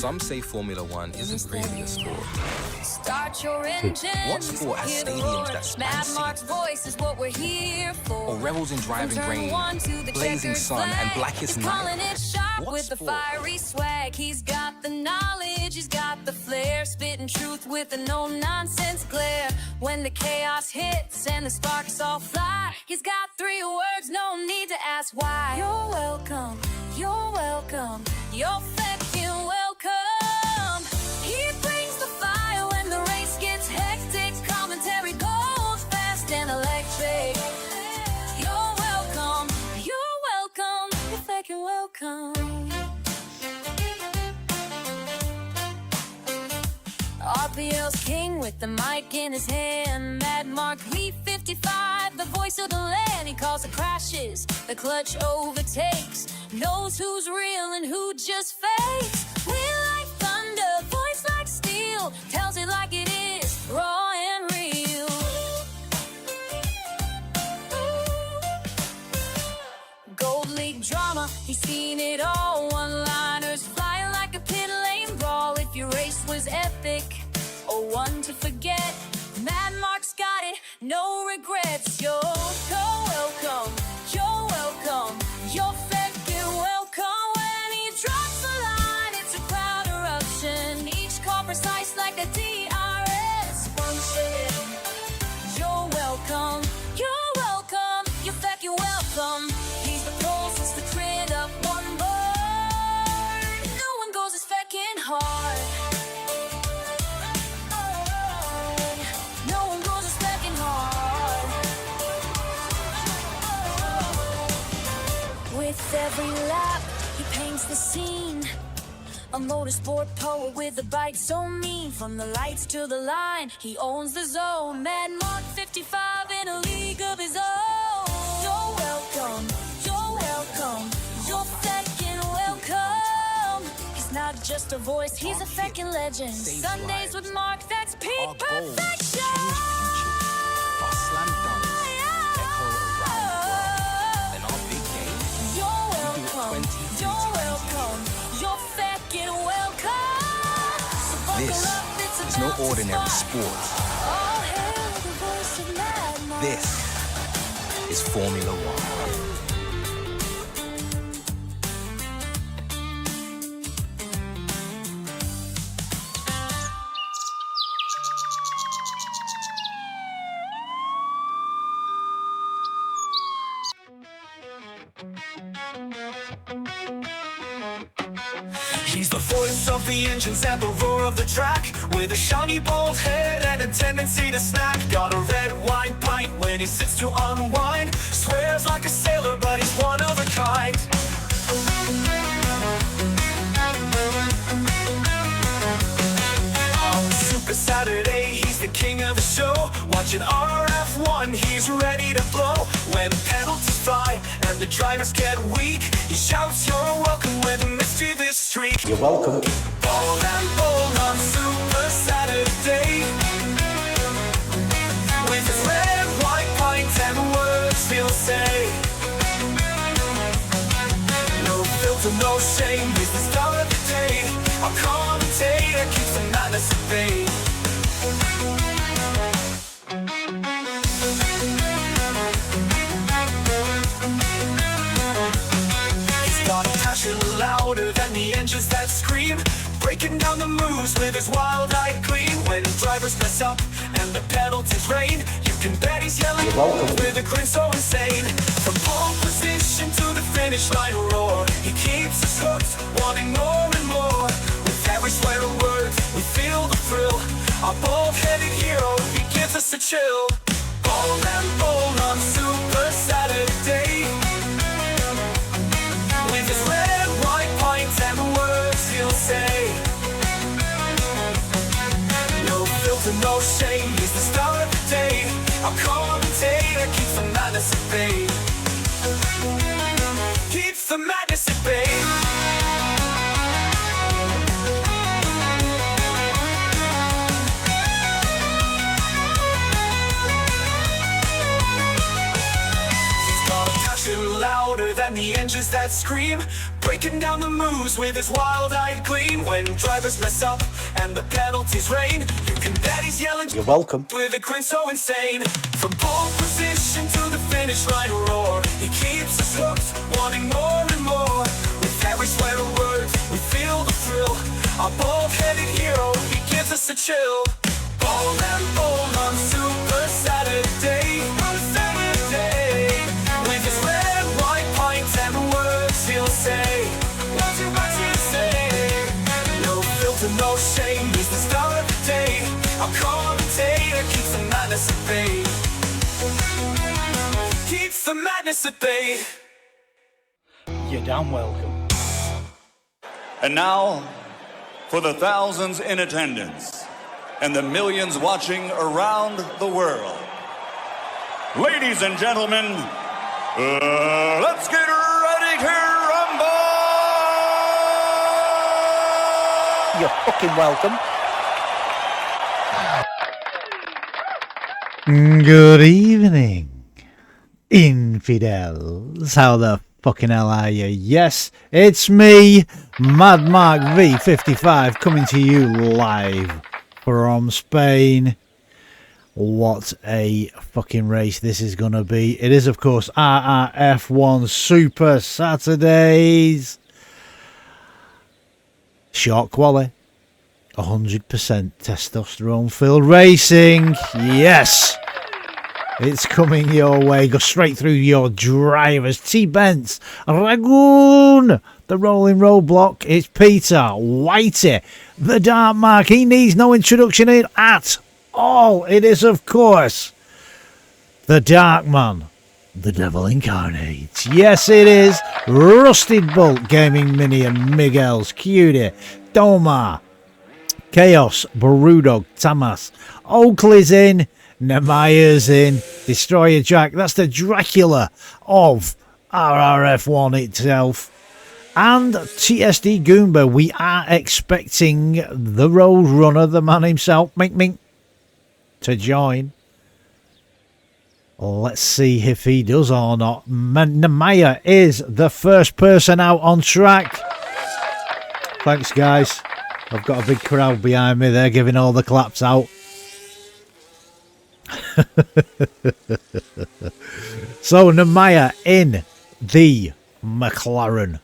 Some say Formula One isn't really a sport. Start your engines. What sport has stadiums that span Mad Mark's seas? voice is what we're here for. Or revels in driving From turn rain, one to the blazing checkered sun, and flag. blackest He's night? calling it sharp What with the sport? fiery swag. He's got the knowledge, he's got the flair, spitting truth with a no-nonsense glare. When the chaos hits and the sparks all fly, he's got 3 words, no need to ask why. You're welcome, you're welcome, you're fucking welcome. He brings the fire when the race gets hectic. Commentary goes fast and electric. You're welcome, you're welcome, you're fucking welcome. RPL's king with the mic in his hand. Mad Mark Leaf 55, the voice of the land. He calls the crashes, the clutch overtakes, knows who's real and who just fakes. Wind like thunder, voice like steel, tells it like it is, raw and real. Gold League drama, he's seen it all. One-liners flying like a pit lane brawl. If your race was epic or one to forget, Mad Mark's got it, no regrets. You're welcome, you're welcome, you're fucking welcome. When he drops the line, it's a crowd eruption. Each call precise like a DRS function. You're welcome, you're fucking welcome. He's the closest to grid up one board. No one goes as fucking hard. No one goes as fucking hard. With every lap, he paints the scene. A motorsport poet with a bite so mean. From the lights to the line, he owns the zone. Mad Mark 55 in a league of his own. You're welcome, you're welcome, you're fucking welcome. He's not just a voice, he's a fucking legend. Sundays with Mark, that's peak Our goals perfection. change futures. Our slam dunks echo around the world. And our big game, You're we do welcome, it 20 you're welcome, you're fucking welcome. So buckle This up, it's is no about to ordinary start. sport. All hail the voice of Mad Mark. This is Formula One. He's the voice of the engines and the roar of the track, with a shiny bald head and a tendency to snack. Got a red wine pint when he sits to unwind. Swears like a sailor, but he's one of a kind. On Super Saturday, he's the king of the show. Watching RRF1, he's ready to blow. When penalties fly and the drivers get weak, he shouts, "You're welcome," with a mischievous streak. You're welcome. Bold and bold on Super Saturday, with his red, white pint and words he'll say. No filter, no shame, he's the star of the day. Our commentator keeps the madness at bay. He's got a passion louder than the engines that scream, breaking down the moves with his wild-eyed gleam. When drivers mess up and the penalties rain, you can bet he's yelling You're welcome. with a grin so insane. From pole position to the finish line roar, he keeps us hooked, wanting more and more. With every swear word, we feel the thrill. Our bald-headed hero, he gives us a chill. Bold and bold on Super Saturday, with his red, white pint and words he'll say. No filter, no shame, he's the star of the day. Our commentator keeps the madness at bay. Keeps the madness at bay. that scream, breaking down the moves with his wild-eyed gleam. When drivers mess up and the penalties rain, you can bet he's yelling, "You're welcome," with a grin so insane. From pole position to the finish line roar, he keeps us hooked, wanting more and more. With every swear word, we feel the thrill. Our bald-headed hero, he gives us a chill. Bald and bold on Super Saturday, with his red, white pints and words he'll say. What you say? No filter, no shame, he's the star of the day. Our commentator keeps the madness at bay. Keeps the madness at bay. "You're damn welcome." And now, for the thousands in attendance and the millions watching around the world, ladies and gentlemen, let's get ready to rumble! "You're fucking welcome." Good evening, infidels. How the fucking hell are you? Yes, it's me, Mad Mark V55, coming to you live from Spain. What a fucking race this is going to be. It is, of course, RRF1 Super Saturdays. Short quali. 100% testosterone filled racing. Yes, it's coming your way. Go straight through your drivers. T-Benz, Ragoon, the rolling roadblock. It's Peter Whitey, the Dark Mark. He needs no introduction at all. It is, of course, the Dark Man, the Devil Incarnate. Yes, it is Rusted Bolt Gaming Mini and Miguel's Cutie, Doma, Chaos, Brewdog, Tamas, Oakley's in, Nemaya's in, Destroyer Jack, that's the Dracula of RRF1 itself, and TSD Goomba. We are expecting the Road Runner, the man himself, Mink Mink, to join. Let's see if he does or not. Nemaya is the first person out on track. Thanks, guys. I've got a big crowd behind me there giving all the claps out. So Nemaya in the McLaren,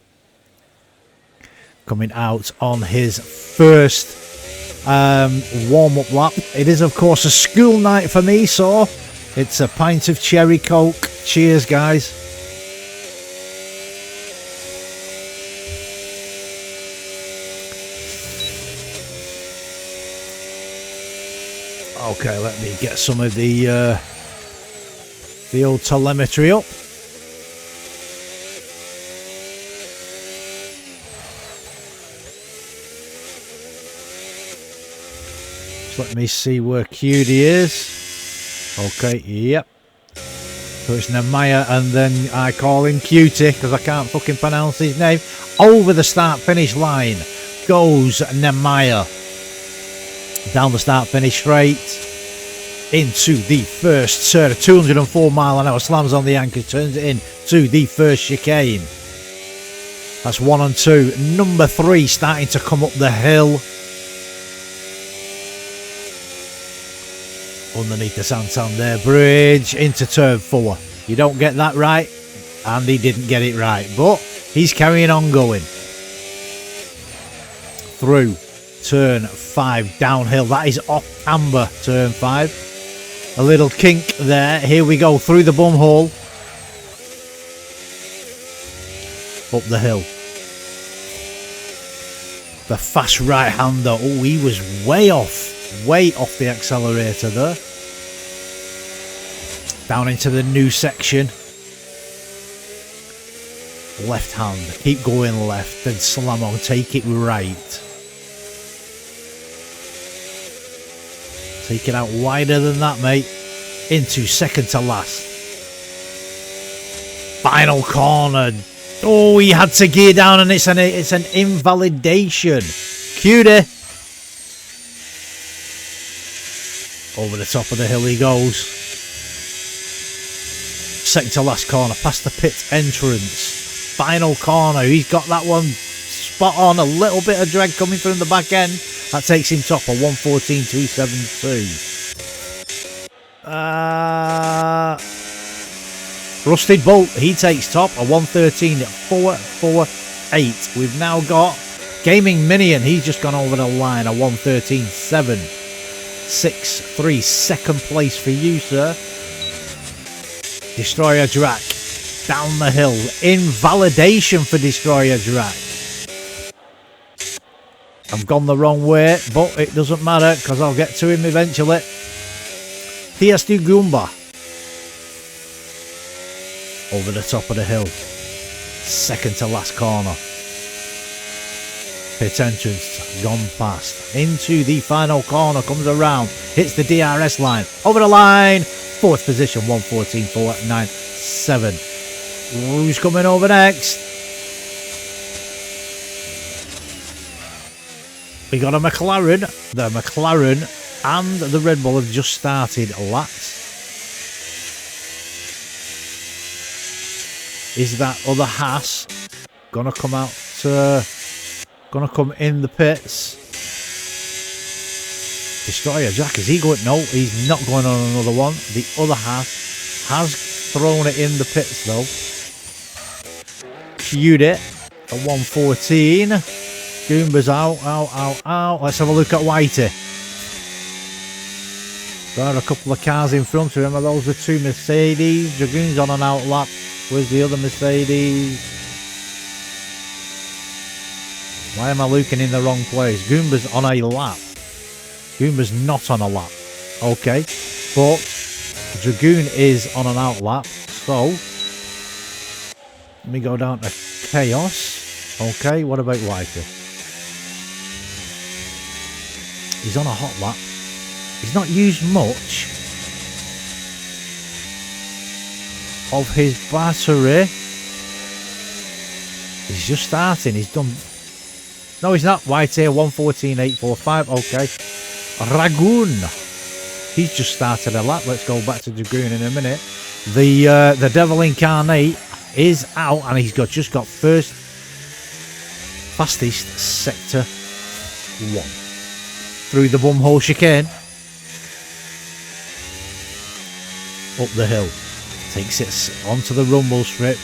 coming out on his first warm-up lap. It is, of course, a school night for me, so it's a pint of cherry coke. Cheers, guys. Okay, let me get some of the old telemetry up. So let me see where Cutie is. Okay, yep. So it's Nemaya, and then I call him Cutie because I can't fucking pronounce his name. Over the start-finish line goes Nemaya. Down the start-finish straight into the first turn. 204 mile an hour, slams on the anchor, turns it in to the first chicane. That's 1 and 2. Number 3 starting to come up the hill. Underneath the Santander Bridge into turn 4. You don't get that right, and he didn't get it right, but he's carrying on going. Through turn 5 downhill. That is off amber, turn 5. A little kink there. Here we go through the bum hole. Up the hill. The fast right-hander. Oh, he was way off the accelerator there. Down into the new section. Left hand. Keep going left. Then slam on. Take it right. Take it out wider than that, mate. Into second to last. Final corner. Oh, he had to gear down, and it's an invalidation. Cutie. Over the top of the hill he goes. Second to last corner, past the pit entrance. final corner. He's got that one spot on. A little bit of drag coming from the back end. That takes him top, a 114.272. Rusted Bolt, he takes top, a 113.448. We've now got Gaming Minion. He's just gone over the line, a 113.763. Second place for you, sir. Destroyer Drac down the hill. Invalidation for Destroyer Drac. I've gone the wrong way, but it doesn't matter because I'll get to him eventually. PS2 Goomba. Over the top of the hill. Second to last corner. Pit entrance gone past. Into the final corner. Comes around. Hits the DRS line. Over the line. Fourth position. 114.497. Who's coming over next? We got a McLaren. The McLaren and the Red Bull have just started laps. Is that other Haas gonna come out? Gonna come in the pits? Destroyer Jack, is he going? No, he's not going on another one. The other Haas has thrown it in the pits though. Queued it at 114. Goomba's out. Let's have a look at Whitey. Got a couple of cars in front of him. Are those the two Mercedes? Dragoon's on an out lap. Where's the other Mercedes? Why am I looking in the wrong place? Goomba's on a lap. Goomba's not on a lap. Okay. But Dragoon is on an out lap. So, let me go down to Chaos. Okay, what about Whitey? He's on a hot lap. He's not used much of his battery. He's just starting. He's done. No, he's not. Whitey, 114.845. Okay. Ragoon. He's just started a lap. Let's go back to Dragoon in a minute. The Devil Incarnate is out, and he's just got fastest sector 1 through the bumhole chicane. Up the hill. Takes it onto the rumble strip.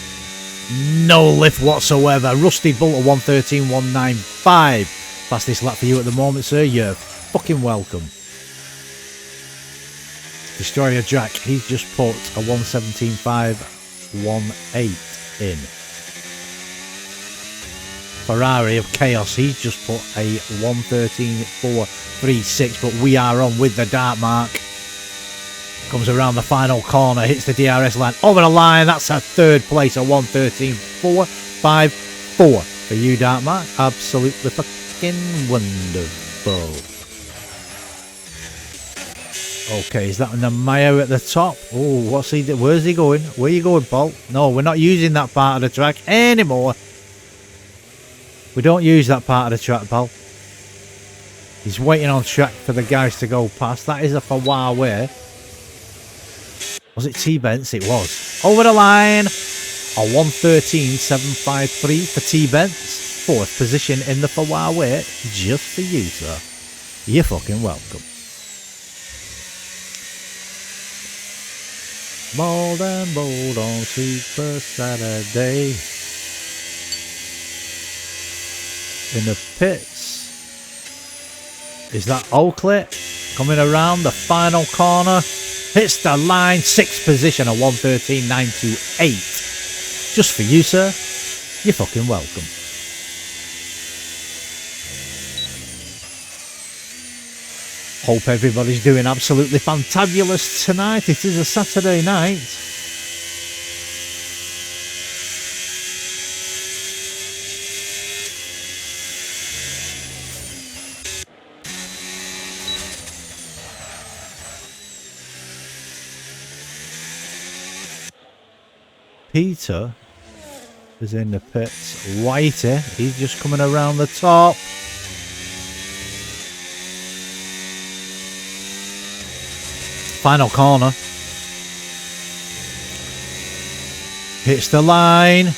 No lift whatsoever. Rusty Bolt at 113.195. Fastest lap for you at the moment, sir. You're fucking welcome. Destroyer Jack, he's just put a 117.518 in. Ferrari of Chaos, he's just put a 113.436, but we are on with the Dark Mark. Comes around the final corner, hits the DRS line, over the line. That's a third place, a 113.454 for you, Dark Mark. Absolutely fucking wonderful. Okay, is that Namaya at the top? Oh, what's he? Where's he going? Where are you going, Paul? No, we're not using that part of the track anymore. We don't use that part of the track, pal. He's waiting on track for the guys to go past. That is a Huawei. Was it T-Bents? It was. Over the line. A 113.753 for T-Bents. Fourth position in the Huawei. Just for you, sir. You're fucking welcome. Bold and bold on Super Saturday. In the pits. Is that Oakley coming around the final corner? Hits the line, sixth position, a 113.928. Just for you, sir. You're fucking welcome. Hope everybody's doing absolutely fantabulous tonight. It is a Saturday night. Peter is in the pits. Whitey, he's just coming around the top. Final corner. Hits the line.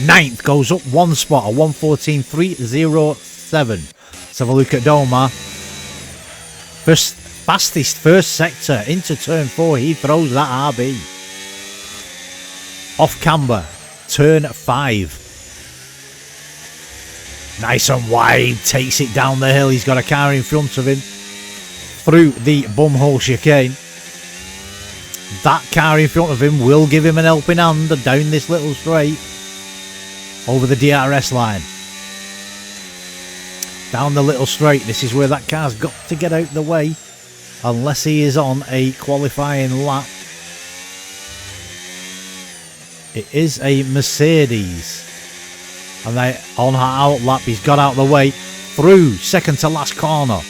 Ninth goes up one spot, a 1:14.307. Let's have a look at Doma. Fastest first sector into turn 4. He throws that RB. Off camber, turn 5. Nice and wide, takes it down the hill. He's got a car in front of him through the bumhole chicane. That car in front of him will give him an helping hand down this little straight over the DRS line. Down the little straight, this is where that car's got to get out the way unless he is on a qualifying lap. It is a Mercedes, and they on her out lap. He's got out the way through second to last corner.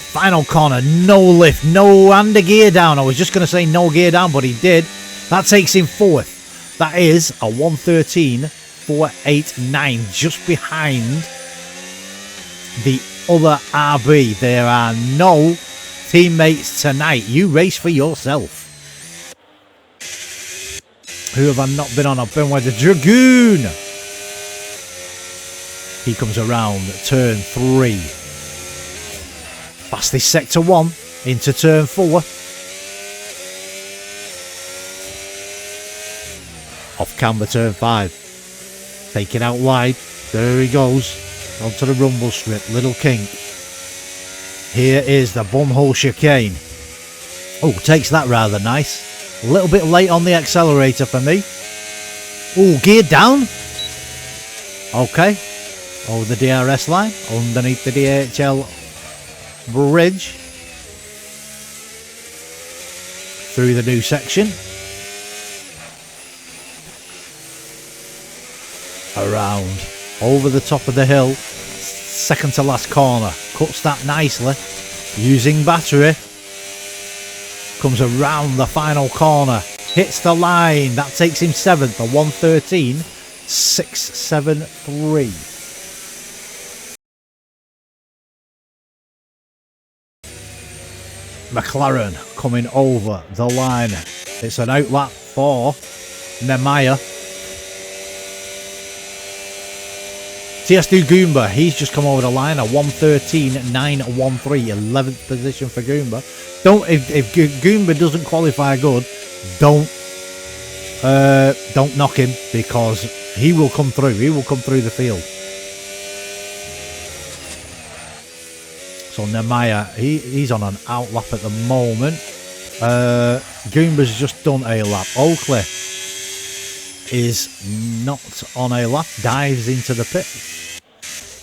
Final corner, no lift, no under gear down. I was just going to say no gear down, but he did. That takes him fourth. That is a 1:13.489, just behind the other RB. There are no teammates tonight. You race for yourself. Who have I not been on? I've been with the Dragoon. He comes around turn 3. Fastest sector 1 into turn 4. Off camber turn 5. Taking out wide. There he goes. Onto the rumble strip. Little kink. Here is the bumhole chicane. Oh, takes that rather nice. A little bit late on the accelerator for me. Oh, gear down. Okay. Over the DRS line. Underneath the DHL bridge. Through the new section. Around. Over the top of the hill. Second to last corner. Cuts that nicely. Using battery. Comes around the final corner. Hits the line. That takes him 7th. A 1:13.673. McLaren coming over the line. It's an outlap for Nemaya. TS2 Goomba, he's just come over the line. A 1:13.913, 11th position for Goomba. If Goomba doesn't qualify good, don't knock him, because he will come through. He will come through the field. So Nemaya, he's on an out lap at the moment. Goomba's just done a lap. Oakley is not on a lap. Dives into the pit.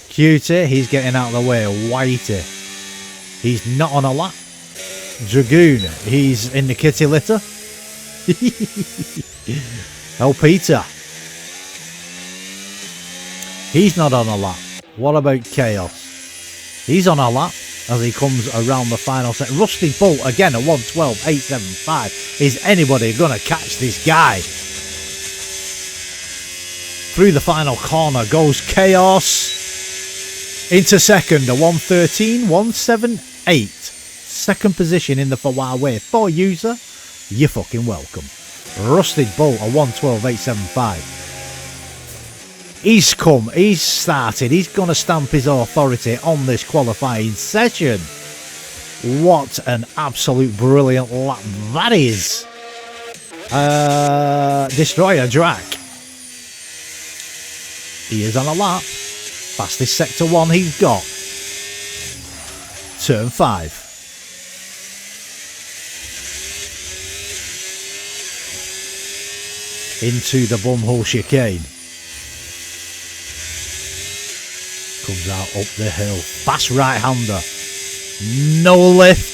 Cutie, he's getting out of the way. Whitey, he's not on a lap. Dragoon, he's in the kitty litter. El Peter, he's not on a lap. What about Chaos? He's on a lap as he comes around the final set. Rusty Bolt again at 1:12.875. Is anybody going to catch this guy? Through the final corner goes Chaos. Into second, a 1:13.178. Second position in the Huawei. For user, you're fucking welcome. Rusted Bolt, a 1:12.875. He's come, he's started, he's going to stamp his authority on this qualifying session. What an absolute brilliant lap that is. Destroyer Drac. He is on a lap. Fastest sector 1 he's got. Turn 5. Into the bumhole chicane. Comes out up the hill. Fast right-hander. No lift.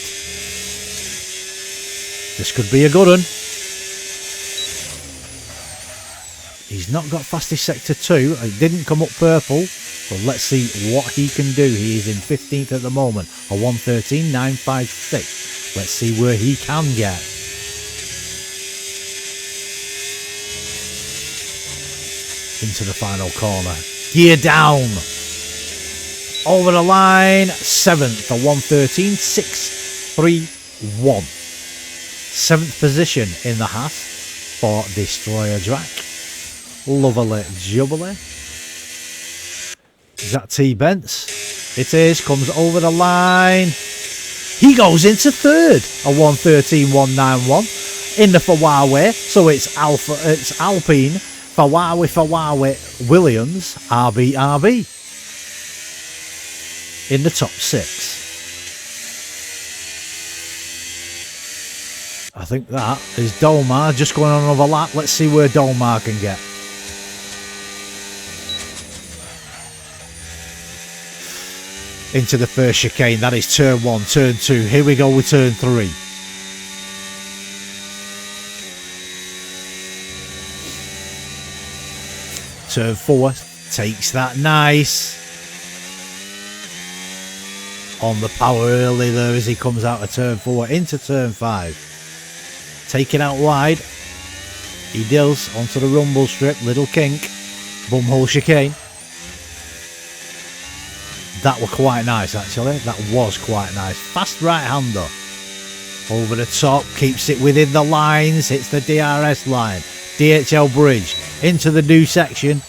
This could be a good one. He's not got fastest sector 2. It didn't come up purple. But let's see what he can do. He is in 15th at the moment. A 1:13.956. Let's see where he can get. Into the final corner. Gear down. Over the line. 7th. A 1:13.631. 7th position in the Haas for Destroyer Drac. Lovely jubbly. Is that T-Bents? It is. Comes over the line. He goes into third. A 1:13.191 in the Fawawe. So it's Alpine, Fawawe, Williams, RB. In the top 6. I think that is Dolmar just going on another lap. Let's see where Dolmar can get. Into the first chicane. That is turn 1, turn 2. Here we go with turn 3. Turn 4. Takes that nice. On the power early there as he comes out of turn 4 into turn 5. Taking out wide. He does onto the rumble strip. Little kink. Bumhole chicane. That were quite nice actually. That was quite nice. Fast right hander. Over the top. Keeps it within the lines. Hits the DRS line. DHL bridge. Into the new section.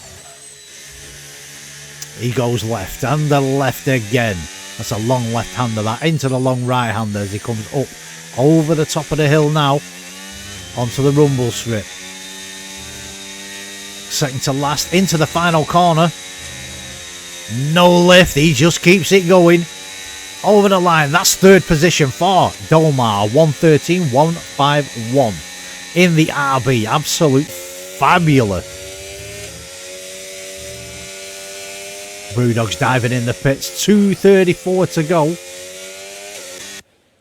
He goes left. And the left again. That's a long left-hander, that. Into the long right-hander as he comes up over the top of the hill now. Onto the rumble strip. Second to last. Into the final corner. No lift. He just keeps it going. Over the line. That's third position for Dolmar. 1:13.151 in the RB. Absolute fabulous. Brewdog's diving in the pits. 2:34 to go.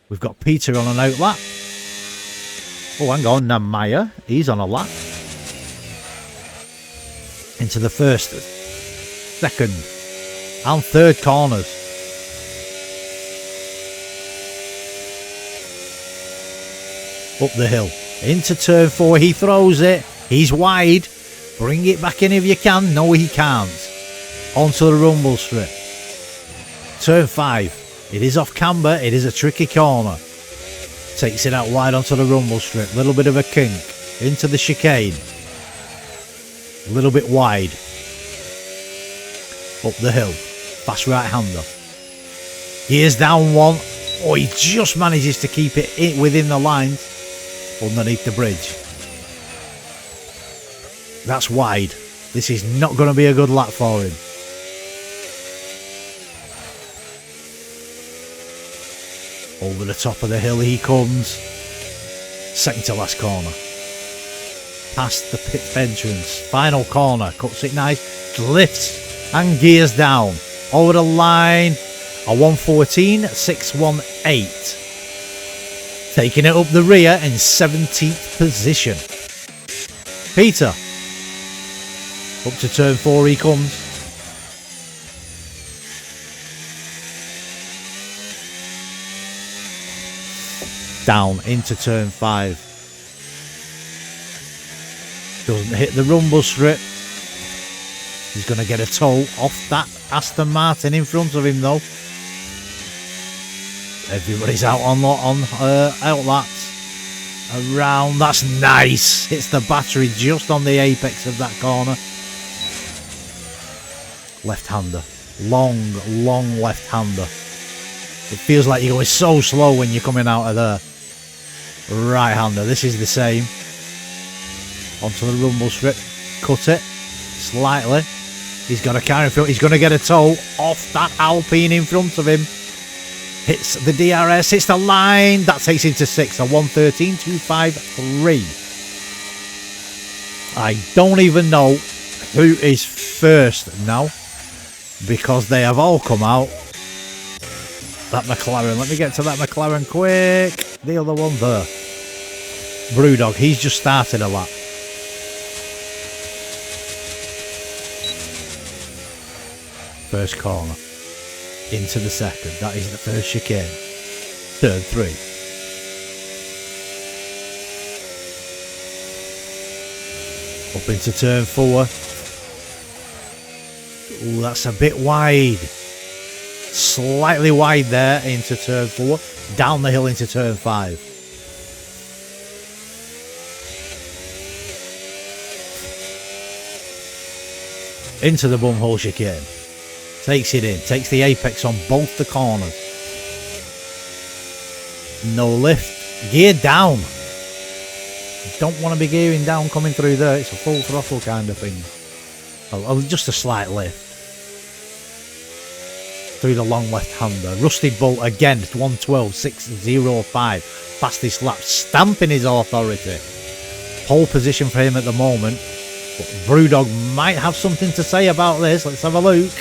We've got Peter on an out lap. Oh, hang on. Namaya. He's on a lap. Into the first, second, and third corners. Up the hill. Into turn 4. He throws it. He's wide. Bring it back in if you can. No, he can't. Onto the rumble strip. Turn 5. It is off camber. It is a tricky corner. Takes it out wide onto the rumble strip. Little bit of a kink. Into the chicane. A little bit wide. Up the hill. Fast right hander. Gears down 1. Oh, he just manages to keep it within the lines. Underneath the bridge. That's wide. This is not going to be a good lap for him. Over the top of the hill he comes. Second to last corner. Past the pit entrance. Final corner. Cuts it nice. Lifts and gears down. Over the line. A 1:14.618. Taking it up the rear in 17th position. Peter. Up to turn 4 he comes. Down into turn 5. Doesn't hit the rumble strip. He's going to get a tow off that Aston Martin in front of him though. Everybody's out on out laps. Around. That's nice. Hits the battery just on the apex of that corner. Left-hander. Long left-hander. It feels like you're going so slow when you're coming out of there. Right-hander. This is the same. Onto the rumble strip. Cut it. Slightly. He's got a car in front. He's going to get a tow off that Alpine in front of him. Hits the DRS. Hits the line. That takes him to 6. A 1:13.253. I don't even know who is first now. Because they have all come out. That McLaren. Let me get to that McLaren quick. The other one there. Brewdog. He's just started a lap. First corner. Into the second. That is the first chicane. Turn 3. Up into turn 4. Ooh, that's a bit wide. Slightly wide there into turn 4. Down the hill into turn 5. Into the bumhole chicane. Takes it in. Takes the apex on both the corners. No lift. Gear down. Don't want to be gearing down coming through there. It's a full throttle kind of thing. Oh, just a slight lift. Through the long left-hander. Rusted Bolt again. 112.605. Fastest lap. Stamping his authority. Pole position for him at the moment. But Brewdog might have something to say about this. Let's have a look.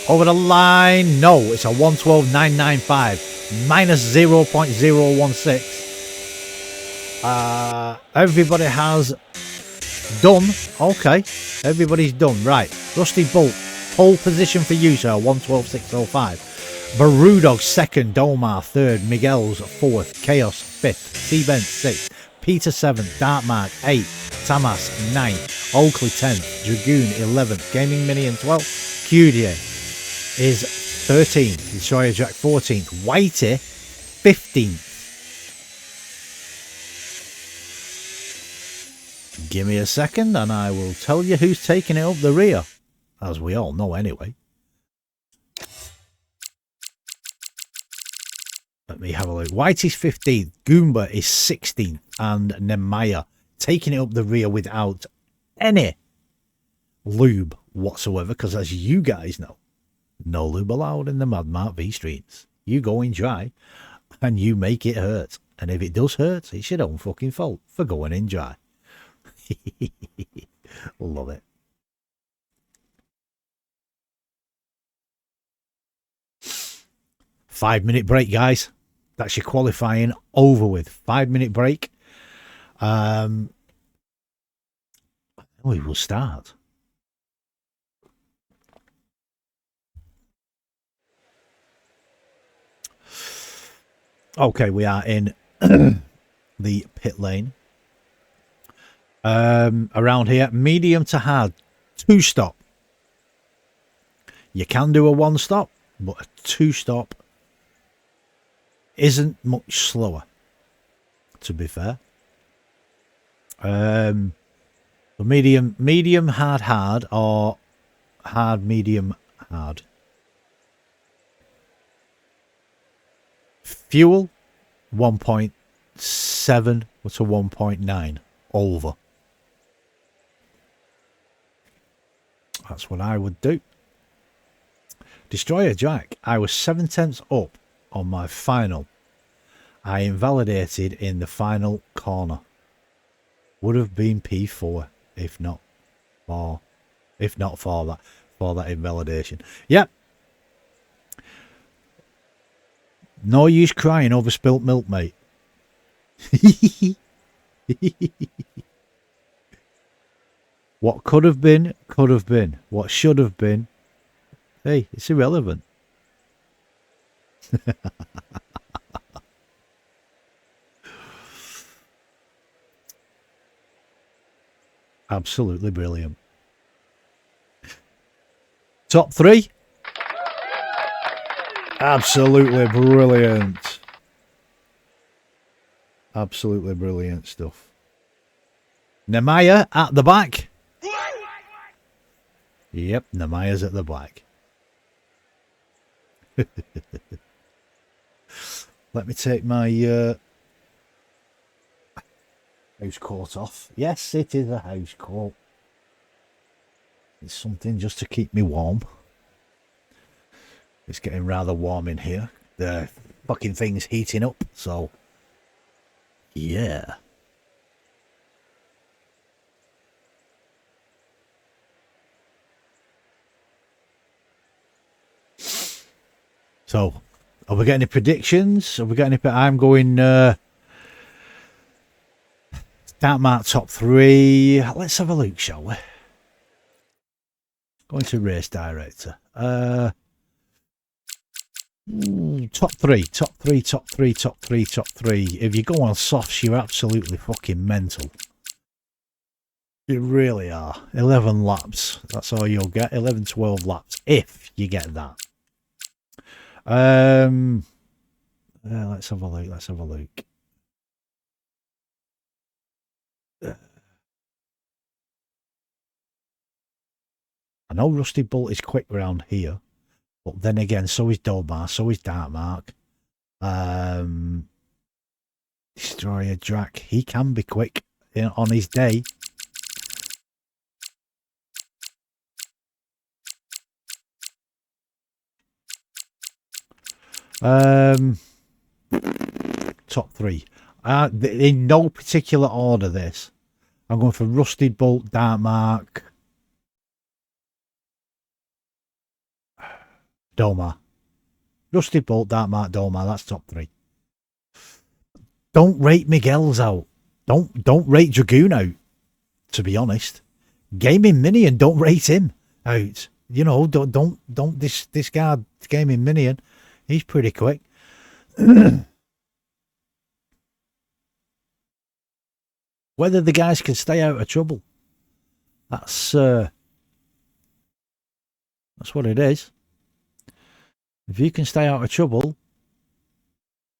Over the line. No, it's a 112.995. Minus 0.016. Everybody has done. Okay. Everybody's done. Right. Rusty Bolt. Pole position for you, sir. 112.605. Brewdog second. Domar third. Miguel's fourth. Chaos fifth. T-Bent sixth. Peter 7th, Dartmark 8th, Tamas 9th, Oakley 10th, Dragoon 11th, Gaming Minion 12th, Cudier is 13th, Destroyer Jack 14th, Whitey 15th. Give me a second and I will tell you who's taking it up the rear, as we all know anyway. Let me have a look. Whitey's 15th, Goomba is 16th, and Nemaya taking it up the rear without any lube whatsoever, because as you guys know, no lube allowed in the Mad Mart V streets. You go in dry, and you make it hurt. And if it does hurt, it's your own fucking fault for going in dry. Love it. Five-minute break, guys. That's your qualifying over with. 5-minute break. We will start. Okay, we are in the pit lane. Around here, medium to hard, 2-stop. You can do a 1-stop, but a 2-stop isn't much slower, to be fair. The medium, hard, or hard, medium, hard. Fuel, 1.7 to 1.9 over. That's what I would do. Destroyer Jack, I was 7/10 up on my final. I invalidated in the final corner. Would have been P4 if not for that invalidation. Yep. No use crying over spilt milk, mate. What could have been, could have been. What should have been, hey, it's irrelevant. Absolutely brilliant. Top 3. Absolutely brilliant. Absolutely brilliant stuff. Nemaya at the back. Yep, Nemaya's at the back. Let me take my house coat off. Yes, it is a house coat. It's something just to keep me warm. It's getting rather warm in here. The fucking thing's heating up, so yeah. So, have we got any predictions? Have we got any? I'm going Dartmart top 3. Let's have a look, shall we? Going to race director. Top 3. If you go on softs, you're absolutely fucking mental. You really are. 11 laps. That's all you'll get. 11, 12 laps, if you get that. Let's have a look. I know Rusty Bolt is quick round here, but then again, so is Domar, so is Darkmark. Destroyer Drac, he can be quick on his day. Top three. In no particular order this. I'm going for Rusted Bolt, Darkmark, Domar. Rusted Bolt, Darkmark, Domar, that's top three. Don't rate Miguel's out. Don't rate Dragoon out, to be honest. Gaming Minion, don't rate him out. You know, don't discard Gaming Minion. He's pretty quick. Whether the guys can stay out of trouble. That's what it is. If you can stay out of trouble,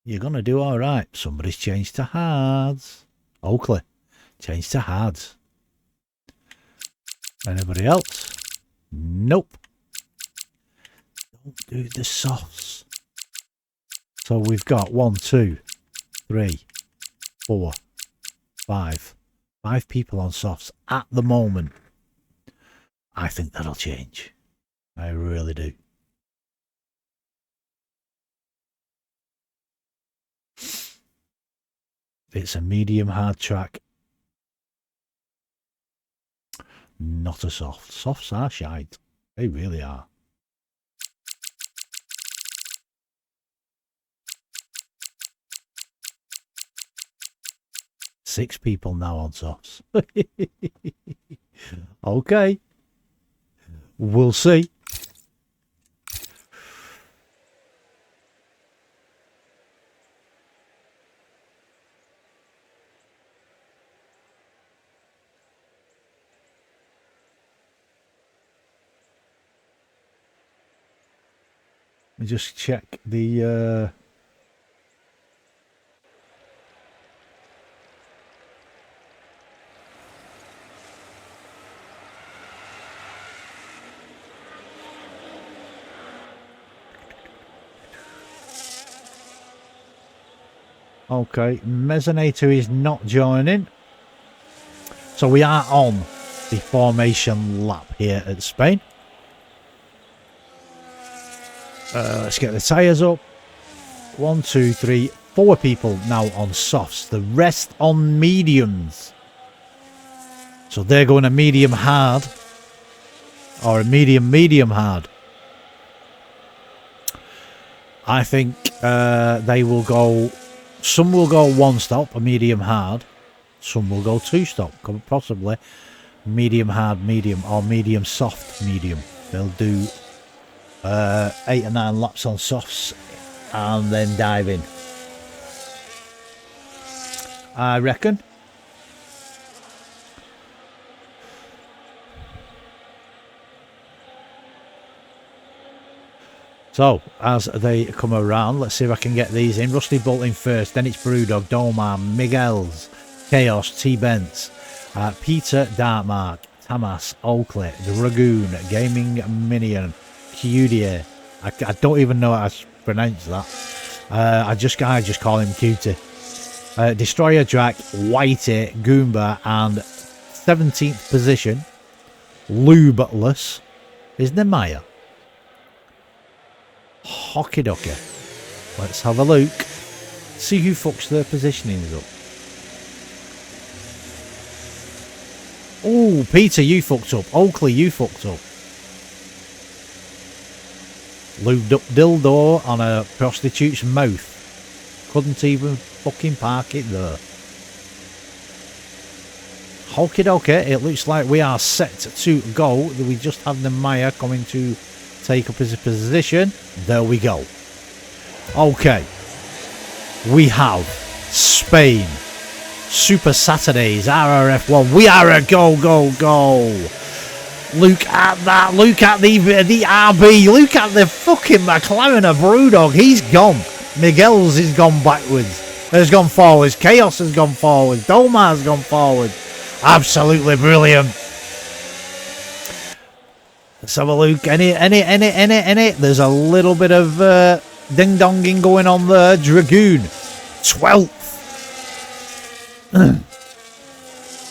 you're going to do all right. Somebody's changed to hards. Oakley, changed to hards. Anybody else? Nope. Don't do the softs. So we've got 1, 2, 3, 4, 5. 5 people on softs at the moment. I think that'll change. I really do. It's a medium hard track. Not a soft. Softs are shite. They really are. Six people now on softs. Okay. We'll see. Let me just check the okay, Mezzanator is not joining. So we are on the formation lap here at Spain. Let's get the tyres up. 1, 2, 3, 4 people now on softs. The rest on mediums. So they're going a medium hard. Or a medium hard. I think they will go... Some will go 1 stop, a medium hard. Some will go 2 stop. Possibly medium hard, medium. Or medium soft, medium. They'll do... 8 or 9 laps on softs and then dive in, I reckon. So as they come around, let's see if I can get these in. Rusty Bolt in first, then it's Brewdog, Domar, Miguel's, Chaos, T-Bents, Peter, Darkmark, Tamas, Oakley, Dragoon, Gaming Minion, Cutie. I don't even know how to pronounce that. I just call him Cutie. Destroyer Drac, Whitey, Goomba, and 17th position, Lubeless, is Nemaya. Hockey docky. Let's have a look. See who fucks their positionings up. Oh, Peter, you fucked up. Oakley, you fucked up. Lubed up dildo on a prostitute's mouth. Couldn't even fucking park it there. Okie dokie, it looks like we are set to go. We just have the Maya coming to take up his position. There we go. Okay. We have Spain. Super Saturdays, RRF1. We are a go, go, go. Look at that. Look at the RB. Look at the fucking McLaren of Brewdog. He's gone. Miguel's has gone backwards. Has gone forwards. Chaos has gone forwards. Domar has gone forward. Absolutely brilliant. Let's have a look. Any. There's a little bit of ding-donging going on there. Dragoon, 12th.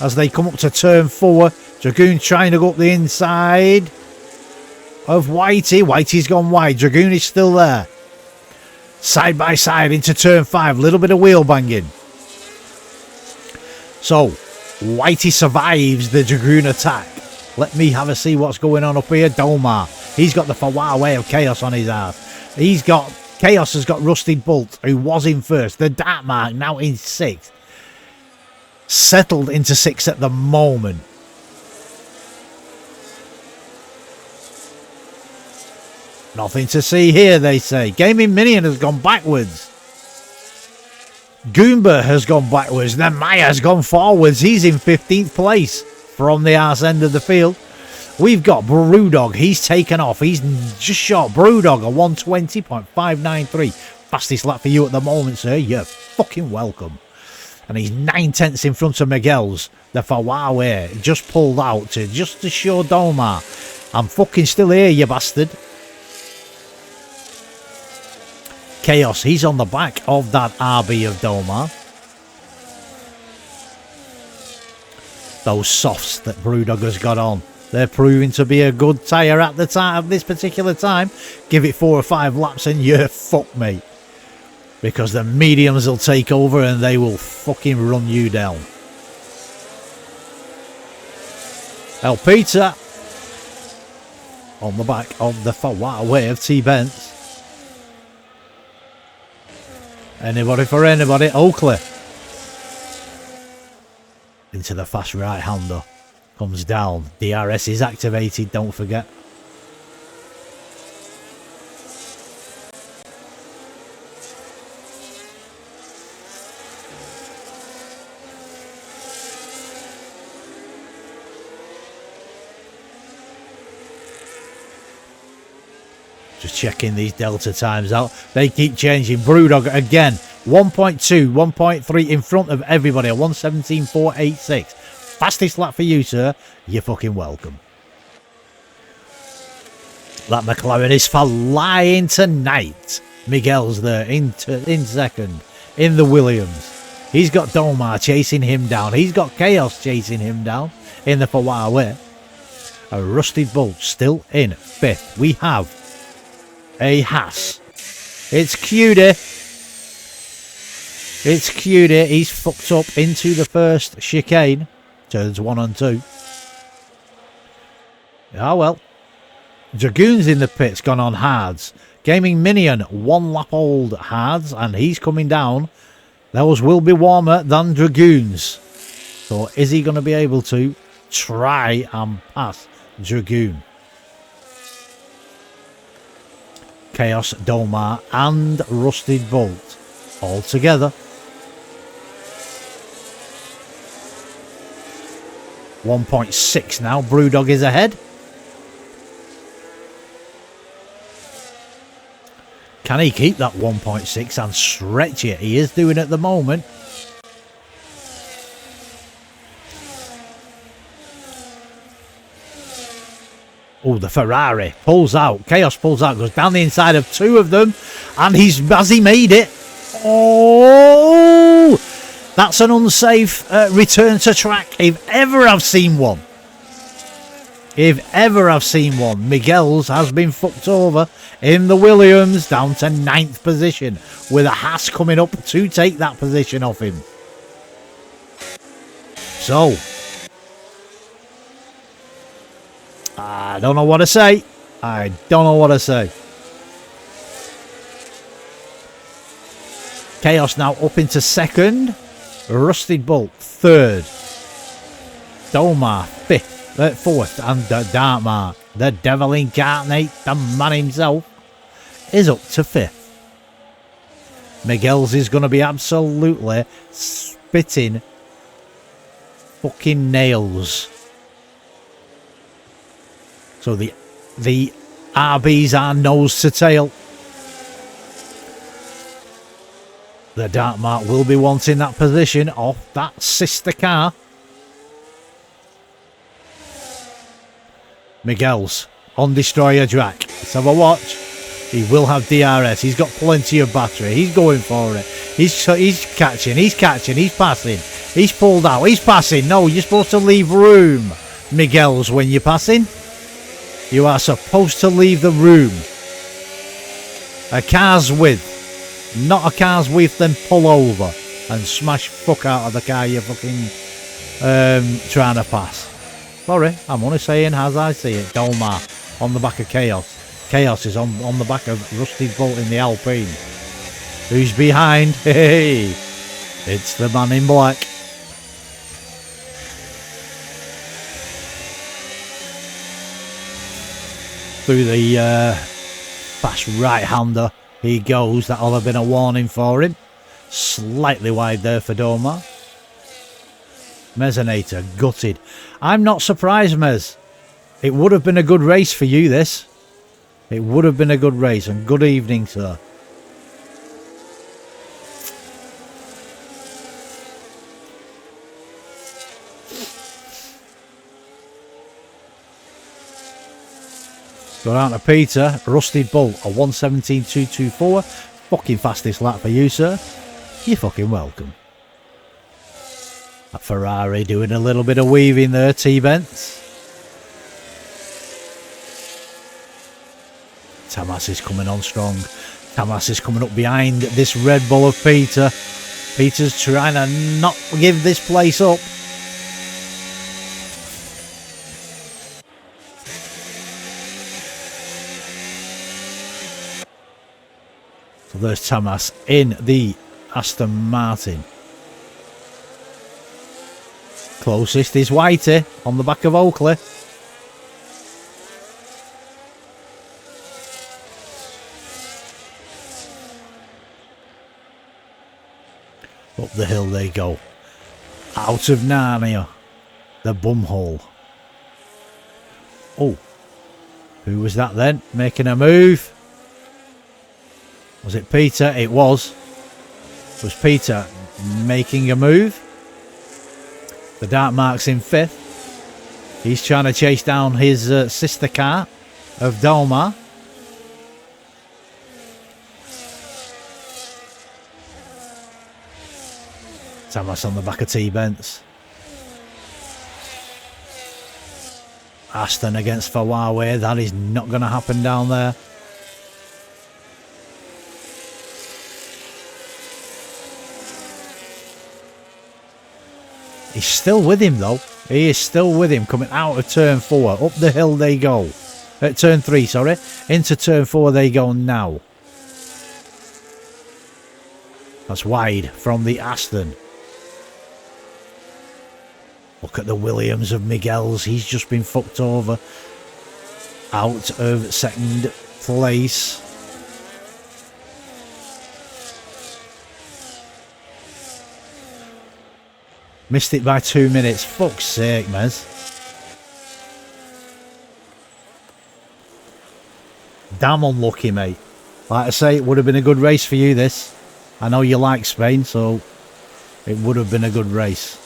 As they come up to turn 4. Dragoon trying to go up the inside of Whitey. Whitey's gone wide. Dragoon is still there. Side by side into turn 5. Little bit of wheel banging. So, Whitey survives the Dragoon attack. Let me have a see what's going on up here. Domar. He's got the Way of Chaos on his ass. Chaos has got Rusted Bolt, who was in first. The Dark Mark now in 6th. Settled into 6th at the moment. Nothing to see here, they say. Gaming Minion has gone backwards. Goomba has gone backwards. Then Maya's gone forwards. He's in 15th place from the arse end of the field. We've got Brewdog. He's taken off. He's just short. Brewdog, a 120.593. Fastest lap for you at the moment, sir. You're fucking welcome. And he's 9/10 in front of Miguel's. The Fawawe just pulled out to show Domar, I'm fucking still here, you bastard. Chaos, he's on the back of that RB of Domar. Those softs that Brewdog has got on, they're proving to be a good tyre at the time of this particular time. Give it 4 or 5 laps and you're fucked, mate. Because the mediums will take over and they will fucking run you down. El Peter on the back of the Fawawe of T-Bents. Anybody for anybody. Oakley into the fast right hander. Comes down. DRS is activated, don't forget. Just checking these Delta times out. They keep changing. Brewdog again. 1.2, 1.3 in front of everybody. A 117.486. Fastest lap for you, sir. You're fucking welcome. That McLaren is flying tonight. Miguel's there in second. In the Williams. He's got Domar chasing him down. He's got Chaos chasing him down in the Fawawe. A Rusted Bolt still in 5th. We have a Haas. It's Cutie. It's Cutie. He's fucked up into the first chicane. Turns 1 and 2. Ah, well. Dragoon's in the pits, gone on hards. Gaming Minion, 1 lap old hards, and he's coming down. Those will be warmer than Dragoons. So is he going to be able to try and pass Dragoon? Chaos, Domar and Rusted Bolt all together. 1.6 now. Brewdog is ahead. Can he keep that 1.6 and stretch it? He is doing at the moment. Oh, the Ferrari pulls out. Chaos pulls out, goes down the inside of 2 of them, and has he made it? Oh, that's an unsafe return to track if ever I've seen one. If ever I've seen one. Miguel's has been fucked over in the Williams, down to 9th position, with a Haas coming up to take that position off him. So, I don't know what to say. I don't know what to say. Chaos now up into 2nd. Rusted Bolt 3rd. Domar 4th. And the Dark Mark, the devil incarnate, the man himself, is up to 5th. Miguel's is going to be absolutely spitting fucking nails. So the RBs are nose to tail. The Dark Mark will be wanting that position off that sister car. Miguel's on Destroyer Drac. Let's have a watch. He will have DRS. He's got plenty of battery. He's going for it. He's catching. He's catching. He's passing. He's pulled out. He's passing. No, you're supposed to leave room, Miguel's, when you're passing. You are supposed to leave the room. A car's width. Not a car's width, then pull over and smash fuck out of the car you're fucking trying to pass. Sorry, I'm only saying as I see it. Dolmar on the back of Chaos. Chaos is on the back of Rusty Bolt in the Alpine. Who's behind? Hey, it's the man in black. Through the fast right-hander he goes. That'll have been a warning for him. Slightly wide there for Dolmar. Mezzanator gutted. I'm not surprised, Mez. It would have been a good race for you, this. It would have been a good race, and good evening, sir. Go down to Peter. Rusted Bull, a 1:17.224. Fucking fastest lap for you, sir. You're fucking welcome. That Ferrari doing a little bit of weaving there, T-Bents. Tamas is coming on strong. Tamas is coming up behind this Red Bull of Peter. Peter's trying to not give this place up. So there's Tamas in the Aston Martin. Closest is Whitey on the back of Oakley. Up the hill they go. Out of Narnia. The bumhole. Oh. Who was that then? Making a move. Was it Peter? It was. Was Peter making a move? The Dark Mark's in 5th. He's trying to chase down his sister car of Dolmar. Tamas on the back of T-Bents. Aston against Huawei. That is not going to happen down there. He's still with him though. He is still with him coming out of turn 4. Up the hill they go. At turn 3, sorry. Into turn 4 they go now. That's wide from the Aston. Look at the Williams of Miguel's. He's just been fucked over. Out of second place. Missed it by 2 minutes. Fuck's sake, Mez. Damn unlucky, mate. Like I say, it would have been a good race for you, this. I know you like Spain, so it would have been a good race.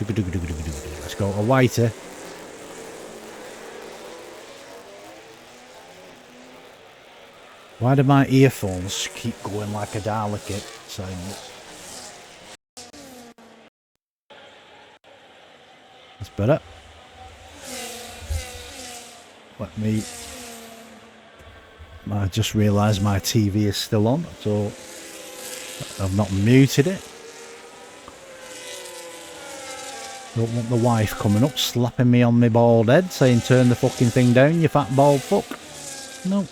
Let's go to Whitey. Why do my earphones keep going like a Dalek saying this? That's better. Let me... I just realised my TV is still on, so I've not muted it. Don't want the wife coming up slapping me on my bald head saying turn the fucking thing down, you fat bald fuck. No.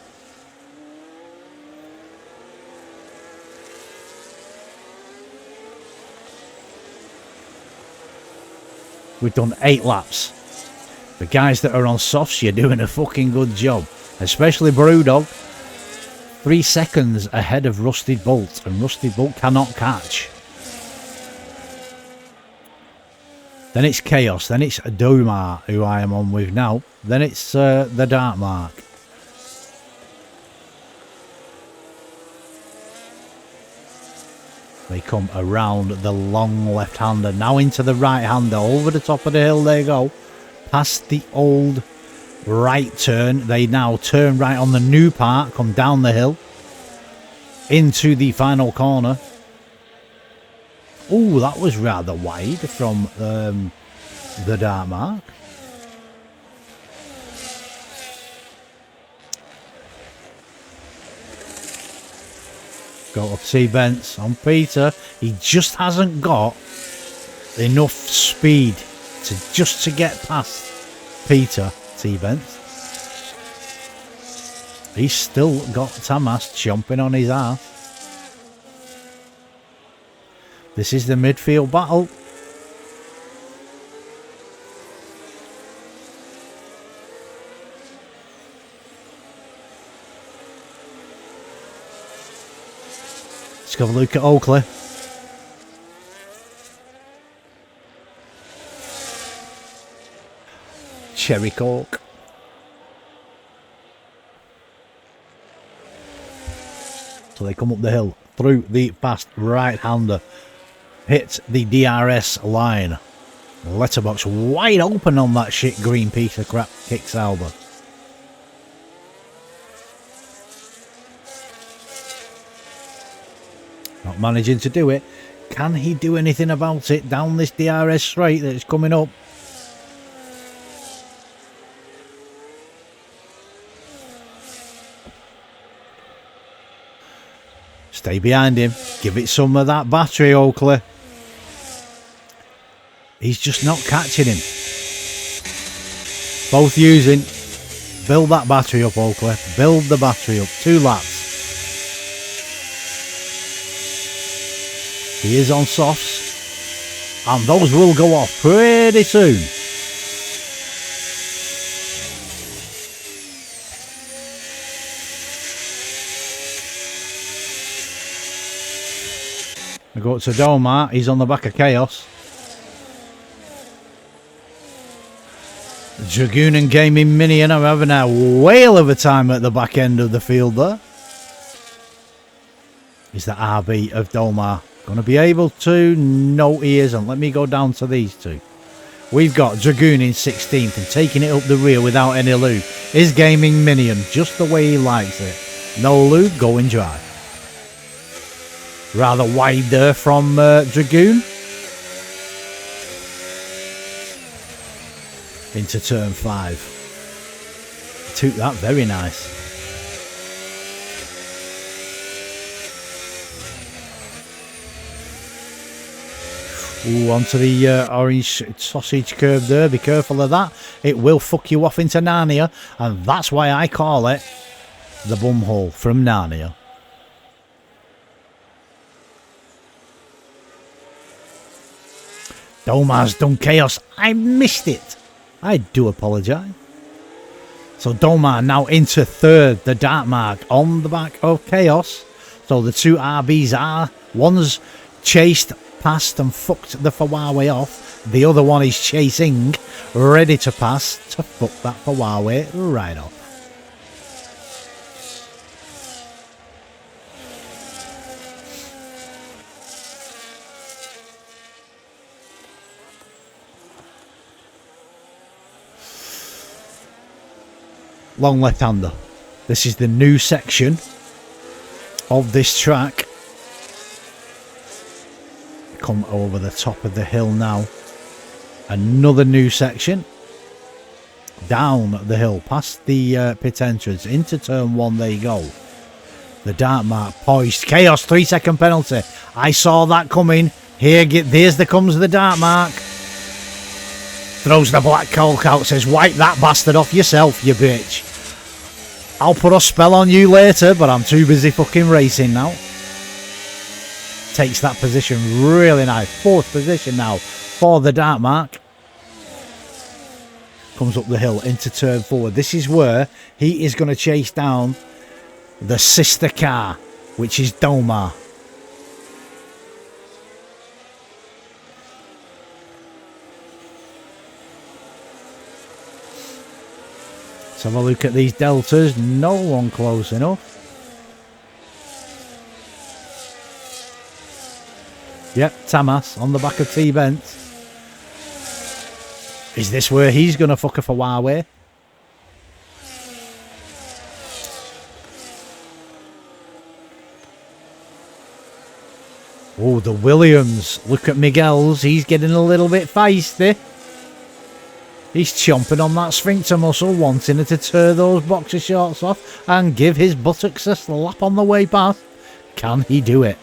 We've done 8 laps. The guys that are on softs, you're doing a fucking good job. Especially Brewdog. 3 seconds ahead of Rusted Bolt, and Rusted Bolt cannot catch. Then it's Chaos, then it's Dolmar, who I am on with now. Then it's the Dark Mark. They come around the long left-hander, now into the right-hander, over the top of the hill they go. past the old right turn. They now turn right on the new part, come down the hill into the final corner. Oh, that was rather wide from the dark mark. Go up T-Bents on Peter. He just hasn't got enough speed to get past Peter T-Bents. He's still got Tamas chomping on his ass. This is the midfield battle. Let's have a look at Oakley. Cherry Coke. So they come up the hill through the fast right-hander. Hit the DRS line. Letterbox wide open on that shit green piece of crap. Kicks Alba. Not managing to do it. Can he do anything about it down this DRS straight that's coming up? Stay behind him. Give it some of that battery, Oakley. He's just not catching him. Both using. Build that battery up, Oakley. Build the battery up. 2 laps. He is on softs. And those will go off pretty soon. We go to Domar. He's on the back of Chaos. Dragoon and Gaming Minion are having a whale of a time at the back end of the field there. Is the RB of Domar going to be able to? No, he isn't. Let me go down to these two. We've got Dragoon in 16th and taking it up the rear without any lube is Gaming Minion, just the way he likes it. No lube, going dry. Rather wide there from Dragoon. Into turn 5. Took that very nice. Ooh, onto the orange sausage curve there. Be careful of that. It will fuck you off into Narnia. And that's why I call it the bumhole from Narnia. Domar's done Chaos. I missed it. I do apologise. So Domar now into 3rd. The Dark Mark on the back of Chaos. So the 2 RBs are. One's chased past and fucked the Huawei off. The other one is chasing. Ready to pass to fuck that Huawei right off. Long left-hander. This is the new section of this track. Come over the top of the hill now. Another new section. Down the hill, past the pit entrance, into turn 1. There you go. The Dark Mark poised. Chaos, 3-second penalty. I saw that coming. Here's the comes the Dark Mark. Throws the black coke out, says, wipe that bastard off yourself, you bitch. I'll put a spell on you later, but I'm too busy fucking racing now. Takes that position really nice. 4th position now for the Dark Mark. Comes up the hill into turn 4. This is where he is going to chase down the sister car, which is Domar. Let's have a look at these deltas. No one close enough. Yep, Tamas on the back of T-Bents. Is this where he's going to fuck a Huawei? Oh, the Williams. Look at Miguel's. He's getting a little bit feisty. He's chomping on that sphincter muscle, wanting her to tear those boxer shorts off and give his buttocks a slap on the way past. Can he do it?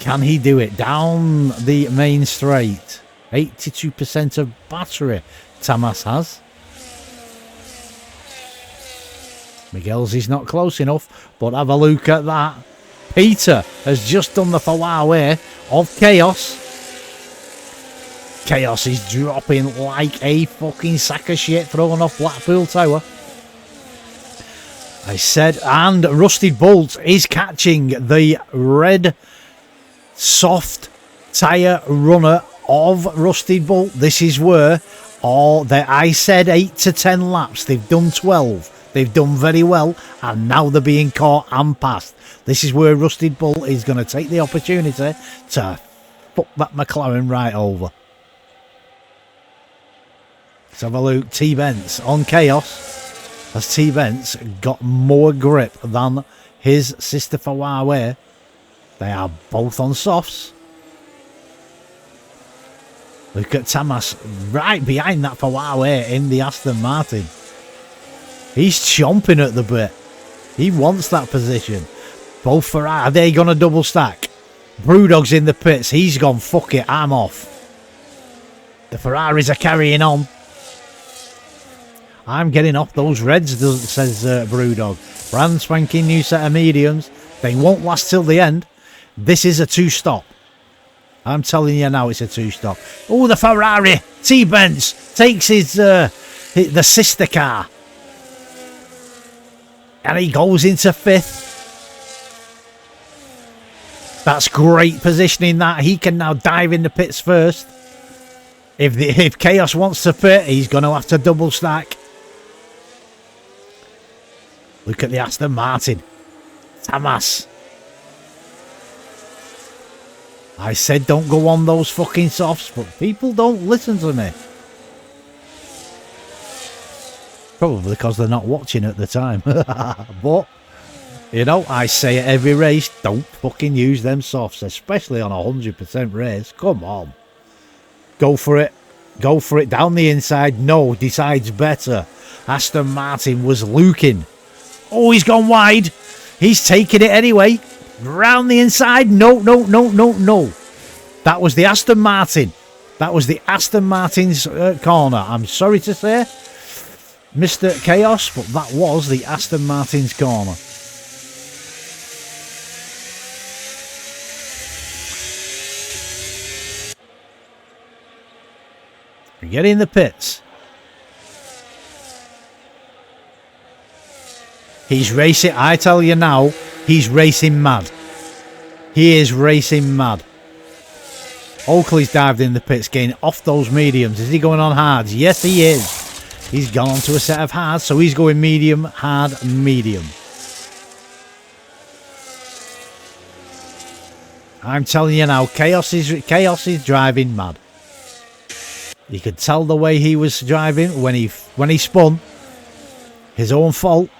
Can he do it? Down the main straight. 82% of battery Tamas has. Miguel's is not close enough, but have a look at that. Peter has just done the Huawei of Chaos. Chaos is dropping like a fucking sack of shit thrown off Blackpool Tower. I said, and Rusted Bolt is catching the red soft tyre runner of Rusted Bolt. This is where I said 8 to 10 laps. They've done 12. They've done very well, and now they're being caught and passed. This is where Rusted Bull is going to take the opportunity to fuck that McLaren right over. Let's have a look. T-Bence on Chaos. Has T-Bence got more grip than his sister Huawei? They are both on softs. Look at Tamas right behind that Huawei in the Aston Martin. He's chomping at the bit. He wants that position. Both Ferrari, are they going to double stack? Brewdog's in the pits. He's gone, fuck it, I'm off. The Ferraris are carrying on. I'm getting off those reds, says Brewdog. Brand spanking new set of mediums. They won't last till the end. This is a two-stop. I'm telling you now, it's a two-stop. Oh, the Ferrari. T-Benz takes his the sister car. And he goes into fifth. That's great positioning that. He can now dive in the pits first. If Chaos wants to pit, he's going to have to double stack. Look at the Aston Martin. Tamas. I said don't go on those fucking softs, but people don't listen to me. Probably because they're not watching at the time. But, you know, I say at every race, don't fucking use them softs, especially on a 100% race. Come on. Go for it. Go for it down the inside. No, decides better. Aston Martin was looking. Oh, he's gone wide. He's taking it anyway. Round the inside. No. That was the Aston Martin. That was the Aston Martin's corner. I'm sorry to say, Mr. Chaos, but that was the Aston Martin's corner. We get in the pits. He's racing. I tell you now, he's racing mad. He is racing mad. Oakley's dived in the pits, getting off those mediums. Is he going on hards? Yes, he is. He's gone on to a set of hards, so he's going medium, hard, medium. I'm telling you now, Chaos is driving mad. You could tell the way he was driving when he spun. His own fault.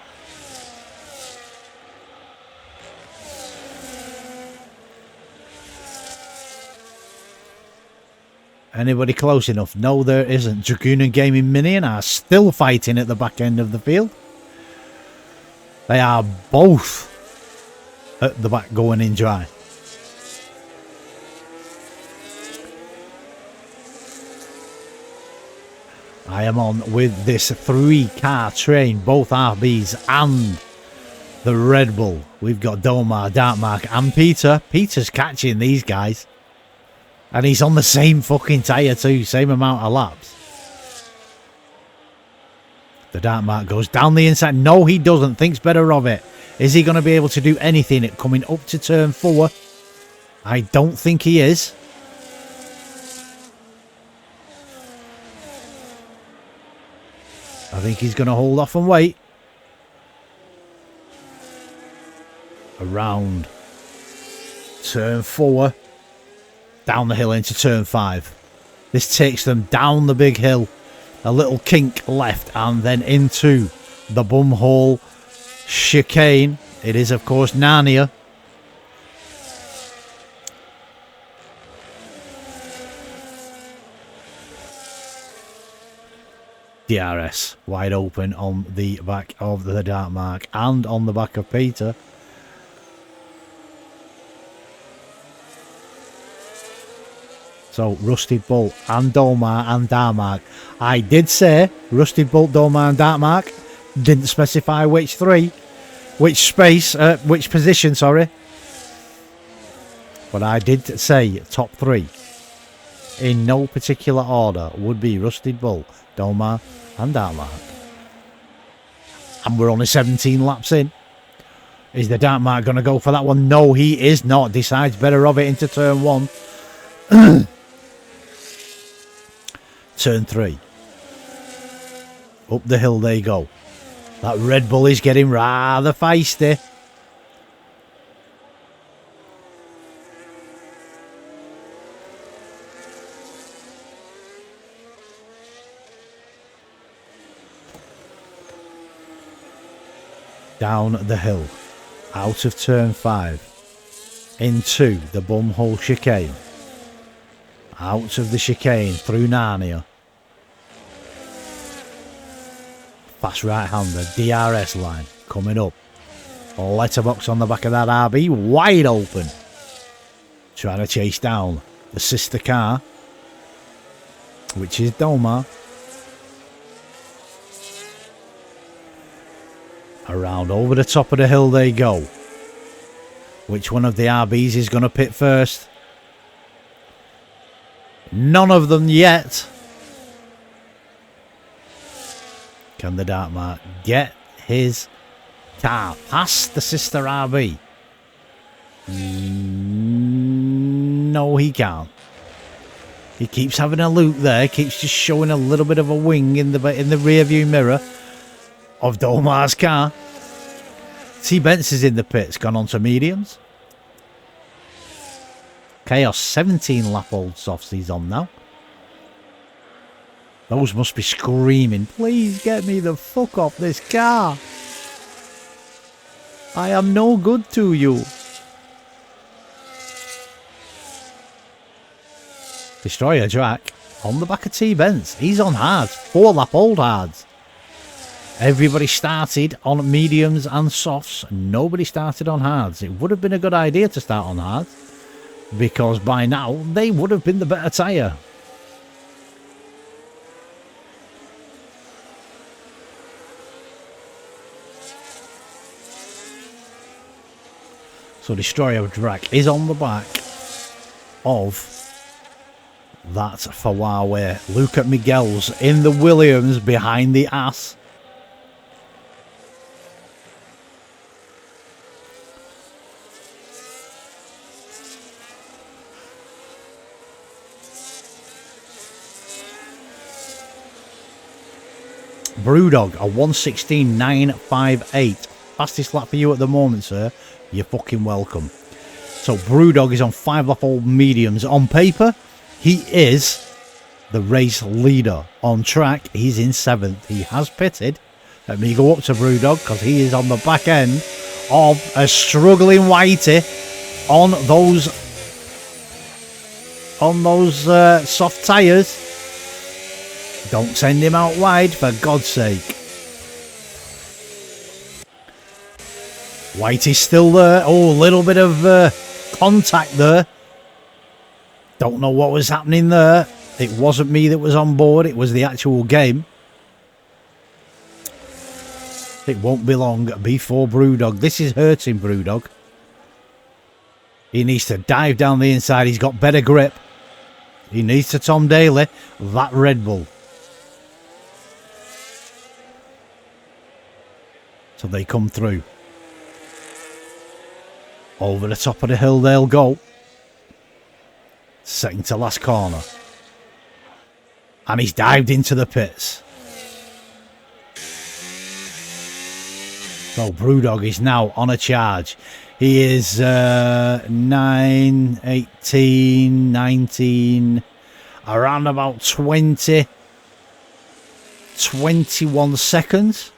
Anybody close enough? No, there isn't. Dragoon and Gaming Mini are still fighting at the back end of the field. They are both at the back going in dry. I am on with this 3-car train, both RBs and the Red Bull. We've got Domar, Darkmark and Peter. Peter's catching these guys. And he's on the same fucking tyre too, same amount of laps. The Darkmark goes down the inside. No, he doesn't. Thinks better of it. Is he going to be able to do anything coming up to turn 4? I don't think he is. I think he's going to hold off and wait. Around turn 4. Down the hill into turn 5. This takes them down the big hill, a little kink left, and then into the bumhole chicane. It is, of course, Narnia. DRS wide open on the back of the Dark Mark and on the back of Peter. So Rusted Bolt and Dolmar and Darmark. I did say Rusted Bolt, Dolmar and Darmark. Didn't specify which three, which position, sorry. But I did say top three. In no particular order would be Rusted Bull, Dolmar and Darmark. And we're only 17 laps in. Is the Darmark going to go for that one? No, he is not. Decides better of it into turn one. Turn three. Up the hill they go. That Red Bull is getting rather feisty. Down the hill, out of turn 5, into the bumhole chicane, out of the chicane through Narnia. Fast right-hander, DRS line, coming up. Letterbox on the back of that RB, wide open. Trying to chase down the sister car, which is Dolmar. Around over the top of the hill they go. Which one of the RBs is going to pit first? None of them yet. Can the Darkmark get his car past the sister RB? No, he can't. He keeps having a loop there. Keeps just showing a little bit of a wing in the rear view mirror of Dolmar's car. T. Bence is in the pits, gone on to mediums. Chaos 17 lap old softs he's on now. Those must be screaming, please get me the fuck off this car. I am no good to you. Destroyer Jack on the back of T. Bence. He's on hards, 4 lap old hards. Everybody started on mediums and softs. Nobody started on hards. It would have been a good idea to start on hards, because by now they would have been the better tyre. So Destroyer Drac is on the back of that Huawei. Look at Miguel's in the Williams behind the ass. Brewdog, a 1:16.958. Fastest lap for you at the moment, sir. You're fucking welcome. So Brewdog is on 5 lap old mediums. On paper, he is the race leader. On track, he's in 7th. He has pitted. Let me go up to Brewdog, because he is on the back end of a struggling Whitey on those soft tyres. Don't send him out wide, for God's sake. Whitey's still there. Oh, a little bit of contact there. Don't know what was happening there. It wasn't me that was on board. It was the actual game. It won't be long before Brewdog. This is hurting Brewdog. He needs to dive down the inside. He's got better grip. He needs to Tom Daly that Red Bull. So they come through. Over the top of the hill they'll go. Second to last corner. And he's dived into the pits. So Brewdog is now on a charge. He is 9, 18, 19. around about 21 seconds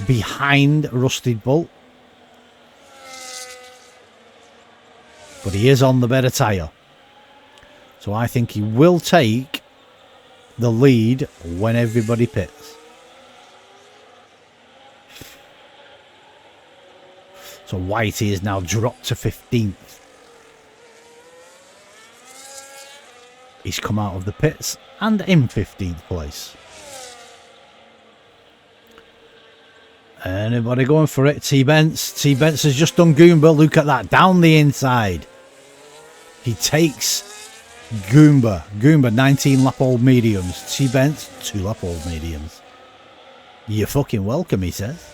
behind Rusted Bull. But he is on the better tyre. So I think he will take the lead when everybody pits. So Whitey is now dropped to 15th. He's come out of the pits and in 15th place. Anybody going for it? T-Bence. T-Bence has just done Goomba. Look at that. Down the inside. He takes Goomba. Goomba, 19 lap old mediums. T-Bence, 2 lap old mediums. You're fucking welcome, he says.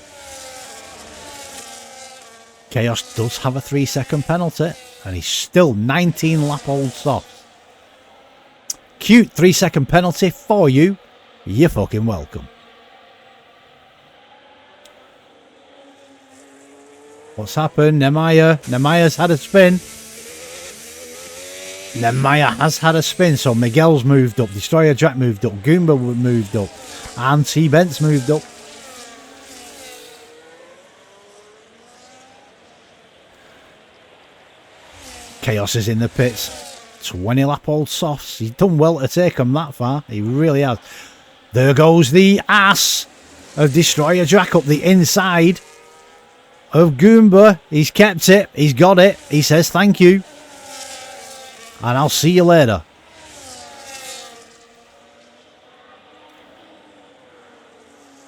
Chaos does have a 3-second penalty. And he's still 19 lap old softs. Cute 3-second penalty for you. You're fucking welcome. What's happened? Nemaya's had a spin. Nemaya has had a spin. So Miguel's moved up. Destroyer Jack moved up. Goomba moved up. And T-Bence moved up. Chaos is in the pits. 20 lap old softs. He's done well to take them that far. He really has. There goes the ass of Destroyer Jack up the inside of Goomba. He's kept it. He's got it. He says thank you. And I'll see you later.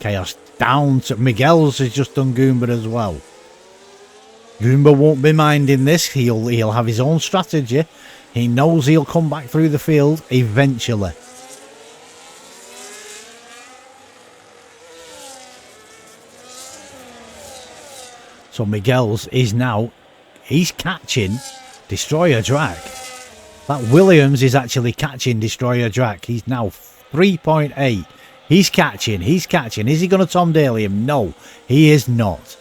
Chaos down to Miguel's has just done Goomba as well. Goomba won't be minding this. He'll have his own strategy. He knows he'll come back through the field eventually. So Miguel's is now, he's catching Destroyer Drac. That Williams is actually catching Destroyer Drac. He's now 3.8. He's catching. Is he going to Tom Daly him? No, he is not.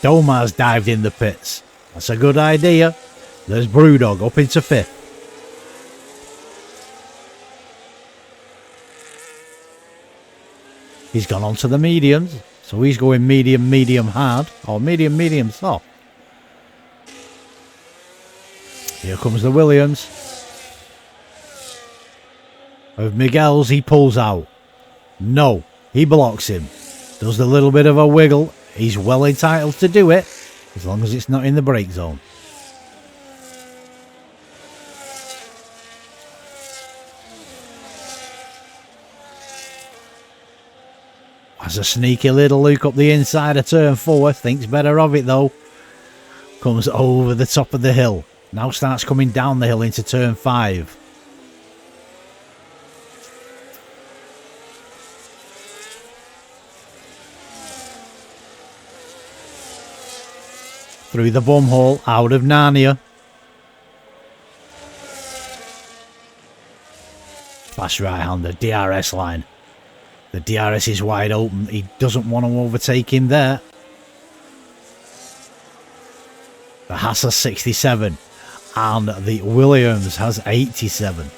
Domar's dived in the pits. That's a good idea. There's Brewdog up into 5th. He's gone on to the mediums. So he's going medium, medium hard. Or medium, medium soft. Here comes the Williams. Of Miguel's, he pulls out. No, he blocks him. Does the little bit of a wiggle. He's well entitled to do it. As long as it's not in the brake zone. Has a sneaky little look up the inside of turn 4. Thinks better of it though. Comes over the top of the hill. Now starts coming down the hill into turn 5. Through the bum hole, out of Narnia. Fast right-hander, DRS line. The DRS is wide open. He doesn't want to overtake him there. The Haas has 67. And the Williams has 87.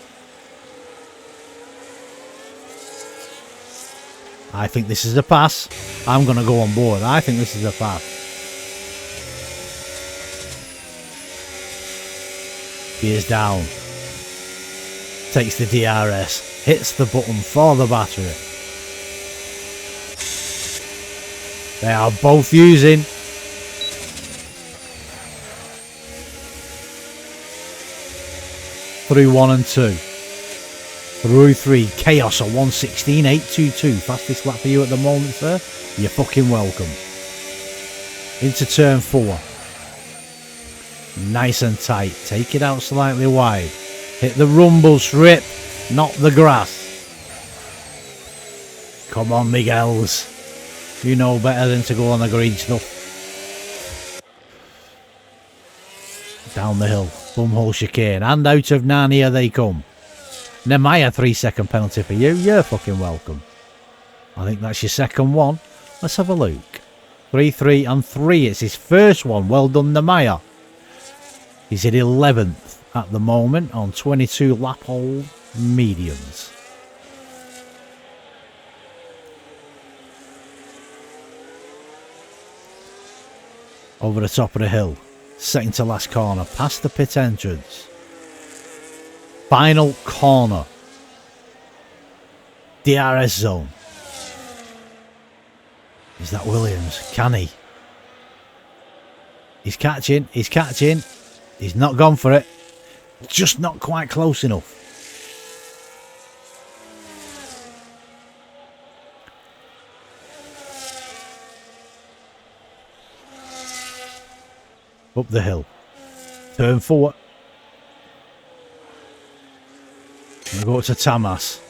I think this is a pass. I'm going to go on board. I think this is a pass. Gears down. Takes the DRS. Hits the button for the battery. They are both using through 1 and 2. Through 3. Chaos at 1:16.822. Fastest lap for you at the moment, sir. You're fucking welcome. Into turn 4. Nice and tight. Take it out slightly wide. Hit the rumble strip, not the grass. Come on, Miguel's. You know better than to go on the green stuff. Down the hill. Bumhole chicane. And out of Narnia they come. Nemaya, 3-second penalty for you. You're fucking welcome. I think that's your second one. Let's have a look. 3, 3 and 3. It's his first one. Well done, Nemaya. He's at 11th. at the moment on 22 lap hole mediums. Over the top of the hill, second to last corner, past the pit entrance. Final corner. DRS zone. Is that Williams? Can he? He's catching, he's catching. He's not gone for it. Just not quite close enough. Up the hill. Turn 4. We'll go to Tamas.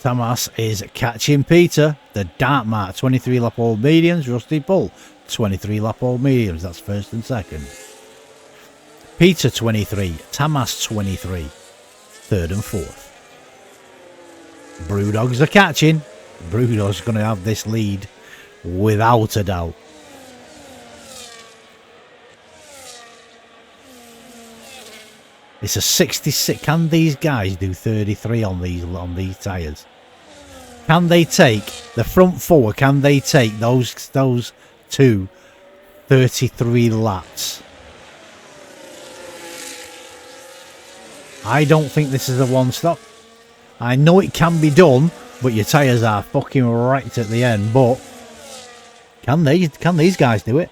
Tamas is catching Peter. The Dark Mark, 23 lap old mediums. Rusty Bull, 23 lap old mediums. That's first and second. Peter 23. Tamas 23. Third and fourth. Brewdogs are catching. Brewdog's going to have this lead without a doubt. It's a 66. Can these guys do 33 on these tyres? Can they take the front 4? Can they take those two 33 laps? I don't think this is a one stop. I know it can be done, but your tyres are fucking wrecked at the end. But can these guys do it?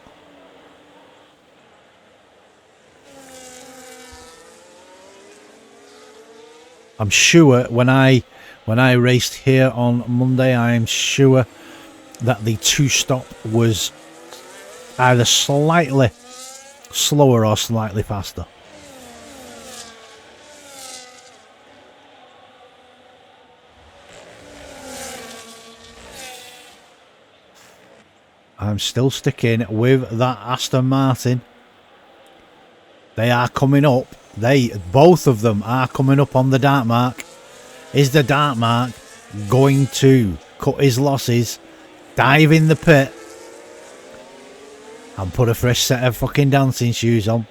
I'm sure when I raced here on Monday, I'm sure that the 2-stop was either slightly slower or slightly faster. I'm still sticking with that Aston Martin. They are coming up. Both of them are coming up on the Dark Mark. Is the Dark Mark going to cut his losses, dive in the pit, and put a fresh set of fucking dancing shoes on?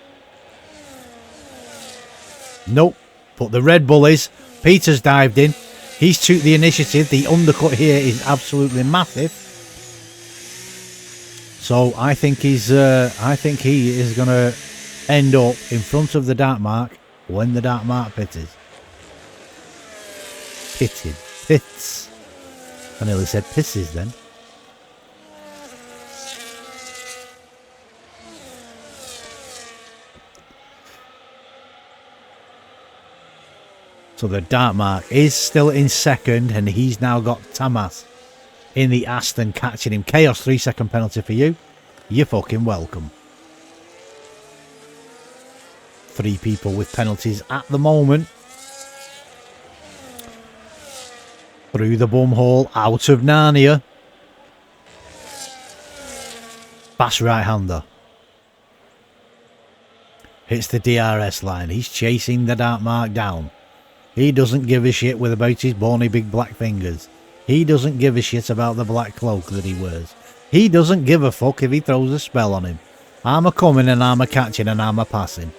Nope. But the Red Bull is. Peter's dived in. He's took the initiative. The undercut here is absolutely massive. So I think he is going to end up in front of the Dark Mark when the Dark Mark pits. I nearly said pisses then. So the Dark Mark is still in second, and he's now got Tamas in the Aston catching him. Chaos 3-second penalty for you. You're fucking welcome. 3 people with penalties at the moment. Through the bum hole, out of Narnia. Fast right-hander. Hits the DRS line. He's chasing the Dark Mark down. He doesn't give a shit about his bony big black fingers. He doesn't give a shit about the black cloak that he wears. He doesn't give a fuck if he throws a spell on him. I'm a coming and I'm a catching and I'm a passing.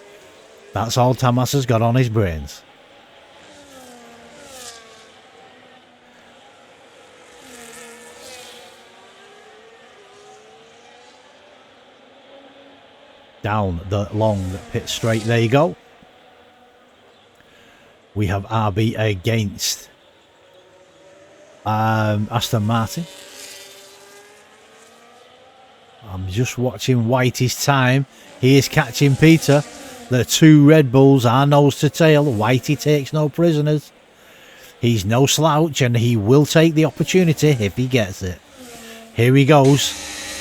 That's all Tamas has got on his brains. Down the long pit straight. There you go. We have RB against Aston Martin. I'm just watching Whitey's time. He is catching Peter. The 2 Red Bulls are nose to tail. Whitey takes no prisoners. He's no slouch and he will take the opportunity if he gets it. Here he goes.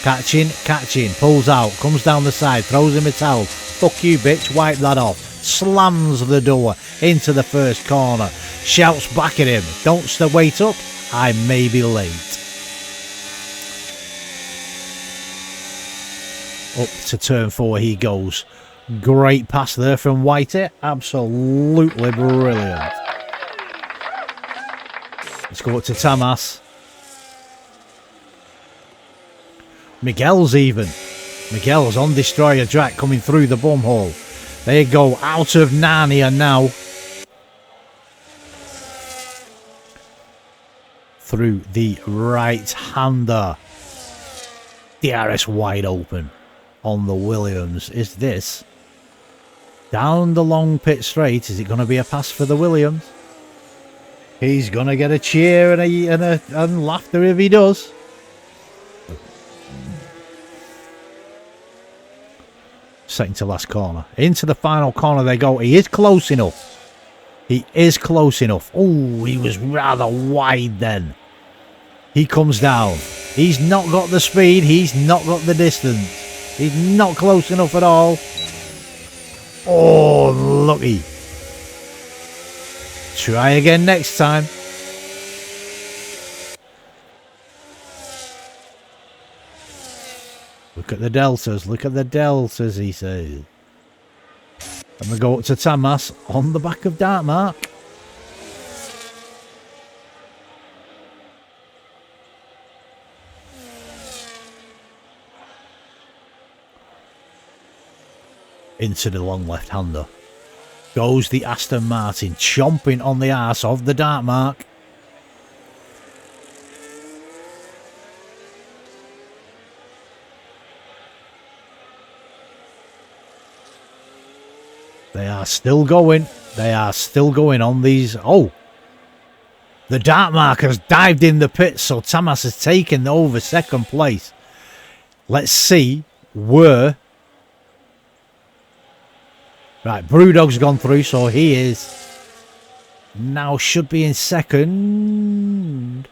Catching. Pulls out. Comes down the side. Throws him a towel. Fuck you, bitch. Wipe that off. Slams the door into the first corner. Shouts back at him. Don't wait up. I may be late. Up to turn 4 he goes. Great pass there from Whitey. Absolutely brilliant. Let's go up to Tamas. Miguel's even. Miguel's on Destroyer track coming through the bum hole. They go out of Narnia now. Through the right-hander. DRS wide open on the Williams. Is this down the long pit straight? Is it going to be a pass for the Williams? He's going to get a cheer and laughter if he does. Second to last corner. Into the final corner they go. He is close enough. He is close enough. Oh, he was rather wide then. He comes down. He's not got the speed. He's not got the distance. He's not close enough at all. Oh, lucky. Try again next time. Look at the deltas. Look at the deltas, he says. And we go up to Tamas on the back of Dartmark. Into the long left-hander. Goes the Aston Martin, chomping on the arse of the Dartmark. They are still going. They are still going on these. Oh! The Dartmark has dived in the pits, so Tamas has taken over second place. Let's see where... Right, Brewdog's gone through, so he is... now should be in second.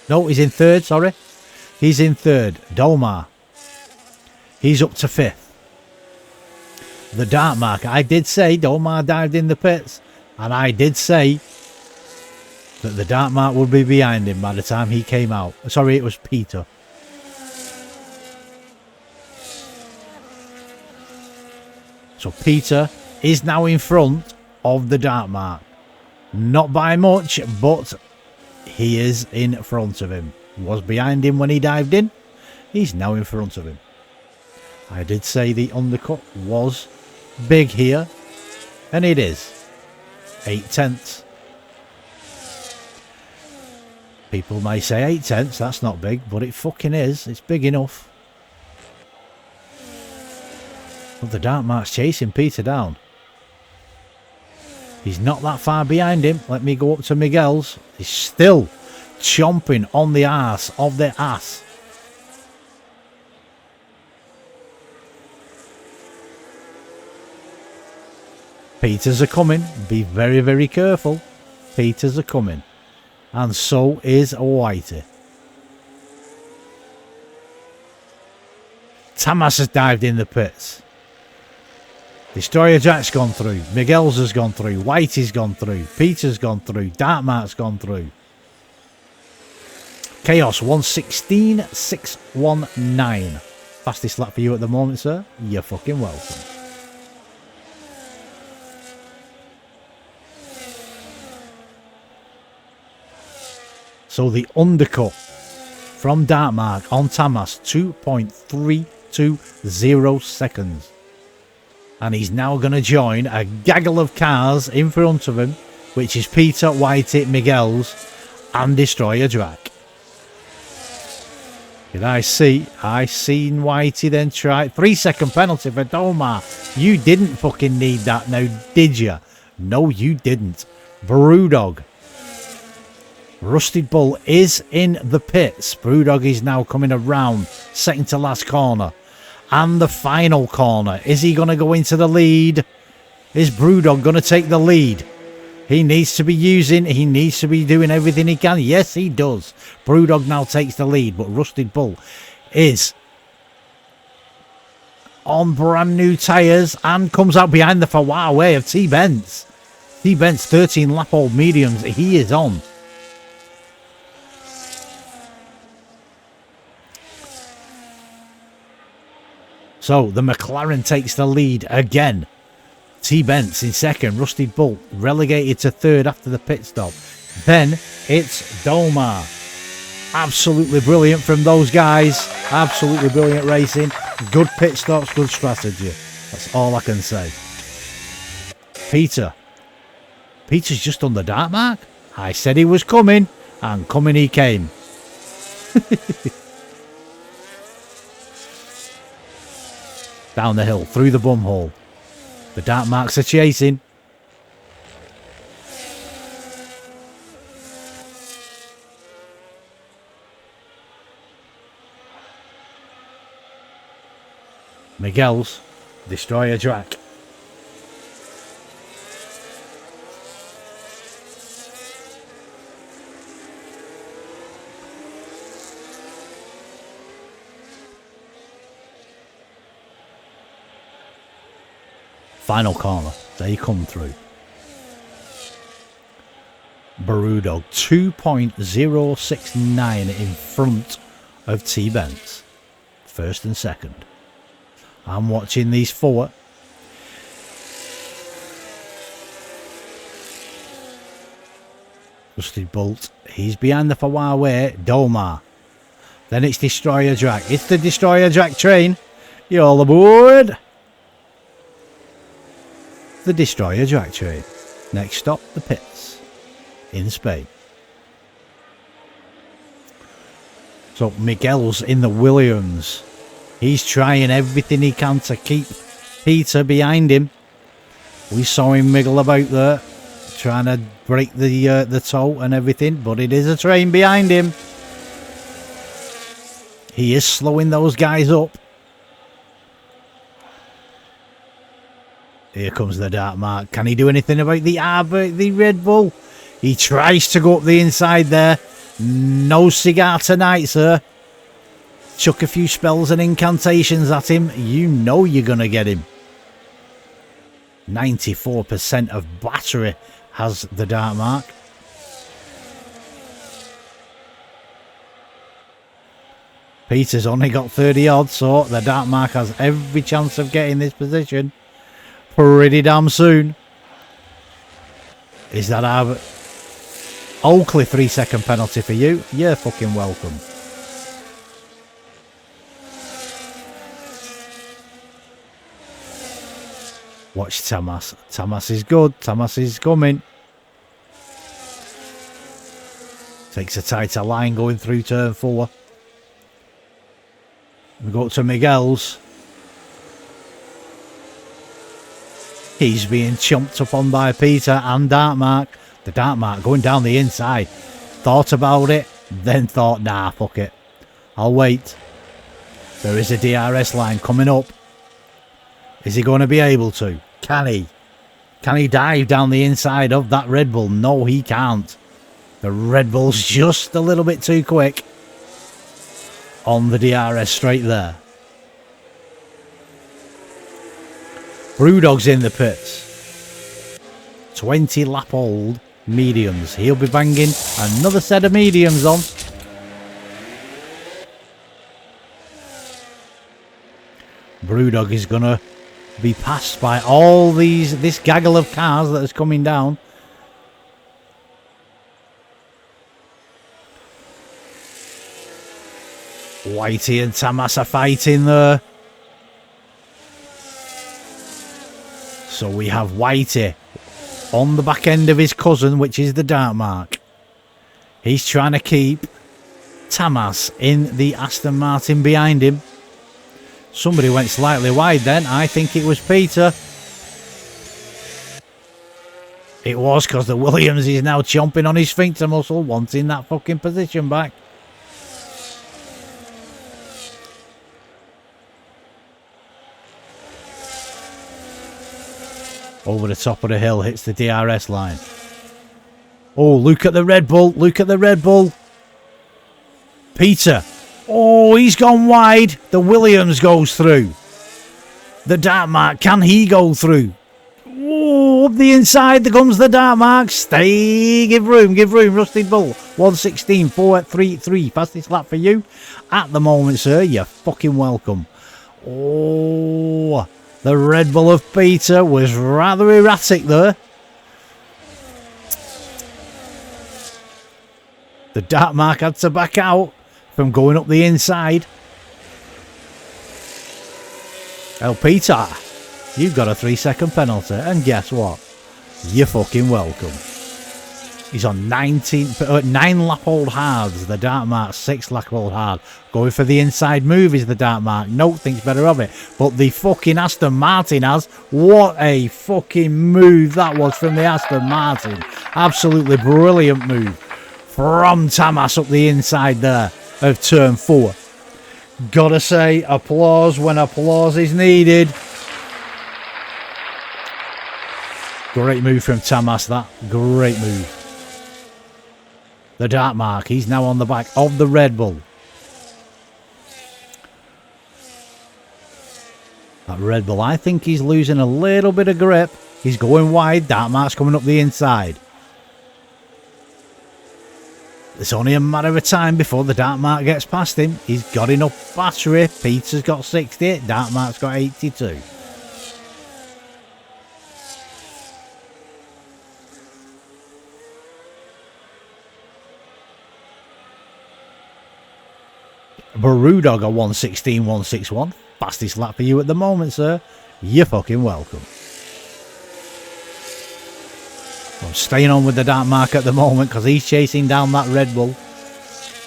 No, he's in third, sorry. He's in third. Dolmar. He's up to fifth. The Dartmark. I did say Dolmar dived in the pits. And I did say that the Dartmark would be behind him by the time he came out. Sorry, it was Peter. So Peter is now in front of the Dartmark. Not by much, but he is in front of him. Was behind him when he dived in. He's now in front of him. I did say the undercut was big here, and it is 8/10. People may say 8/10, that's not big, but it fucking is. It's big enough. But the Dartmark's chasing Peter down. He's not that far behind him. Let me go up to Miguel's. He's still chomping on the arse of the ass. Peters are coming. Be very, very careful. Peters are coming. And so is Whitey. Tamas has dived in the pits. Destroyer Jack's gone through. Miguel's has gone through. Whitey's gone through. Peter's gone through. Dartmark's gone through. Chaos 1:16.619. Fastest lap for you at the moment, sir. You're fucking welcome. So the undercut from Dartmark on Tamas, 2.320 seconds. And he's now going to join a gaggle of cars in front of him, which is Peter, Whitey, Miguel's and Destroyer Jack. Did I seen Whitey then try 3-second penalty for Dolmar. You didn't fucking need that now, did you? No, you didn't. Brewdog. Rusted Bull is in the pits. Brewdog is now coming around second to last corner. And the final corner. Is he going to go into the lead? Is Brewdog going to take the lead? He needs to be doing everything he can. Yes, he does. Brewdog now takes the lead, but Rusted Bull is on brand new tyres and comes out behind the far way of T-Bents. T-Bents 13 lap old mediums. He is on. So the McLaren takes the lead again. T-Bents in second. Rusted Bull relegated to third after the pit stop. Then it's Dolmar. Absolutely brilliant from those guys. Absolutely brilliant racing. Good pit stops, good strategy. That's all I can say. Peter's just done the dark mark. I said he was coming, and coming he came. Down the hill, through the bum hole. The dark marks are chasing. Miguel's Destroyer Drac. Final corner, they come through. Barudog 2.069 in front of T-Benz. First and second. I'm watching these four. Rusty Bolt, he's behind the Huawei Domar. Then it's Destroyer Drac. It's the Destroyer Drac train. You all aboard? The Destroyer Drac train. Next stop, the pits in Spain. So Miguel's in the Williams. He's trying everything he can to keep Peter behind him. We saw him wiggle about there, trying to break the toe and everything, but it is a train behind him. He is slowing those guys up. Here comes the dark mark. Can he do anything about the Red Bull? He tries to go up the inside there. No cigar tonight, sir. Chuck a few spells and incantations at him. You know you're going to get him. 94% of battery has the dark mark. Peter's only got 30 odd, so the dark mark has every chance of getting this position pretty damn soon. Is that our Oakley 3-second penalty for you? You're fucking welcome. Watch Tamas. Tamas is good. Tamas is coming. Takes a tighter line going through turn 4. We go up to Miguel's. He's being chomped upon by Peter and Dark Mark. The Dark Mark going down the inside. Thought about it, then thought, nah, fuck it. I'll wait. There is a DRS line coming up. Is he going to be able to? Can he? Can he dive down the inside of that Red Bull? No, he can't. The Red Bull's just a little bit too quick on the DRS straight there. Brewdog's in the pits. 20 lap old mediums. He'll be banging another set of mediums on. Brewdog is going to be passed by all this gaggle of cars that is coming down. Whitey and Tamas are fighting there. So we have Whitey on the back end of his cousin, which is the Dark Mark. He's trying to keep Tamas in the Aston Martin behind him. Somebody went slightly wide then. I think it was Peter. It was, because the Williams is now chomping on his sphincter muscle, wanting that fucking position back. Over the top of the hill, hits the DRS line. Oh, look at the Red Bull. Look at the Red Bull. Peter. Oh, he's gone wide. The Williams goes through. The Dark Mark, can he go through? Oh, up the inside, there comes the Dark Mark. Stay, give room, Rusted Bull. 1:16.433, fastest lap for you. At the moment, sir, you're fucking welcome. Oh, the Red Bull of Peter was rather erratic there. The Dark Mark had to back out from going up the inside. El Peter you've got a 3-second penalty. And guess what? You're fucking welcome. He's on 9-lap-old hards, the Dark Mark, 6-lap-old hard. Going for the inside move is the Dark Mark. No, thinks better of it. But the fucking Aston Martin has. What a fucking move that was from the Aston Martin. Absolutely brilliant move from Tamas up the inside there of turn 4. Gotta say, applause when applause is needed. Great move from Tamas, that. Great move. The Dark Mark, he's now on the back of the Red Bull. That Red Bull, I think he's losing a little bit of grip. He's going wide, Dark Mark's coming up the inside. It's only a matter of time before the Dark Mark gets past him. He's got enough battery. Peter's got 60, Dark Mark's got 82. Brewdog a 1:16.161. Fastest lap for you at the moment, sir. You're fucking welcome. I'm staying on with the Dark Mark at the moment because he's chasing down that Red Bull.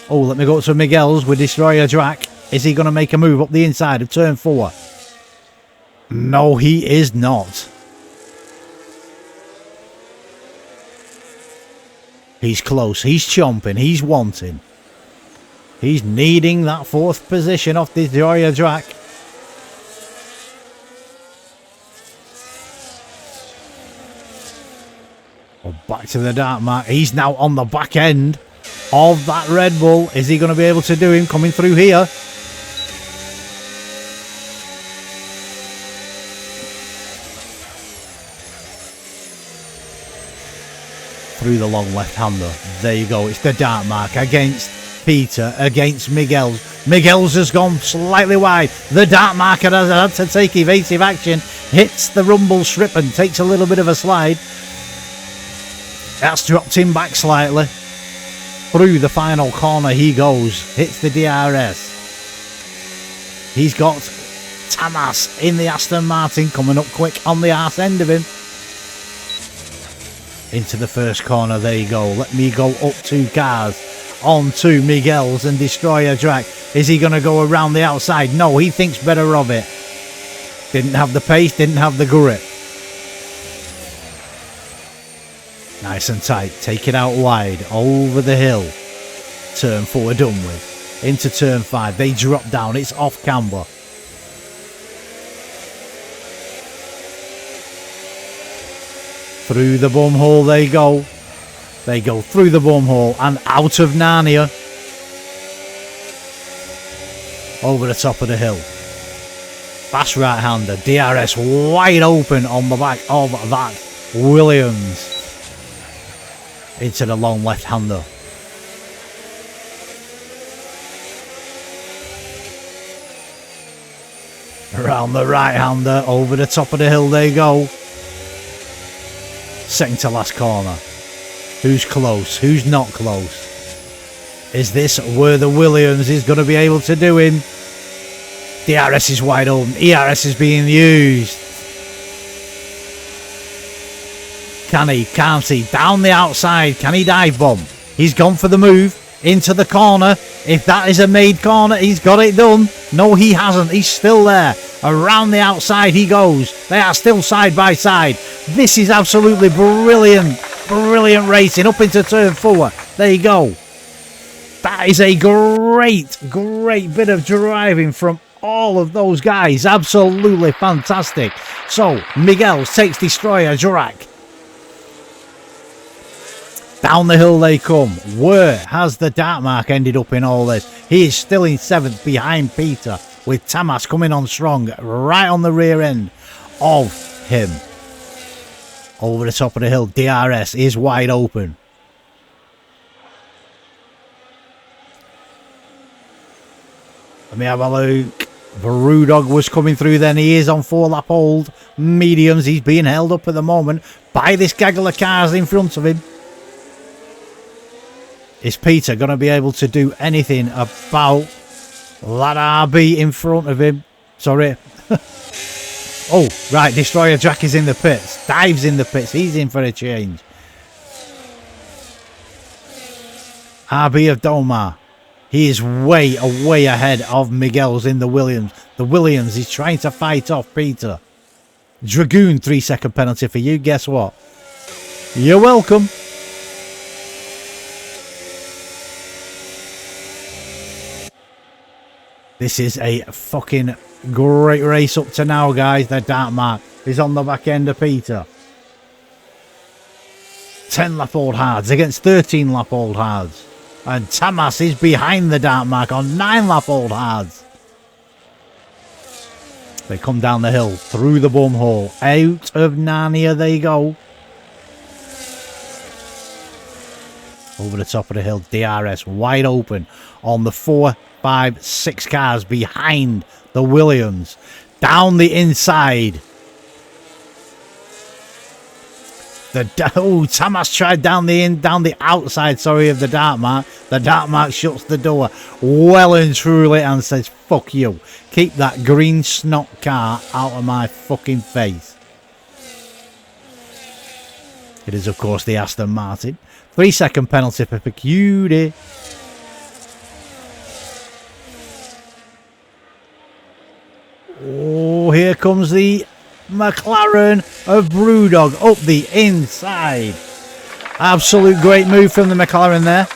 Oh, let me go to Miguel's with Destroyer Drac. Is he going to make a move up the inside of turn 4? No, he is not. He's close. He's chomping. He's wanting. He's needing that 4th position off this Destroyer Drac. Oh, back to the Dark Mark. He's now on the back end of that Red Bull. Is he going to be able to do him coming through here? Through the long left-hander. There you go. It's the Dark Mark against Peter, against Miguel's. Miguel's has gone slightly wide. The Dark Marker has had to take evasive action. Hits the rumble strip and takes a little bit of a slide. That's dropped him back slightly. Through the final corner he goes. Hits the DRS. He's got Tamas in the Aston Martin coming up quick on the arse end of him. Into the first corner. There you go. Let me go up 2 cars. On to Miguel's and Destroyer Drac. Is he going to go around the outside? No, he thinks better of it. Didn't have the pace, didn't have the grip. Nice and tight. Take it out wide. Over the hill. Turn 4 done with. Into turn 5. They drop down. It's off camber. Through the bum hole they go. They go through the bum hole and out of Narnia. Over the top of the hill. Fast right-hander. DRS wide open on the back of that Williams. Into the long left-hander. Around the right-hander. Over the top of the hill they go. Second to last corner. Who's close? Who's not close? Is this where the Williams is going to be able to do him? DRS is wide open. ERS is being used. Can he? Can't he? Down the outside. Can he dive bomb? He's gone for the move. Into the corner. If that is a made corner, he's got it done. No, he hasn't. He's still there. Around the outside he goes. They are still side by side. This is absolutely brilliant. Brilliant racing up into turn 4. There you go. That is a great bit of driving from all of those guys. Absolutely fantastic. So, Miguel takes Destroyer Drac. Down the hill they come. Where has the Dark Mark ended up in all this? He is still in 7th behind Peter, with Tamas coming on strong right on the rear end of him. Over the top of the hill, DRS is wide open. Let me have a look. Brewdog was coming through then. He is on 4-lap old mediums. He's being held up at the moment by this gaggle of cars in front of him. Is Peter going to be able to do anything about that RB in front of him? Sorry. Oh, right, Destroyer Jack is in the pits. Dives in the pits. He's in for a change. RB of Domar. He is way ahead of Miguel's in the Williams. The Williams is trying to fight off Peter. Dragoon, 3-second penalty for you. Guess what? You're welcome. This is a fucking great race up to now, guys. The Dark Mark is on the back end of Peter. 10 lap old hards against 13 lap old hards. And Tamas is behind the Dark Mark on 9 lap old hards. They come down the hill through the bum hole. Out of Narnia they go. Over the top of the hill, DRS wide open on the 4, 5, 6 cars behind the Williams. Down the inside. Tamas tried down the outside, of the Dark Mark. The Dark Mark shuts the door well and truly and says, fuck you. Keep that green snot car out of my fucking face. It is, of course, the Aston Martin. 3-second penalty for Cutie. Oh, here comes the McLaren of Brewdog up the inside. Absolute great move from the McLaren there.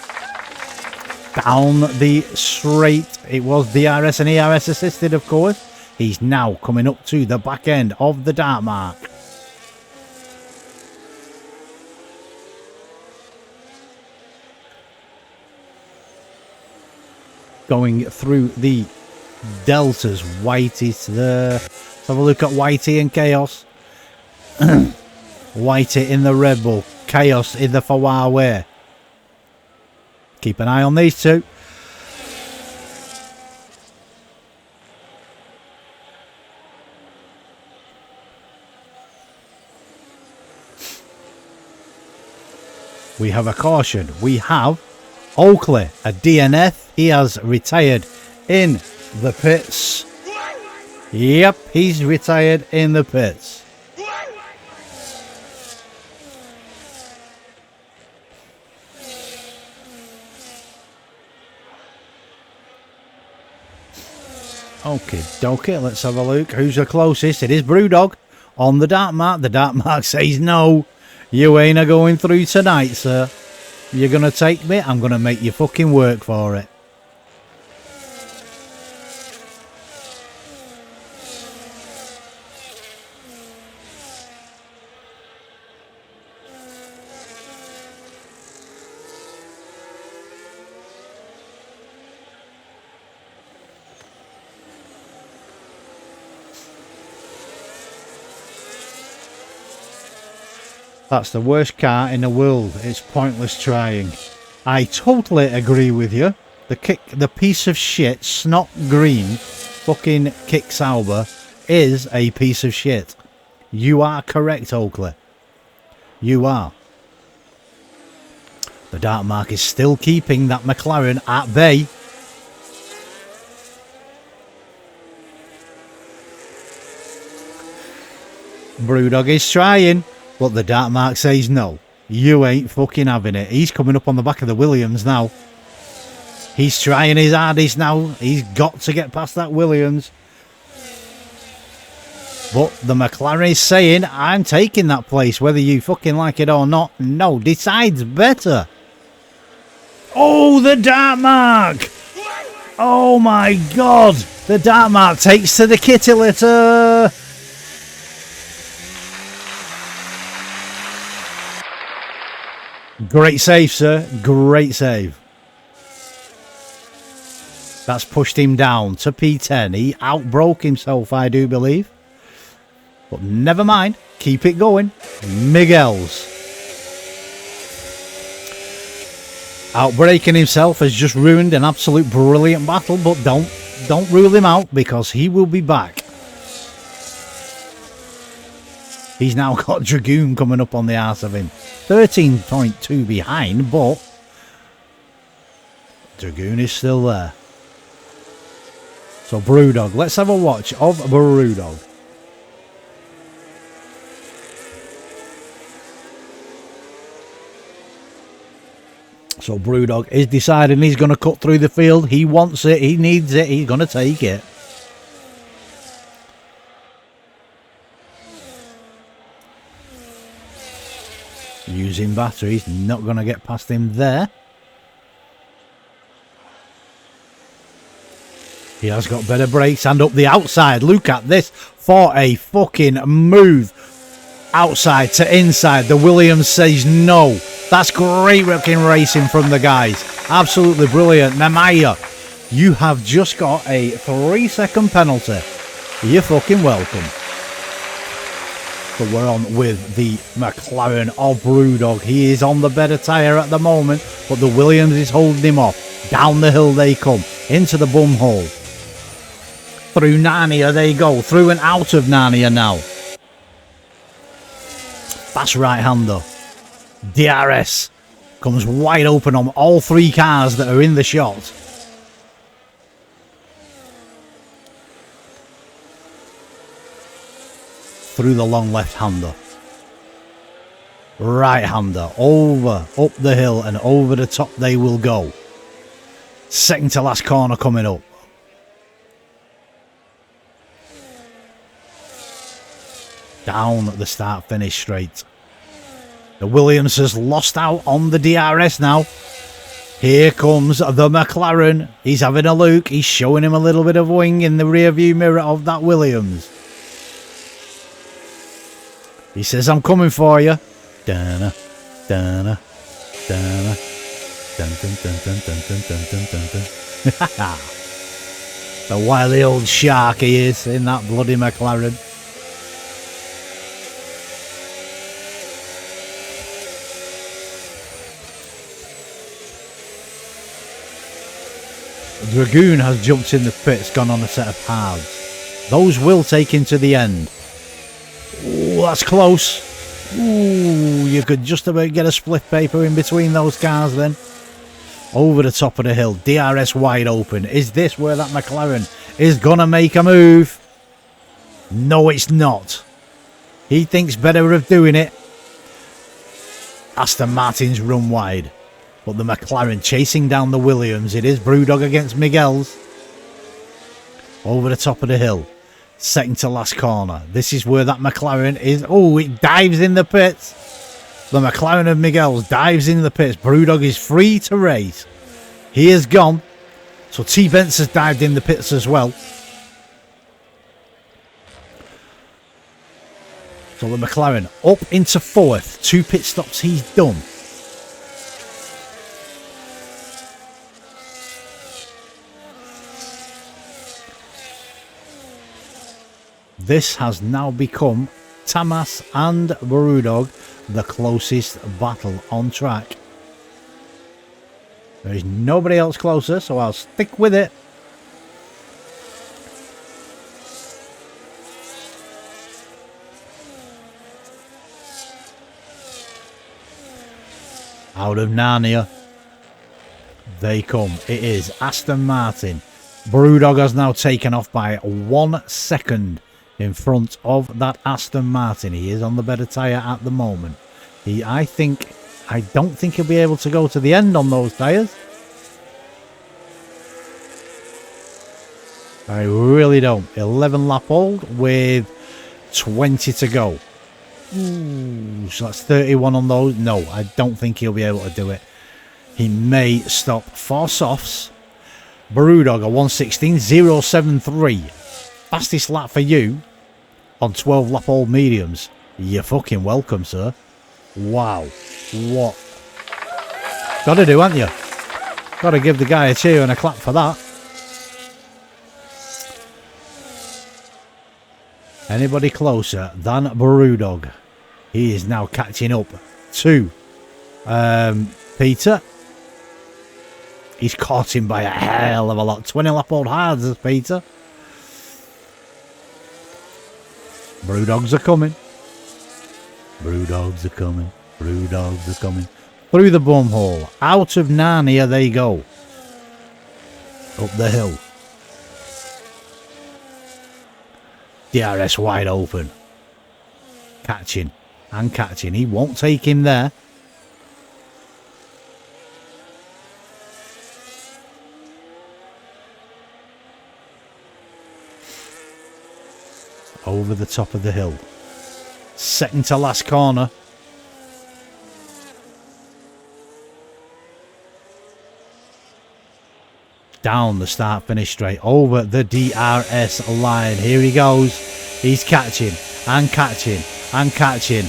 Down the straight. It was DRS and ERS assisted, of course. He's now coming up to the back end of the Dark Mark. Going through the deltas. Whitey's there. Let's have a look at Whitey and Chaos. Whitey in the Red Bull. Chaos in the Huawei. Keep an eye on these two. We have a caution. We have Oakley, a DNF. He has retired in the pits. Yep, he's retired in the pits. Okay, dokie, let's have a look. Who's the closest? It is Brewdog on the Dark Mark. The Dark Mark says no. You ain't a going through tonight, sir. You're going to take me? I'm going to make you fucking work for it. That's the worst car in the world. It's pointless trying. I totally agree with you. The piece of shit, snot green, fucking Kick Sauber is a piece of shit. You are correct, Oakley. You are. The Dark Mark is still keeping that McLaren at bay. Brewdog is trying. But the Dark Mark says no. You ain't fucking having it. He's coming up on the back of the Williams now. He's trying his hardest now. He's got to get past that Williams. But the McLaren is saying, I'm taking that place, whether you fucking like it or not. No, decides better. Oh, the Dark Mark. Oh my God. The Dark Mark takes to the kitty litter. Great save, sir. Great save. That's pushed him down to P10. He outbroke himself, I do believe. But never mind. Keep it going. Miguel's. Outbreaking himself has just ruined an absolute brilliant battle, but don't rule him out because he will be back. He's now got Dragoon coming up on the arse of him. 13.2 behind, but Dragoon is still there. So Brewdog, let's have a watch of Brewdog. So Brewdog is deciding he's going to cut through the field. He wants it. He needs it. He's going to take it. Using batteries. Not going to get past him there. He has got better brakes and up the outside. Look at this for a fucking move. Outside to inside. The Williams says no. That's great looking racing from the guys. Absolutely brilliant. Nemanja, you have just got a 3-second penalty. You're fucking welcome. But we're on with the McLaren of Brewdog. He is on the better tyre at the moment, but the Williams is holding him off. Down the hill they come. Into the bum hole. Through Narnia they go. Through and out of Narnia now. Fast right-hander. DRS comes wide open on all 3 cars that are in the shot. Through the long left-hander. Right-hander. Over, up the hill and over the top they will go. Second to last corner coming up. Down at the start-finish straight. The Williams has lost out on the DRS now. Here comes the McLaren. He's having a look. He's showing him a little bit of wing in the rear view mirror of that Williams. He says, I'm coming for you. Dun, dun, dun, dun, dun, dun, dun, dun, dun, dun, dun. The wily old shark he is in that bloody McLaren. Dragoon has jumped in the pits, gone on a set of hards. Those will take him to the end. Ooh, that's close. Ooh, you could just about get a split paper in between those cars then. Over the top of the hill, DRS wide open. Is this where that McLaren is gonna make a move? No, it's not. He thinks better of doing it. Aston Martin's run wide. But the McLaren chasing down the Williams. It is Brewdog against Miguel's. Over the top of the hill. Second to last corner. This is where that McLaren is. Oh, it dives in the pits. The McLaren of Miguel's dives in the pits. Brewdog is free to race. He is gone. So T-Benz has dived in the pits as well. So the McLaren up into 4th. 2 pit stops he's done. This has now become Tamas and Brewdog, the closest battle on track. There is nobody else closer, so I'll stick with it. Out of Narnia they come. It is Aston Martin. Brewdog has now taken off by 1 second in front of that Aston Martin. He is on the better tyre at the moment. I don't think he'll be able to go to the end on those tyres. I really don't. 11 lap old with 20 to go. Ooh, so that's 31 on those. No, I don't think he'll be able to do it. He may stop for softs. Brewdog a 1:16.073. Fastest lap for you on 12 lap old mediums. You're fucking welcome, sir. Wow. What? Gotta do, haven't you? Gotta give the guy a cheer and a clap for that. Anybody closer than Brewdog? He is now catching up to Peter. He's caught him by a hell of a lot. 20 lap old hards as Peter. Brewdogs are coming. Brewdogs are coming. Brewdogs are coming. Through the bum hole. Out of Narnia they go. Up the hill. DRS wide open. Catching. And catching. He won't take him there. over the top of the hill. Second to last corner. Down the start finish straight over the DRS line. Here he goes. He's catching and catching and catching.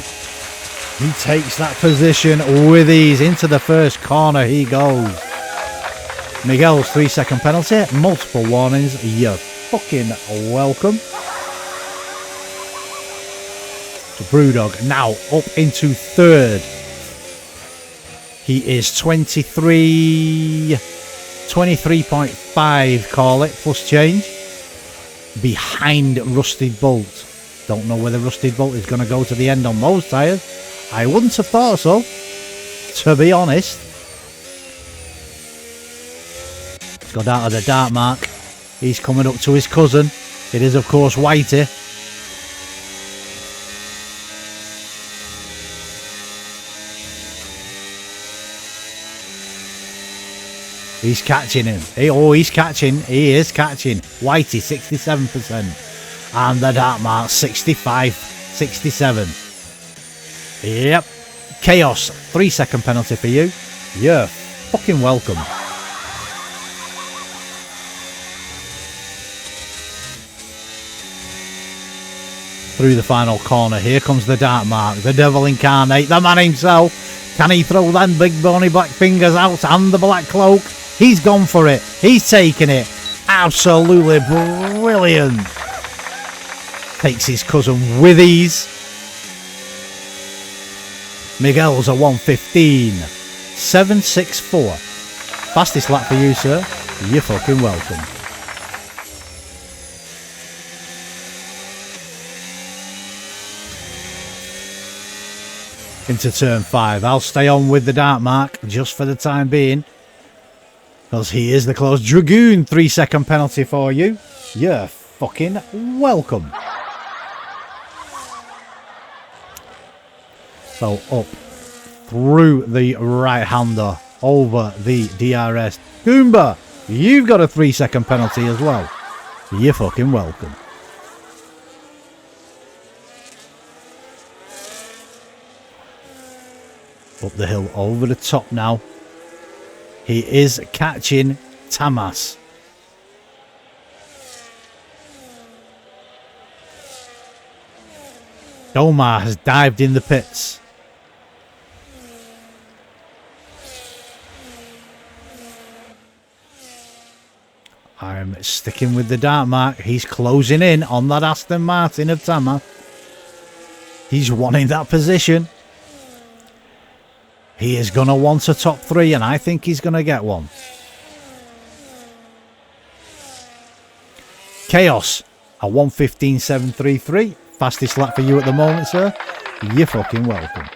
He takes that position with ease. Into the first corner he goes. Miguel's 3-second penalty. Multiple warnings. You're fucking welcome. So Brewdog now up into third. He is 23.5, call it, plus change. Behind Rusted Bolt. Don't know whether Rusted Bolt is going to go to the end on those tyres. I wouldn't have thought so, to be honest. He's got out of the dark mark. He's coming up to his cousin. It is, of course, Whitey. He's catching him. He's catching. He is catching. Whitey, 67%. And the dark mark, 67. Yep. Chaos, 3-second penalty for you. You're fucking welcome. Through the final corner. Here comes the dark mark. The devil incarnate. The man himself. Can he throw them big bony black fingers out and the black cloak? He's gone for it. He's taken it. Absolutely brilliant. Takes his cousin with ease. Miguel's a 1:15. 7.64. Fastest lap for you, sir. You're fucking welcome. Into turn 5. I'll stay on with the dark mark just for the time being, because he is the close. Dragoon, 3-second penalty for you. You're fucking welcome. So up through the right-hander over the DRS. Goomba, you've got a 3-second penalty as well. You're fucking welcome. Up the hill over the top now. He is catching Tamas. Domar has dived in the pits. I'm sticking with the dark mark. He's closing in on that Aston Martin of Tamas. He's wanting that position. He is going to want a top 3, and I think he's going to get one. Chaos, a 1:15.733. Fastest lap for you at the moment, sir. You're fucking welcome.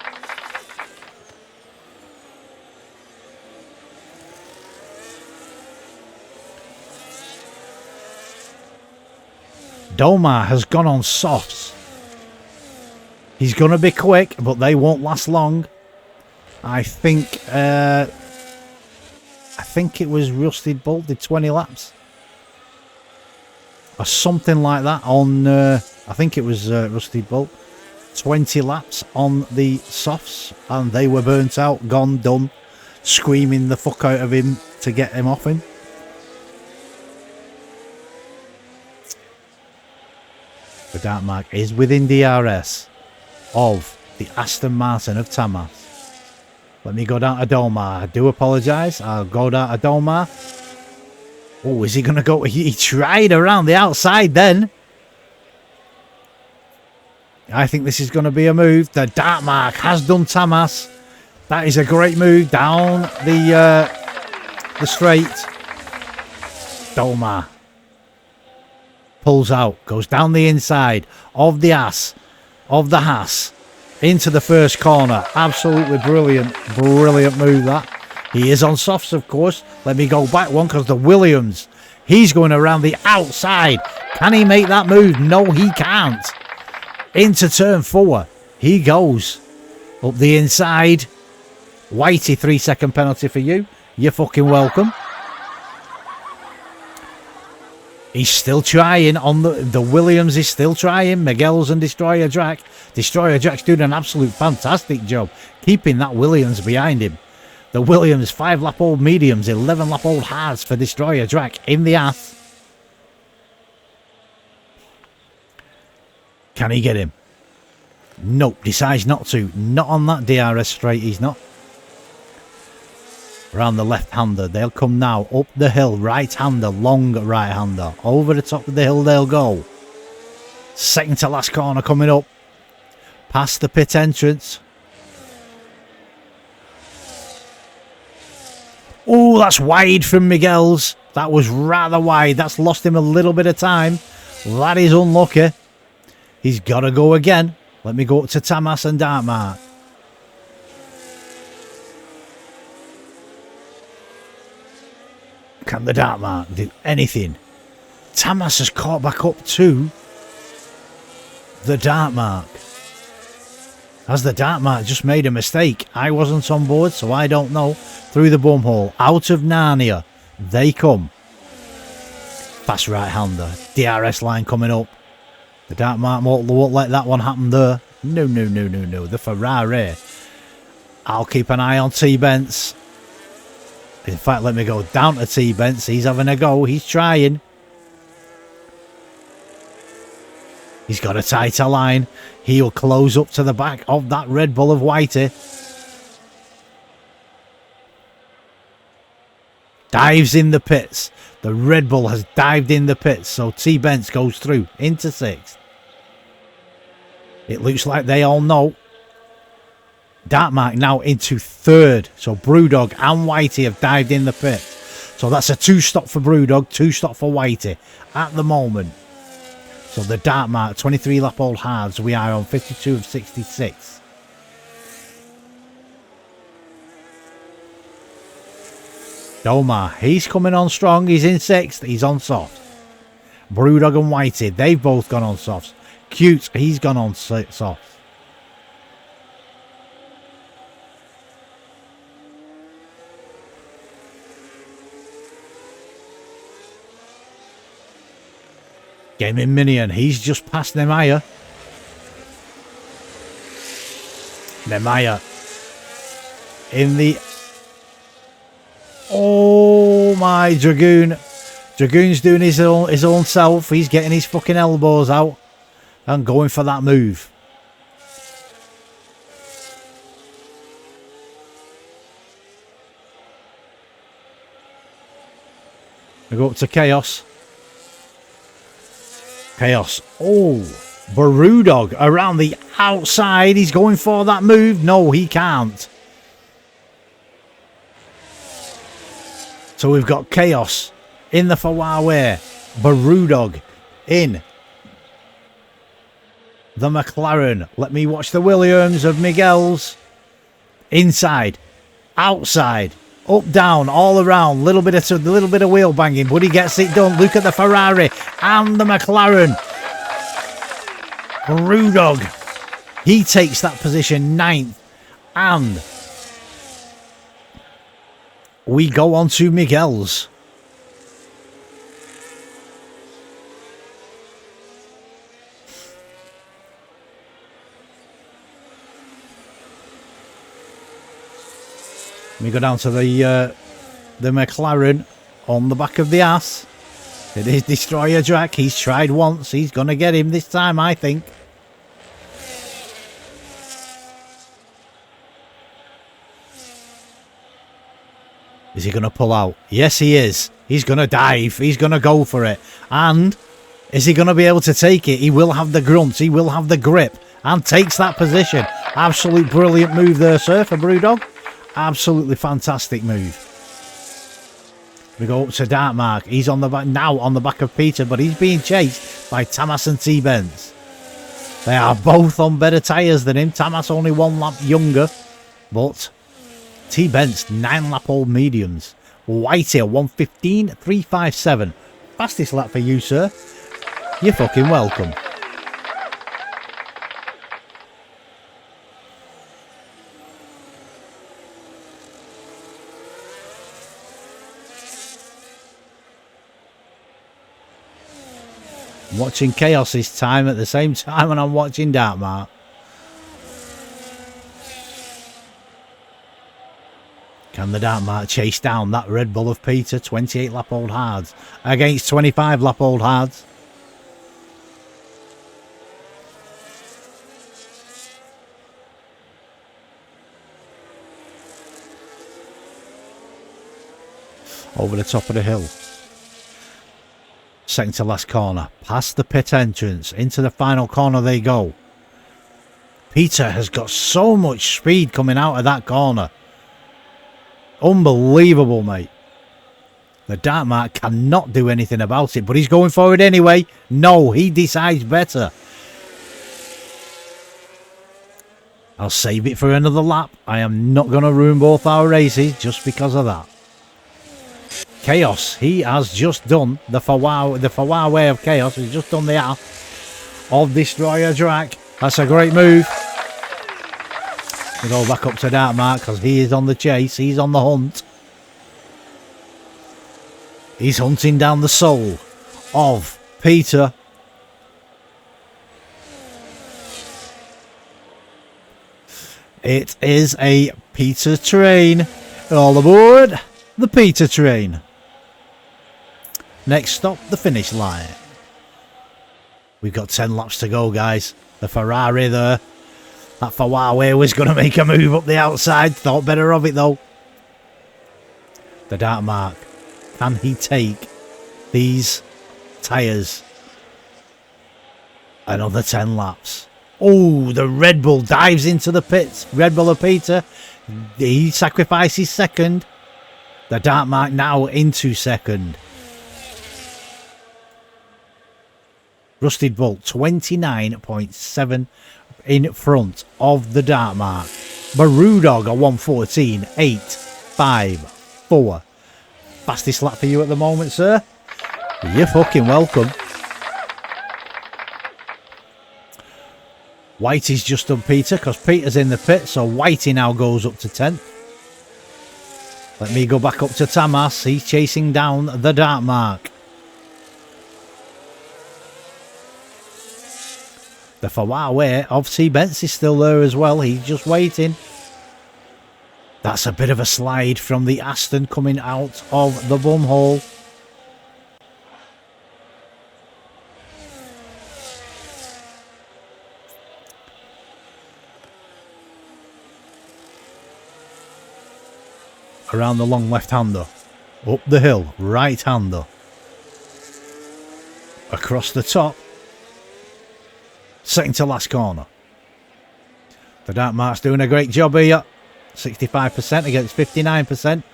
Domar has gone on softs. He's going to be quick, but they won't last long. I think it was Rusted Bolt did 20 laps or something like that on I think it was Rusted Bolt. 20 laps on the softs, and they were burnt out, gone, done, screaming the fuck out of him to get him off him. The dark mark is within DRS of the Aston Martin of Tamas. Let me go down to Domar. I do apologise. I'll go down to Domar. Oh, is he going to go? He tried around the outside then. I think this is going to be a move. The dark mark has done Tamas. That is a great move down the straight. Domar pulls out, goes down the inside of the Haas, into the first corner. Absolutely brilliant move that. He is on softs, of course. Let me go back one, because the Williams, he's going around the outside. Can he make that move? No, he can't. Into turn 4 he goes. Up the inside. Whitey, 3-second penalty for you. You're fucking welcome. He's still trying on the Williams is still trying. Miguel's and Destroyer Jack. Destroyer Jack's doing an absolute fantastic job keeping that Williams behind him. The Williams 5-lap-old mediums, 11-lap-old hards for Destroyer Jack in the ass. Can he get him? Nope, decides not to. Not on that DRS straight, he's not. Around the left-hander, they'll come now. Up the hill, right-hander, long right-hander. Over the top of the hill they'll go. Second to last corner coming up. Past the pit entrance. Oh, that's wide from Miguel's. That was rather wide. That's lost him a little bit of time. That is unlucky. He's got to go again. Let me go up to Tamas and Dartmark. Can the Dartmark do anything? Tamas has caught back up to the Dartmark. Has the Dartmark just made a mistake? I wasn't on board, so I don't know. Through the bumhole, out of Narnia, they come. Fast right-hander, DRS line coming up. The Dartmark won't let that one happen there. No, no, no, no, no. The Ferrari. I'll keep an eye on T-Bence. In fact, let me go down to T-Bence. He's having a go. He's trying. He's got a tighter line. He'll close up to the back of that Red Bull of Whitey. Dives in the pits. The Red Bull has dived in the pits. So T-Bence goes through into 6th. It looks like they all know. Dartmark now into 3rd. So Brewdog and Whitey have dived in the pit. So that's a 2-stop for Brewdog, 2-stop for Whitey at the moment. So the Dartmark 23-lap-old hards, we are on 52 of 66. Domar, he's coming on strong. He's in 6th. He's on soft. Brewdog and Whitey, they've both gone on softs. Cute, he's gone on soft. Gaming Minion, he's just past Nemaya. Nemaya in the... Oh my, Dragoon. Dragoon's doing his own self. He's getting his fucking elbows out and going for that move. We go up to Chaos. Chaos. Oh, Brewdog around the outside. He's going for that move. No, he can't. So we've got Chaos in the Huawei. Brewdog in the McLaren. Let me watch the Williams of Miguel's. Inside, outside, up, down, all around. Little bit of wheel banging, but he gets it done. Look at the Ferrari and the McLaren. Brewdog, he takes that position 9th, and we go on to Miguel's. We go down to the McLaren on the back of the ass. It is Destroyer Jack. He's tried once. He's going to get him this time, I think. Is he going to pull out? Yes, he is. He's going to dive. He's going to go for it. And is he going to be able to take it? He will have the grunts. He will have the grip. And takes that position. Absolute brilliant move there, sir, for Brewdog. Absolutely fantastic move. We go up to Dartmark. He's on the back now, on the back of Peter, but he's being chased by Tamas and T-Bence. They are both on better tyres than him. Tamas only 1 lap younger, but T-Bence 9-lap-old mediums. Whitey 1:15.357. Fastest lap for you, sir. You're fucking welcome. I'm watching Chaos's time at the same time when I'm watching Dartmart. Can the Dartmart chase down that Red Bull of Peter? 28 lap old hards against 25 lap old hards. Over the top of the hill. Second to last corner. Past the pit entrance. Into the final corner they go. Peter has got so much speed coming out of that corner. Unbelievable, mate. The Dartmart cannot do anything about it, but he's going forward anyway. No, he decides better. I'll save it for another lap. I am not going to ruin both our races just because of that. Chaos, he has just done the Fawar way of Chaos. He's just done the half of Destroyer Track. That's a great move. We go back up to Dartmart because he is on the chase. He's on the hunt. He's hunting down the soul of Peter. It is a Peter train. All aboard the Peter train. Next stop, the finish line. We've got 10 laps to go, guys. The Ferrari there. That Huawei was going to make a move up the outside. Thought better of it, though. The Dartmart. Can he take these tyres? Another 10 laps. Oh, the Red Bull dives into the pits. Red Bull of Peter. He sacrifices second. The Dartmart now into second. Rusted Bolt 29.7 in front of the Dartmart. Barudog a 1:14.854. Fastest lap for you at the moment, sir. You're fucking welcome. Whitey's just done Peter because Peter's in the pit, so Whitey now goes up to 10th. Let me go back up to Tamas. He's chasing down the Dartmart. The Huawei of T. Bence is still there as well. He's just waiting. That's a bit of a slide from the Aston coming out of the bumhole. Around the long left-hander. Up the hill, right-hander. Across the top. Second to last corner. The Dartmart's doing a great job here. 65% against 59%.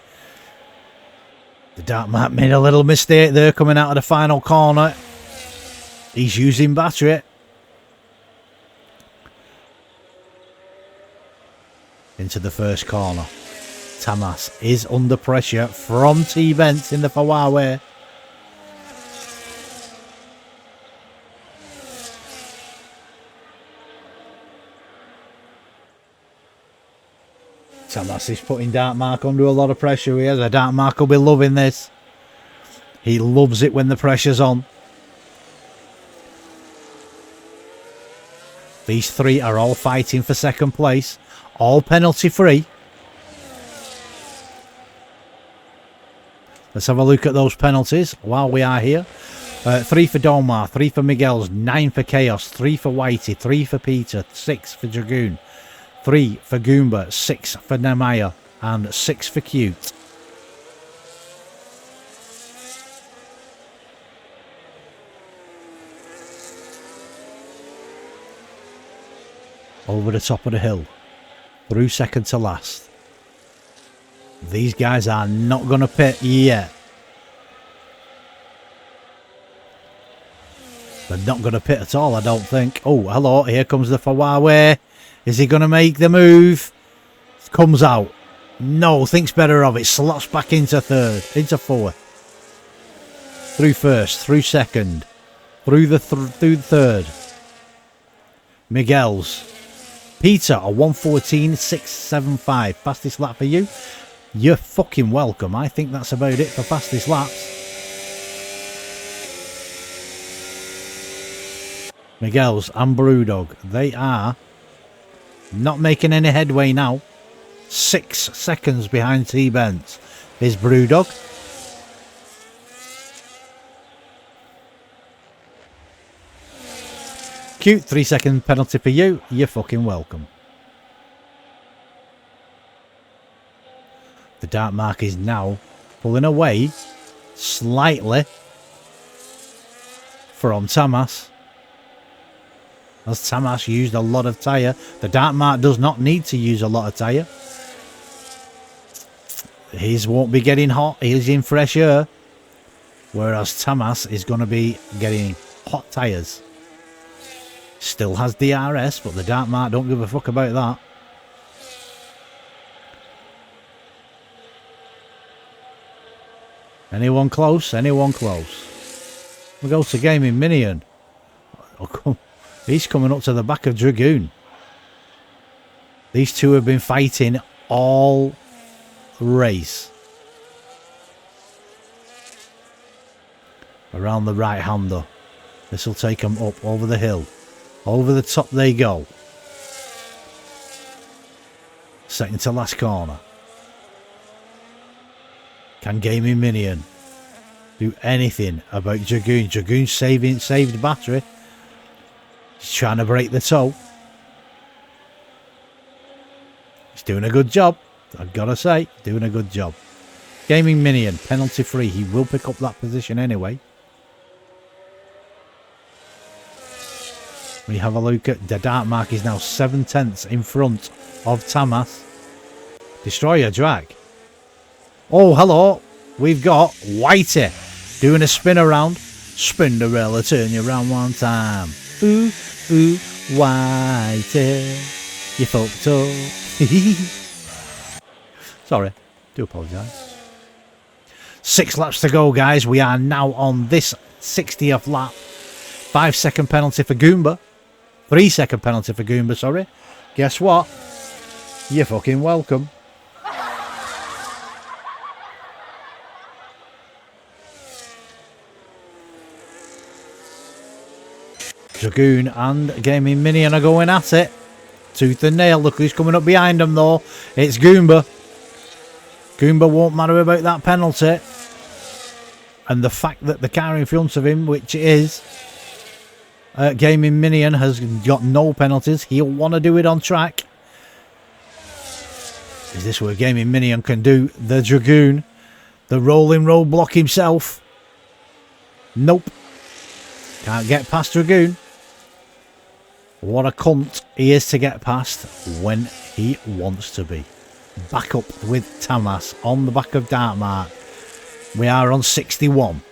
The Dartmart made a little mistake there coming out of the final corner. He's using battery. Into the first corner. Tamas is under pressure from T-Bence in the Huawei. Tamas is putting Dartmart under a lot of pressure here. The Dartmart will be loving this. He loves it when the pressure's on. These three are all fighting for second place. All penalty free. Let's have a look at those penalties while we are here. 3 for Domar, 3 for Miguel's, 9 for Chaos, 3 for Whitey, 3 for Peter, 6 for Dragoon, 3 for Goomba, 6 for Nemaya, and 6 for Cute. Over the top of the hill, through second to last. These guys are not going to pit yet. They're not going to pit at all, I don't think. Oh, hello, here comes the Huawei. Is he going to make the move? Comes out. No, thinks better of it. Slots back into third, into fourth. Through first, through second, through the third. Miguel's. Peter, a 1:14.675. Fastest lap for you. You're fucking welcome. I think that's about it for fastest laps. Miguel's and Brewdog, they are not making any headway now. 6 seconds behind T-Bent is Brewdog. Cute, 3-second penalty for you. You're fucking welcome. The dark mark is now pulling away slightly from Tamas. As Tamas used a lot of tyre. The dark mark does not need to use a lot of tyre. His won't be getting hot. He's in fresh air. Whereas Tamas is going to be getting hot tyres. Still has DRS, but the dark mark don't give a fuck about that. Anyone close? Anyone close? We go to Gaming Minion. Oh, he's coming up to the back of Dragoon. These two have been fighting all race. Around the right hander. This will take them up over the hill. Over the top they go. Second to last corner. Can Gaming Minion do anything about Dragoon? Dragoon saved battery. He's trying to break the toe. He's doing a good job. I've got to say, doing a good job. Gaming Minion, penalty free. He will pick up that position anyway. We have a look at the dark mark is now 7/10 in front of Tamas. Destroyer drag. Oh, hello. We've got Whitey doing a spin around. Spinderella, turn you around one time. Ooh, ooh, Whitey. You fucked up. Sorry. Do apologise. 6 laps to go, guys. We are now on this 60th lap. 5-second penalty for Goomba. 3-second penalty for Goomba, sorry. Guess what? You're fucking welcome. Dragoon and Gaming Minion are going at it. Tooth and nail. Look who's coming up behind them, though. It's Goomba. Goomba won't matter about that penalty. And the fact that the car in front of him, which is Gaming Minion, has got no penalties. He'll want to do it on track. Is this where Gaming Minion can do the Dragoon? The rolling roadblock himself. Nope. Can't get past Dragoon. What a cunt he is to get past when he wants to be. Back up with Tamas on the back of Darkmark. We are on 61.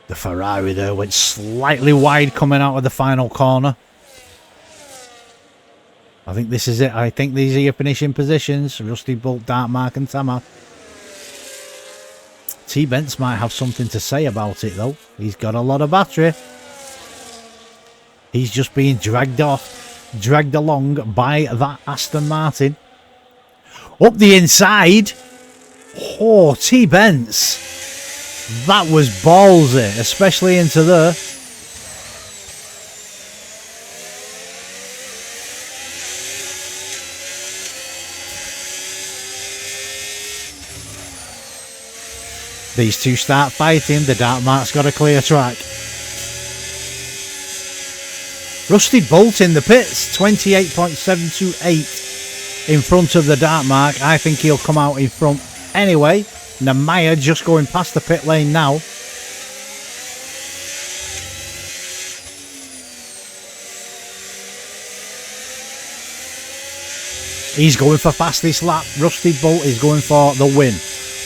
The Ferrari there went slightly wide coming out of the final corner. I think this is it. I think these are your finishing positions. Rusty Bolt, Darkmark and Tamas. T-Bents might have something to say about it though. He's got a lot of battery. He's just being dragged along by that Aston Martin. Up the inside. Oh, T-Bents. That was ballsy, especially into there. These two start fighting. The Darkmark's got a clear track. Rusty Bolt in the pits. 28.728 in front of the Darkmark. I think he'll come out in front anyway. Namaya just going past the pit lane now. He's going for fastest lap. Rusty Bolt is going for the win.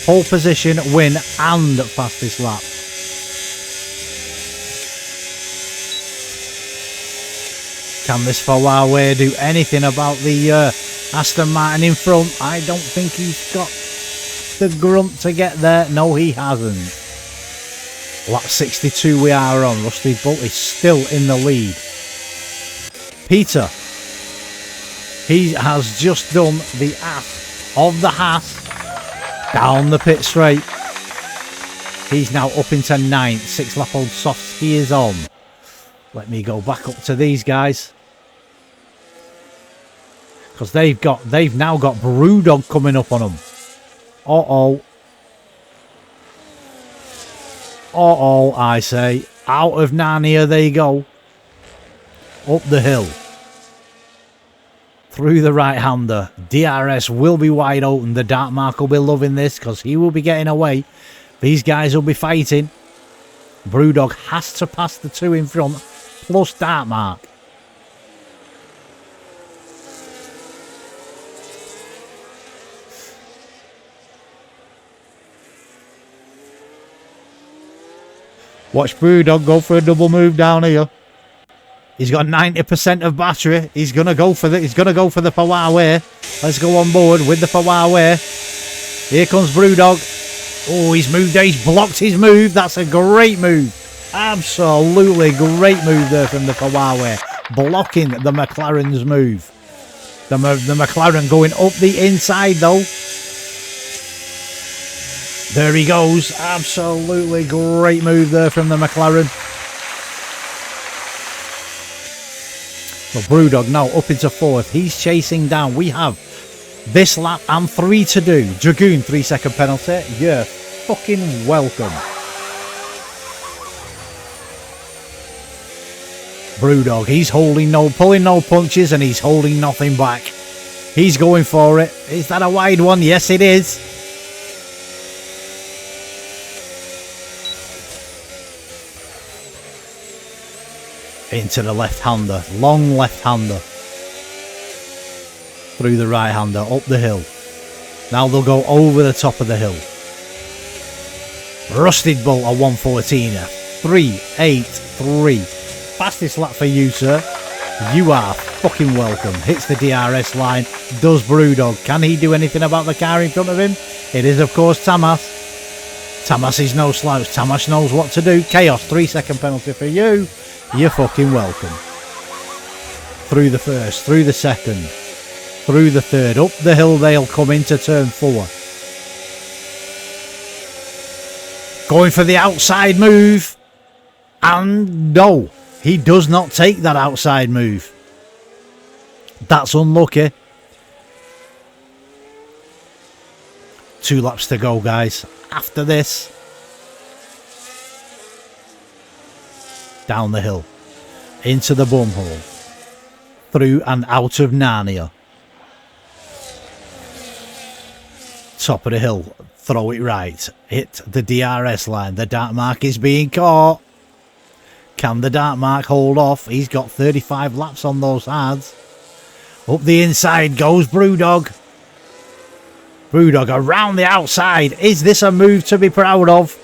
Pole position, win and fastest lap. Can this Huawei do anything about the Aston Martin in front? I don't think he's got the grunt to get there. No, he hasn't. Lap 62 we are on. Rusty Bolt is still in the lead. Peter. He has just done the ass of the Haas. Down the pit straight. He's now up into 9th. 6 lap old softs he is on. Let me go back up to these guys. Because they've now got Brewdog coming up on them. Uh-oh. Uh-oh, I say. Out of Narnia they go. Up the hill. Through the right-hander. DRS will be wide open. The Dark Mark will be loving this because he will be getting away. These guys will be fighting. Brewdog has to pass the 2 in front. Plus Dark Mark. Watch Brewdog go for a double move down here. He's got 90% of battery. He's gonna go for the power way. Let's go on board with the power way. Here comes Brewdog. Oh, he's moved. He's blocked his move. That's a great move. Absolutely great move there from the power way. Blocking the McLaren's move. The McLaren going up the inside though. There he goes. Absolutely great move there from the McLaren. So Brewdog now up into 4th. He's chasing down. We have this lap and 3 to do. Dragoon 3-second penalty. You're fucking welcome. Brewdog, he's pulling no punches and he's holding nothing back. He's going for it. Is that a wide one? Yes, it is. Into the left-hander. Long left-hander. Through the right-hander. Up the hill. Now they'll go over the top of the hill. Rusted Bull a 114er. 3.83. Fastest lap for you, sir. You are fucking welcome. Hits the DRS line. Does Brewdog. Can he do anything about the car in front of him? It is, of course, Tamas. Tamas is no slouch. Tamas knows what to do. Chaos. 3-second penalty for you. You're fucking welcome. Through the first. Through the second. Through the third. Up the hill they'll come into turn 4. Going for the outside move. And no. He does not take that outside move. That's unlucky. 2 laps to go, guys. After this. Down the hill. Into the bumhole. Through and out of Narnia. Top of the hill. Throw it right. Hit the DRS line. The Dark Mark is being caught. Can the Dark Mark hold off? He's got 35 laps on those hards. Up the inside goes Brewdog. Brewdog around the outside. Is this a move to be proud of?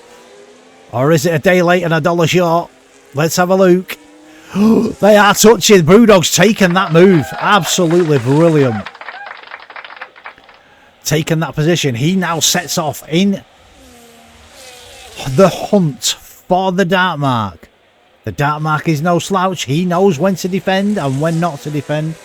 Or is it a day late and a dollar short? Let's have a look. They are touching. Brewdog's taken that move. Absolutely brilliant. Taken that position. He now sets off in the hunt for the Dark Mark. The Dark Mark is no slouch. He knows when to defend and when not to defend.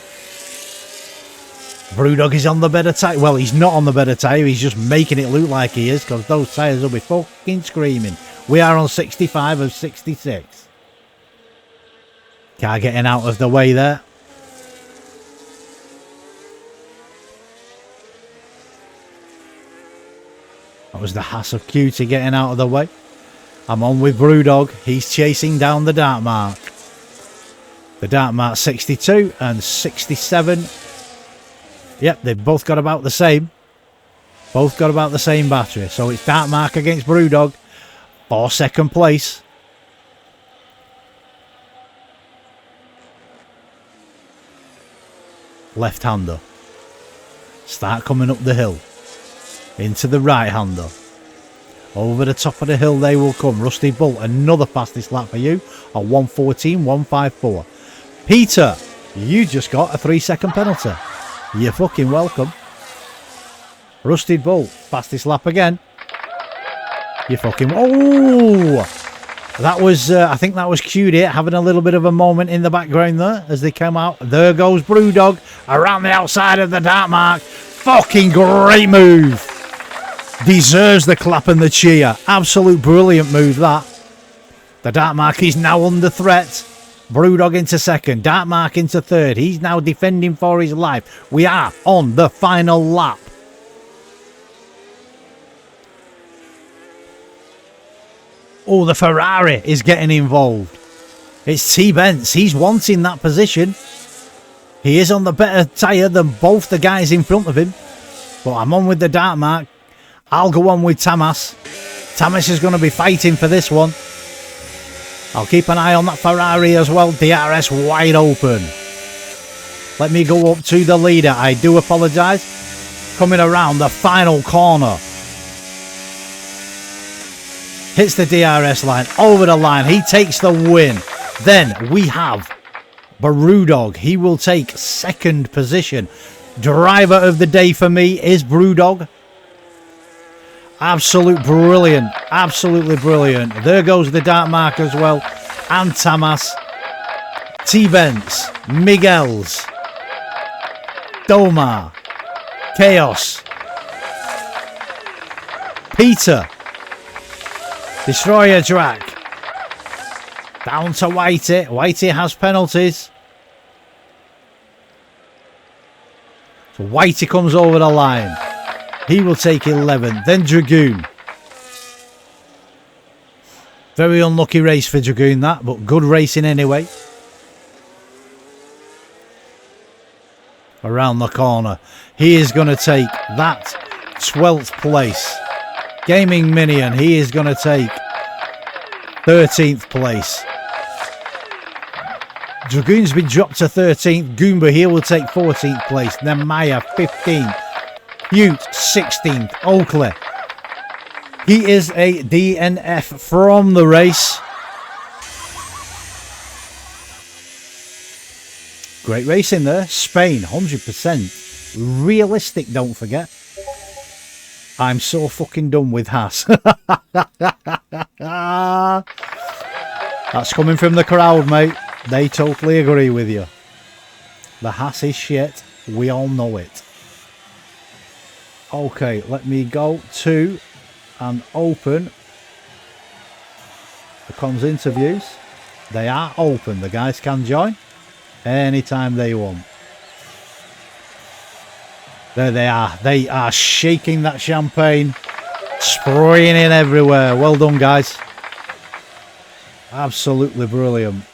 Brewdog is on the better tyre. Well, he's not on the better tyre. He's just making it look like he is because those tyres will be fucking screaming. We are on 65 of 66. Car getting out of the way there. That was the Haas of Cutie getting out of the way. I'm on with Brewdog. He's chasing down the Dark Mark. The Dark Mark 62 and 67. Yep, they've both got about the same. Both got about the same battery. So it's Dark Mark against Brewdog for 2nd place. Left-hander. Start coming up the hill. Into the right-hander. Over the top of the hill they will come. Rusty Bull, another fastest lap for you. A 1:14.154. Peter, you just got a 3-second penalty. You're fucking welcome. Rusty Bull, fastest lap again. You fucking... Oh! That was, I think that was Q8 having a little bit of a moment in the background there as they come out. There goes Brewdog around the outside of the Dark Mark. Fucking great move. deserves the clap and the cheer. Absolute brilliant move, that. The Dark Mark is now under threat. Brewdog into second. Dark Mark into third. He's now defending for his life. We are on the final lap. Oh, the Ferrari is getting involved. It's T-Benz. He's wanting that position. He is on the better tyre than both the guys in front of him. But I'm on with the Dark Mark. I'll go on with Tamas. Tamas is going to be fighting for this one. I'll keep an eye on that Ferrari as well. DRS wide open. Let me go up to the leader. I do apologise. Coming around the final corner. Hits the DRS line. Over the line. He takes the win. Then we have Brewdog. He will take second position. Driver of the day for me is Brewdog. Absolute brilliant. Absolutely brilliant. There goes the Dark Mark as well. And Tamas. T-Benz. Miguel's. Domar. Chaos. Peter. Destroyer Drac. Down to Whitey. Whitey has penalties. So Whitey comes over the line. He will take 11th. Then Dragoon. Very unlucky race for Dragoon, that, but good racing anyway. Around the corner. He is going to take that 12th place. Gaming Minion. He is going to take 13th place. Dragoon's been dropped to 13th. Goomba here will take 14th place. Then Maya 15th. Butte 16th. Oakley. He is a DNF from the race. Great racing there. Spain 100%. Realistic, don't forget. I'm so fucking done with Haas. That's coming from the crowd, mate. They totally agree with you. The Haas is shit. We all know it. Okay, let me go to and open the comms interviews. They are open. The guys can join anytime they want. There they are. They are shaking that champagne, spraying it everywhere. Well done, guys. Absolutely brilliant.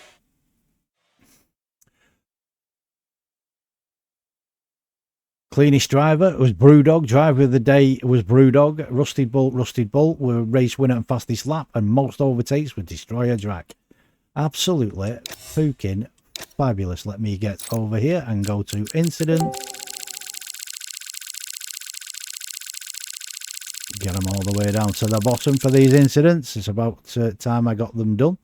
Cleanest driver was Brewdog. Driver of the day was Brewdog. Rusted Bolt were race winner and fastest lap, and most overtakes were Destroyer Drac. Absolutely fucking fabulous. Let me get over here and go to incident. Get them all the way down to the bottom for these incidents. It's about time I got them done.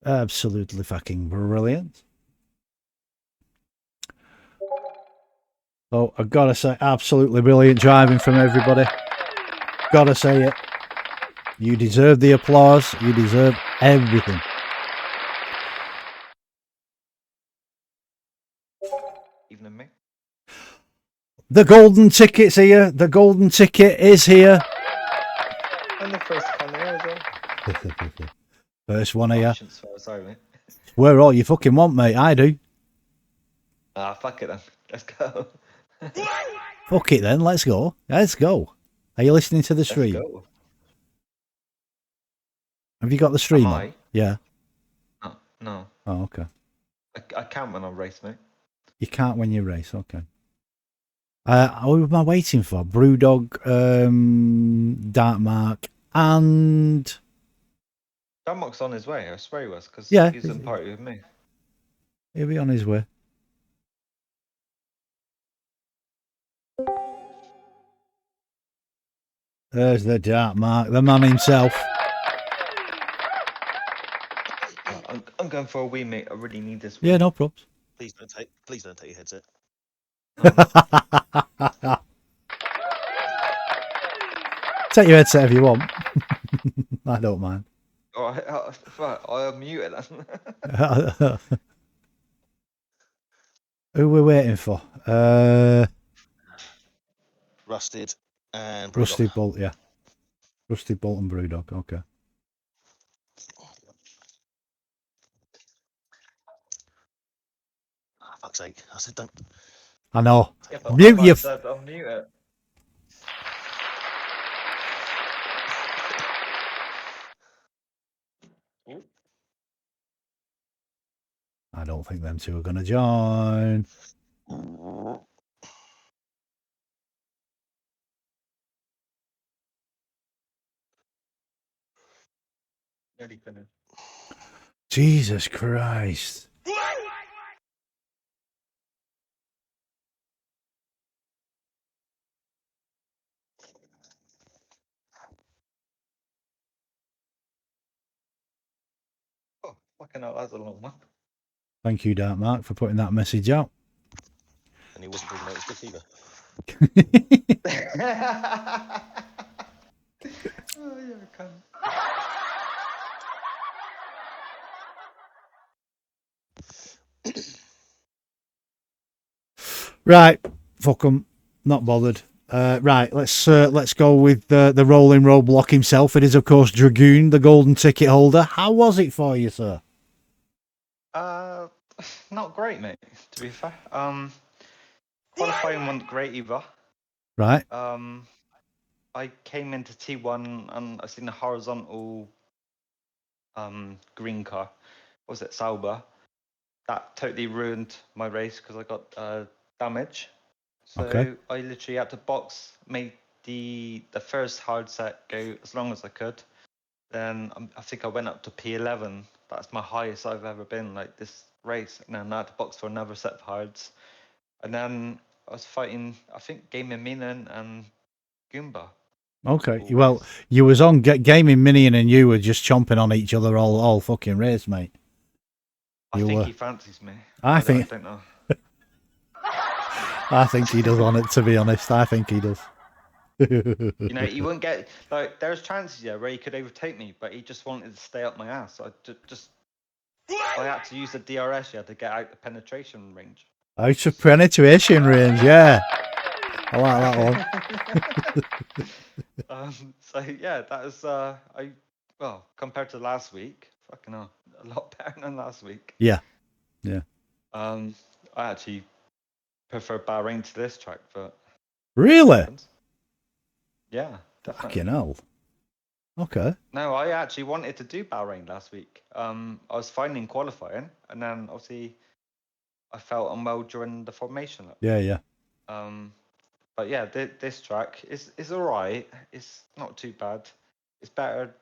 Absolutely fucking brilliant. So I've got to say, absolutely brilliant driving from everybody. Gotta say it. You deserve the applause. You deserve everything. Evening, mate. The golden ticket's here. The golden ticket is here. I'm the first one there as well. First one here. Sorry, mate. We're all you fucking want, mate. I do. Ah, fuck it then. Let's go. Fuck it then. Let's go. Let's go. Are you listening to the stream? Let's go. Have you got the stream Am on? I? Yeah. No. Oh, okay. I can't when I race, mate. You can't when you race. Okay. What am I waiting for? Brewdog, Dark Mark, and Darmok's on his way. I swear he was, because Yeah. he's in party with me. he'll be on his way. There's the Dark Mark, the man himself. I'm going for a wee, mate. I really need this. Yeah, no problems. Please don't take your headset. Take your headset if you want. I don't mind. I'll mute it. Who we're waiting for? Rusted and Brewdog. Rusty Bolt, yeah. Rusty Bolt and Brewdog, okay. Oh, fuck's sake. I said don't. I know. Yeah, but Mute I your... said unmute it. I don't think them two are going to join. Nearly finished. Jesus Christ. Oh, fucking hell, that's a long one. Thank you, Dark Mark, for putting that message out. And he wasn't talking about his dick either. Oh, yeah, I can. Right, fuck 'em. Not bothered. Right, let's go with the rolling roadblock himself. It is, of course, Dragoon, the golden ticket holder. How was it for you, sir? Not great, mate, to be fair. Qualifying wasn't great either. Right, I came into T1 and I seen the horizontal green car. What was it, Sauber? That totally ruined my race because I got damage. So Okay. I literally had to box, made the first hard set go as long as I could. Then I think I went up to P11. That's my highest I've ever been, like this race. And then I had to box for another set of hards. And then I was fighting, I think, Gaming Minion and Goomba. okay. All Well, race. you was on Gaming Minion and you were just chomping on each other all fucking race, mate. I You think were. he fancies me. I think- I don't know. I think he does on it, to be honest. I think he does. You know, he wouldn't get, like, there's chances, yeah, where he could overtake me, but he just wanted to stay up my ass. I had to use the DRS, yeah, to get out the penetration range. Out of penetration range, yeah. I like that one. So yeah, that was well, compared to last week, fucking hell, a lot better than last week. Yeah. I actually prefer Bahrain to this track, but Really? yeah, definitely. Fucking hell. Okay. No, I actually wanted to do Bahrain last week. I was fine in qualifying, and then obviously I felt unwell during the formation lap. Yeah. But yeah, this track is alright. It's not too bad. It's better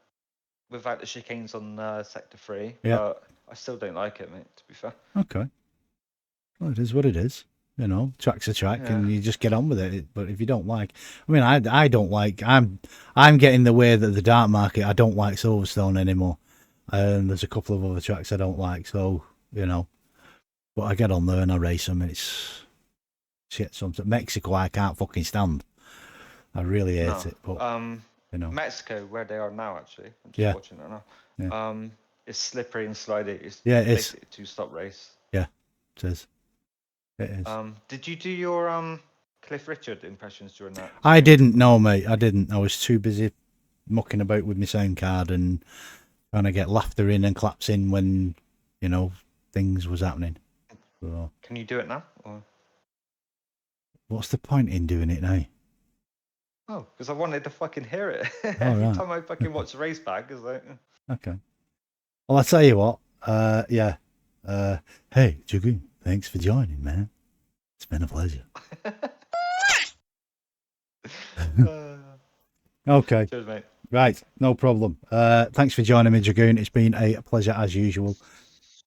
without the chicanes on sector 3. Yeah. But I still don't like it, mate. To be fair. Okay. Well, it is what it is. You know, track's a track, and you just get on with it. But if you don't like, I mean, I don't like. I'm getting the way that the dark market. I don't like Silverstone anymore, and there's a couple of other tracks I don't like. So you know, but I get on there and I race them. And it's shit. Something Mexico, I can't fucking stand. I really hate it. But you know, Mexico, where they are now, actually. I'm just Yeah. watching it now. Yeah. It's slippery and slidey. It's Yeah, it is. basically a two-stop race. Yeah, it is. It is. Did you do your Cliff Richard impressions during that? I didn't know, mate. I didn't. I was too busy mucking about with my sound card and trying to get laughter in and claps in when, you know, things was happening. So, Can you do it now? Or... what's the point in doing it now? Oh, because I wanted to fucking hear it. Oh, Every right. time I fucking watch the race back, it's like... Okay. Well, I'll tell you what. Yeah. Hey, Dragoon, thanks for joining, man. It's been a pleasure. Okay. Cheers, mate. Right, no problem. Thanks for joining me, Dragoon. It's been a pleasure as usual.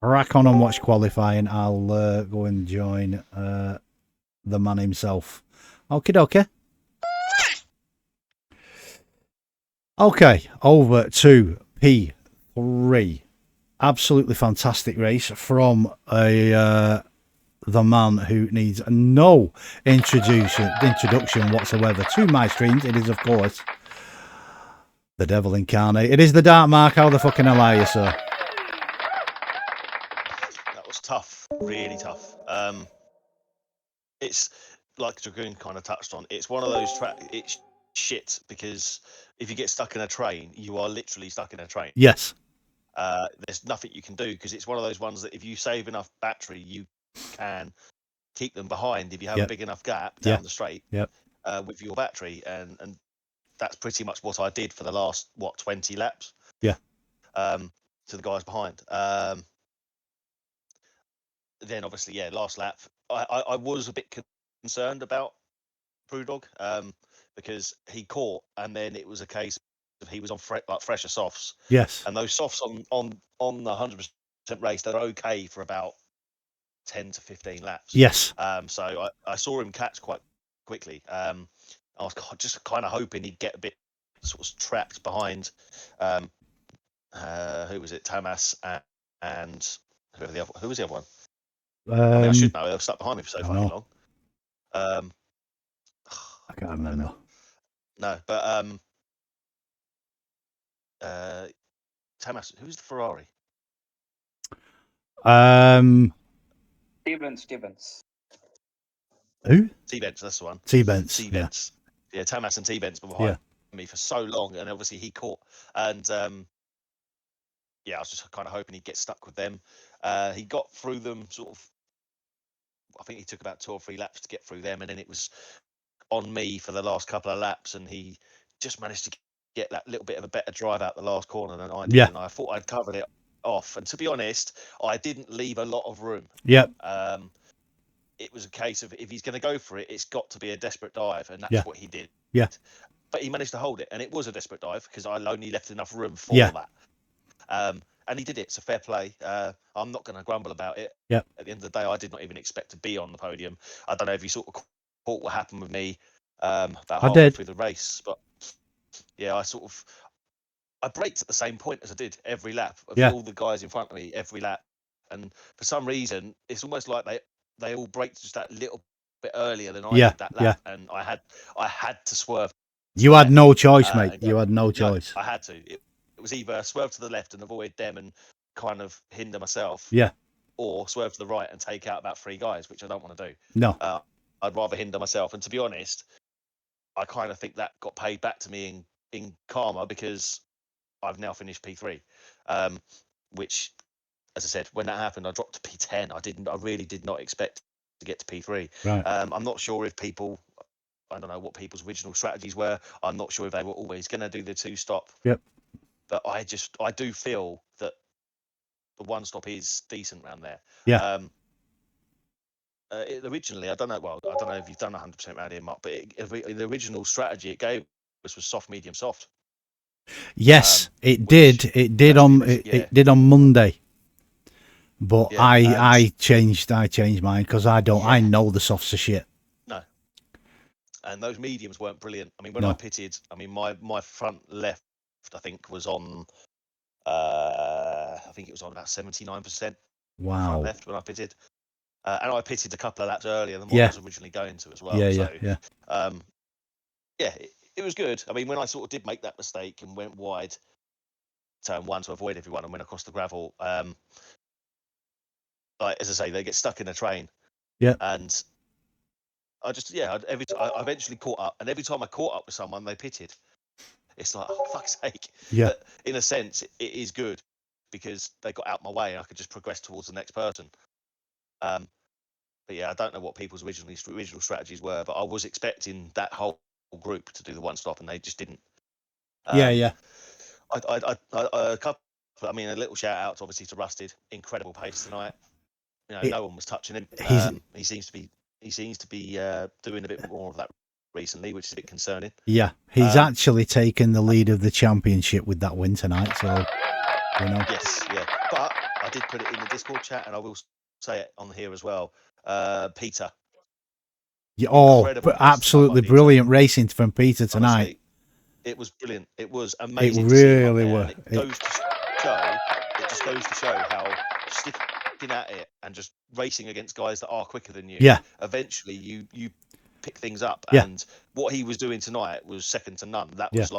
Crack on and watch qualifying. I'll go and join the man himself. Okie dokie. Okay, over to P3. Absolutely fantastic race from the man who needs no introduction whatsoever to my streams. It is, of course, the devil incarnate. It is the Dark Mark. How the fucking hell are you, sir? That was tough, really tough. It's like Dragoon kind of touched on. It's one of those tracks. It's shit, because if you get stuck in a train, you are literally stuck in a train. Yes. There's nothing you can do, because it's one of those ones that if you save enough battery, you can keep them behind if you have a Yep. big enough gap Yeah. down the straight Yep. with your battery, and that's pretty much what I did for the last 20 laps. Yeah. To the guys behind. Then obviously, yeah, last lap, I was a bit concerned about Brewdog, because he caught, and then it was a case of he was on like fresher softs, Yes. and those softs on the 100% race, they're okay for about 10 to 15 laps. Yes. So I saw him catch quite quickly. I was just kind of hoping he'd get a bit sort of trapped behind. Who was it? Thomas and who was the other one? I mean, I should know. They were stuck behind me for so fucking long. I can't remember. No, but Thomas, who's the Ferrari? Stevens. Who? T-Bents, that's the one. T-Bents. T-Bents. Yeah, Thomas and T-Bents were behind me for so long, and obviously he caught. And yeah, I was just kind of hoping he'd get stuck with them. He got through them sort of. I think he took about 2 or 3 laps to get through them, and then it was on me for the last couple of laps, and he just managed to get that little bit of a better drive out the last corner than I did. Yeah. And I thought I'd covered it off. And to be honest, I didn't leave a lot of room. Yep. It was a case of if he's going to go for it, it's got to be a desperate dive, and that's Yeah. what he did. Yeah. But he managed to hold it, and it was a desperate dive because I only left enough room for Yeah. that. And he did it. So fair play. I'm not going to grumble about it. Yep. At the end of the day, I did not even expect to be on the podium. I don't know if you sort of caught what happened with me about halfway through the race, but yeah, I braked at the same point as I did every lap of all the guys in front of me every lap, and for some reason, it's almost like they all braked just that little bit earlier than I did that lap, and I had to swerve. You had no choice, mate. You had no choice. No, I had to. It was either swerve to the left and avoid them and kind of hinder myself, Yeah. or swerve to the right and take out about 3 guys, which I don't want to do. No. I'd rather hinder myself. And to be honest, I kind of think that got paid back to me in karma, because I've now finished P3, which, as I said, when that happened, I dropped to P10. I really did not expect to get to P3. Right. I'm not sure if I don't know what people's original strategies were. I'm not sure if they were always going to do the 2-stop. Yep. But I do feel that the 1-stop is decent around there. Yeah. Originally, I don't know. Well, I don't know if you've done 100% around here, Mark. But the original strategy it gave was soft, medium, soft. Yes, it did. It did on Monday. But Yeah, I changed mine because I know the softs are shit. No. And those mediums weren't brilliant. I mean, when I pitted, my front left, I think, was on I think it was on about 79%. Wow. Front left when I pitted. And I pitted a couple of laps earlier than what I was originally going to as well. Yeah, it was good. I mean, when I sort of did make that mistake and went wide, turn 1 to avoid everyone and went across the gravel, like, as I say, they get stuck in a train. Yeah. And I just, I eventually caught up, and every time I caught up with someone, they pitted. It's like, oh, fuck's sake. Yeah. But in a sense, it is good because they got out my way and I could just progress towards the next person. But yeah, I don't know what people's original strategies were, but I was expecting that whole group to do the 1-stop, and they just didn't. Yeah. I mean, a little shout out, obviously, to Rusted. Incredible pace tonight. You know, no one was touching him. He seems to be doing a bit more of that recently, which is a bit concerning. Yeah, he's actually taken the lead of the championship with that win tonight. So, Yes, yeah. But I did put it in the Discord chat, and I will say it on here as well. Peter. Yeah, absolutely brilliant racing from Peter tonight. Honestly, it was brilliant. It was amazing. It really was. It just goes to show how sticking at it and just racing against guys that are quicker than you. Yeah. Eventually, you pick things up. Yeah. And what he was doing tonight was second to none. That was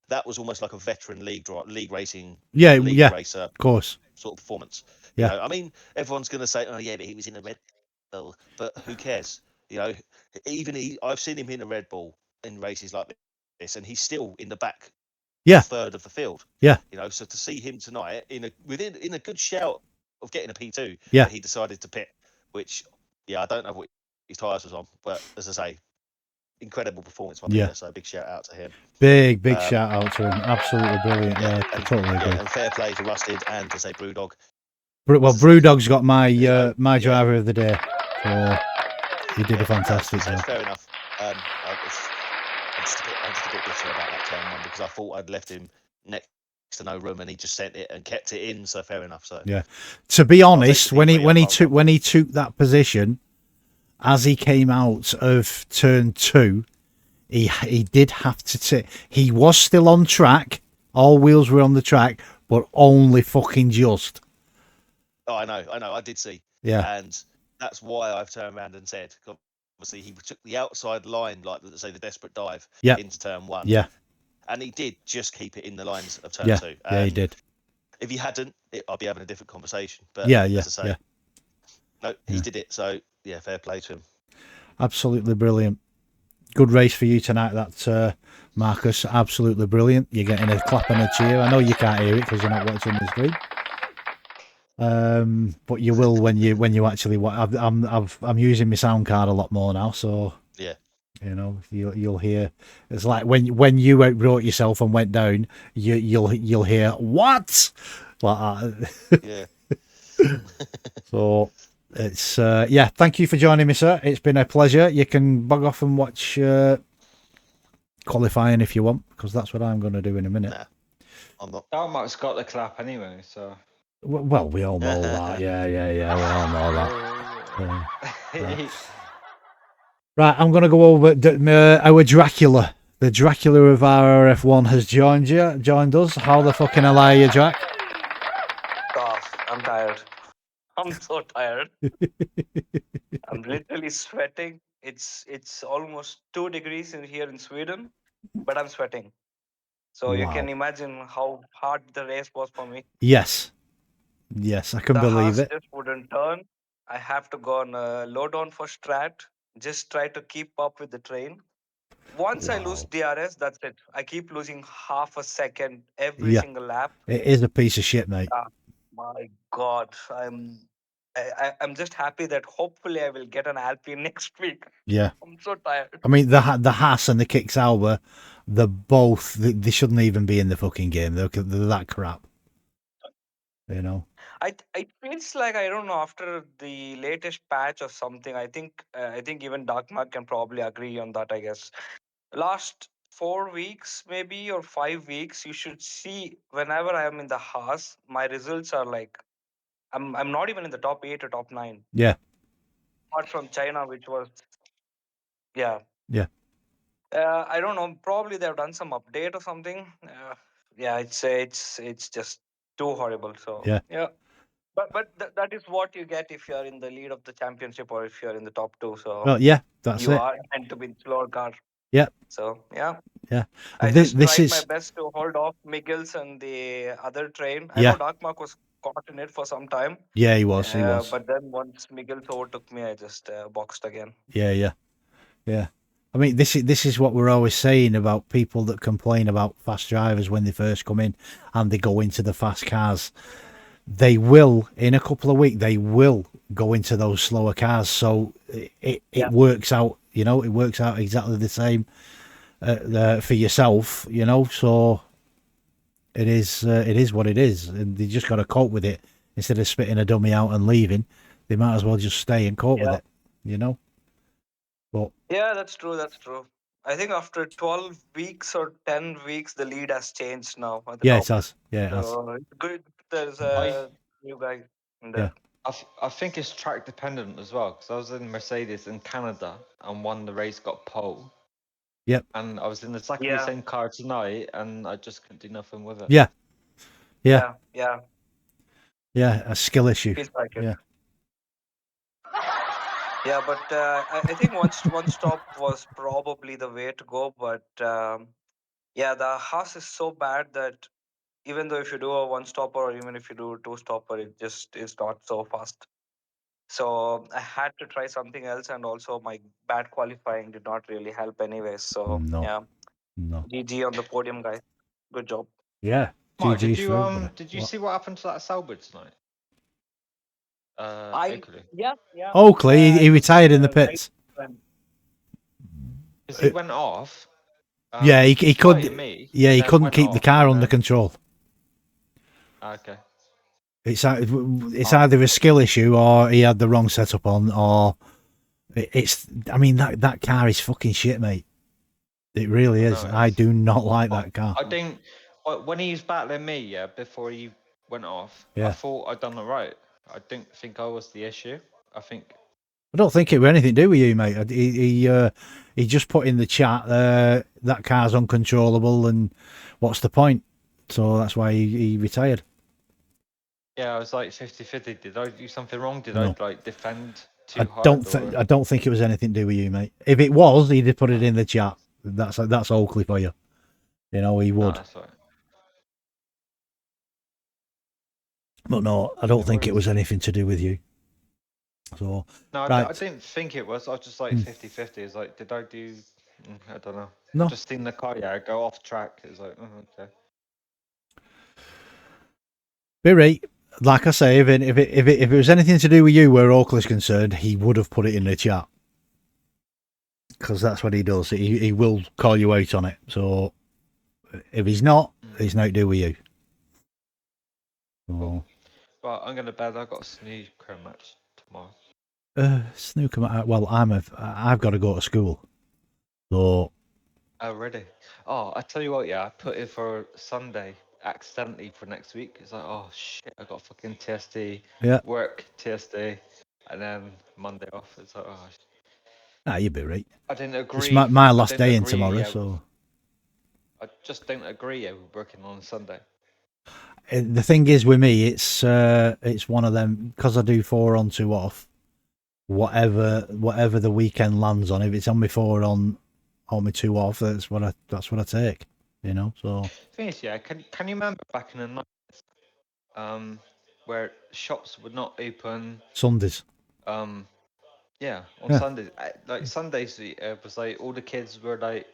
that was almost like a veteran league racing. Racer, of course, sort of performance. Yeah. You know, I mean, everyone's going to say, "Oh yeah, but he was in a Red Bull," but who cares? You know, I've seen him in a Red Bull in races like this, and he's still in the back Yeah. third of the field. Yeah. You know, so to see him tonight in a good shout of getting a P2, Yeah. but he decided to pit, which I don't know what his tyres was on, but as I say, incredible performance by Peter. So big shout out to him. Big shout out to him. Absolutely brilliant. Yeah, I and, totally agree. and fair play to Rusted and to say Brewdog. Well, Brewdog's got my my Yeah. driver of the day, so he did a fantastic job. Fair enough. I'm just a bit bitter about that turn one because I thought I'd left him next to no room and he just sent it and kept it in. So fair enough. So yeah, to be honest, when he took that position, as he came out of turn 2, he did have to he was still on track. All wheels were on the track, but only fucking just. Oh, I know. I did see. Yeah. And that's why I've turned around and said, obviously, he took the outside line, like say the desperate dive into turn 1. Yeah. And he did just keep it in the lines of turn 2. Yeah, he did. If he hadn't, I'd be having a different conversation. But as I say, no, he did it. So yeah, fair play to him. Absolutely brilliant. Good race for you tonight, that Marcus. Absolutely brilliant. You're getting a clap and a cheer. I know you can't hear it because you're not watching the screen. But you will when you actually watch. I'm using my sound card a lot more now, so yeah, you know you'll hear. It's like when you outbrought yourself and went down, you'll hear what like that. Yeah. So it's thank you for joining me, sir. It's been a pleasure. You can bug off and watch qualifying if you want, because that's what I'm going to do in a minute. Nah, I'm not. Darmark's got the clap anyway, so. Well, we all know that. Yeah. We all know that. Right, I'm going to go over our Dracula. The Dracula of RRF1 has joined us. How the fucking hell are you, Jack? I'm tired. I'm so tired. I'm literally sweating. It's almost 2 degrees in here in Sweden, but I'm sweating. So you can imagine how hard the race was for me. Yes, I can believe it. The just wouldn't turn. I have to go on a low down for strat. Just try to keep up with the train. Once I lose DRS, that's it. I keep losing half a second every single lap. It is a piece of shit, mate. My God, I'm just happy that hopefully I will get an Alpine next week. Yeah, I'm so tired. I mean the Haas and the Kick Sauber, they shouldn't even be in the fucking game. They're that crap. You know. It feels like, I don't know, after the latest patch or something. I think even Dark Mark can probably agree on that. I guess last 4 weeks, maybe, or 5 weeks, you should see whenever I am in the Haas, my results are like I'm not even in the top 8 or top 9. Yeah. Apart from China, which was Yeah. I don't know. Probably they've done some update or something. It's just too horrible. So yeah. But that is what you get if you are in the lead of the championship or if you are in the top 2. So well, yeah, that's you it. are meant to be in slower car. Yeah. So yeah. I just tried my best to hold off Miguel's and the other train. I know Dark Mark was caught in it for some time. Yeah, he was. But then once Miguel's overtook me, I just boxed again. Yeah. I mean, this is what we're always saying about people that complain about fast drivers when they first come in and they go into the fast cars. They will, in a couple of weeks, they will go into those slower cars. So it works out, you know, it works out exactly the same for yourself, you know. So it is what it is. And they just got to cope with it. Instead of spitting a dummy out and leaving, they might as well just stay and cope with it, you know. But yeah, that's true. I think after 12 weeks or 10 weeks, the lead has changed now. Yeah, it has. Yeah, it has. So it's good. There's a new guy in there. I think it's track dependent as well, because I was in Mercedes in Canada and won the race, got pole. Yep. And I was in exactly the same car tonight, and I just couldn't do nothing with it. Yeah, a skill issue. Feels like it. Yeah. Yeah, but I think one stop was probably the way to go. But the Haas is so bad that even though if you do a one stopper or even if you do a two stopper, it just is not so fast. So I had to try something else, and also my bad qualifying did not really help anyway. So No, yeah, no. GG on the podium, guys. Good job. Yeah, Mark, GG for everybody. did you What? see what happened to that Sauber tonight? I Oakley. yeah. Oakley, he It was retired in the right. pits. Because he went off. Yeah, he was fighting could. me. Yeah, he Then couldn't went keep the off, car and under then control. okay. It's either a skill issue or he had the wrong setup on, or it's. I mean that car is fucking shit, mate. It really is. No, I do not like I, that car. I think when he was battling me, yeah, before he went off, I Yeah, thought I'd done it right. I didn't think I was the issue. I think I don't think it was anything to do with you, mate. He just put in the chat that car's uncontrollable, and what's the point? So that's why he retired. yeah, I was like 50-50. Did I do something wrong? Did No. I like defend too hard? Or... I don't think it was anything to do with you, mate. If it was, he'd have put it in the chat. That's Oakley for you. You know, he No, would. that's all right. But no, I don't No think it was worries. anything to do with you. So No, I right. didn't think it was. I was just like 50-50. It's like, did I do? I don't know. No. I just seen the car, yeah, go off track. It's like, oh, okay. Be right. Like I say, if it was anything to do with you where Oakley's concerned, he would have put it in the chat. Because that's what he does. He will call you out on it. So if he's not, it's not to do with you. Cool. Well, I'm gonna bed. I've got a snooker match tomorrow. Snooker. Well, I've got to go to school. So. Oh, really? Oh, I tell you what, yeah, I put it for Sunday accidentally for next week. It's like, oh shit, I got fucking TSD, Yeah. work TSD, and then Monday off. It's like, oh. Nah, you'd be right. I didn't agree. It's my last didn't day agree, in tomorrow, yeah, so. I just don't agree. Yeah, with working on Sunday. The thing is with me, it's one of them because I do 4 on 2 off. Whatever the weekend lands on, if it's on me 4 on me 2 off, that's what I take. You know, so. Thing is, yeah, can you remember back in the 90s, where shops would not open Sundays. Yeah, on Sundays. Like Sundays, it was like all the kids were like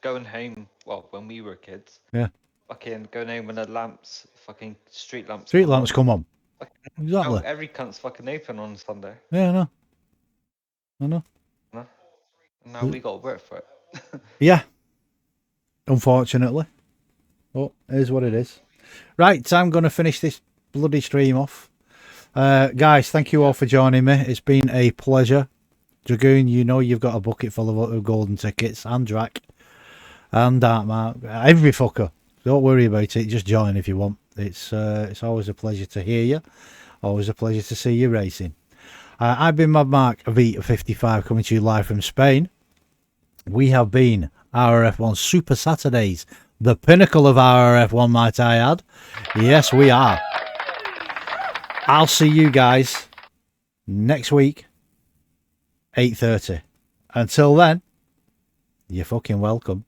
going home. Well, when we were kids, Yeah. fucking going home when the lamps, fucking street lamps. Street lamps come on. Exactly. Now every cunt's fucking open on Sunday. Yeah, I know. No? Now we got to work for it. Yeah. Unfortunately. But it is what it is. Right, I'm going to finish this bloody stream off. Guys, thank you all for joining me. It's been a pleasure. Dragoon, you know you've got a bucket full of golden tickets, and Drac, and Darkmark, every fucker. Don't worry about it. Just join if you want. It's always a pleasure to hear you. Always a pleasure to see you racing. I've been Mad Mark V55 coming to you live from Spain. We have been RRF1 Super Saturdays, the pinnacle of RRF1, might I add. Yes, we are. I'll see you guys next week, 8:30. Until then, you're fucking welcome.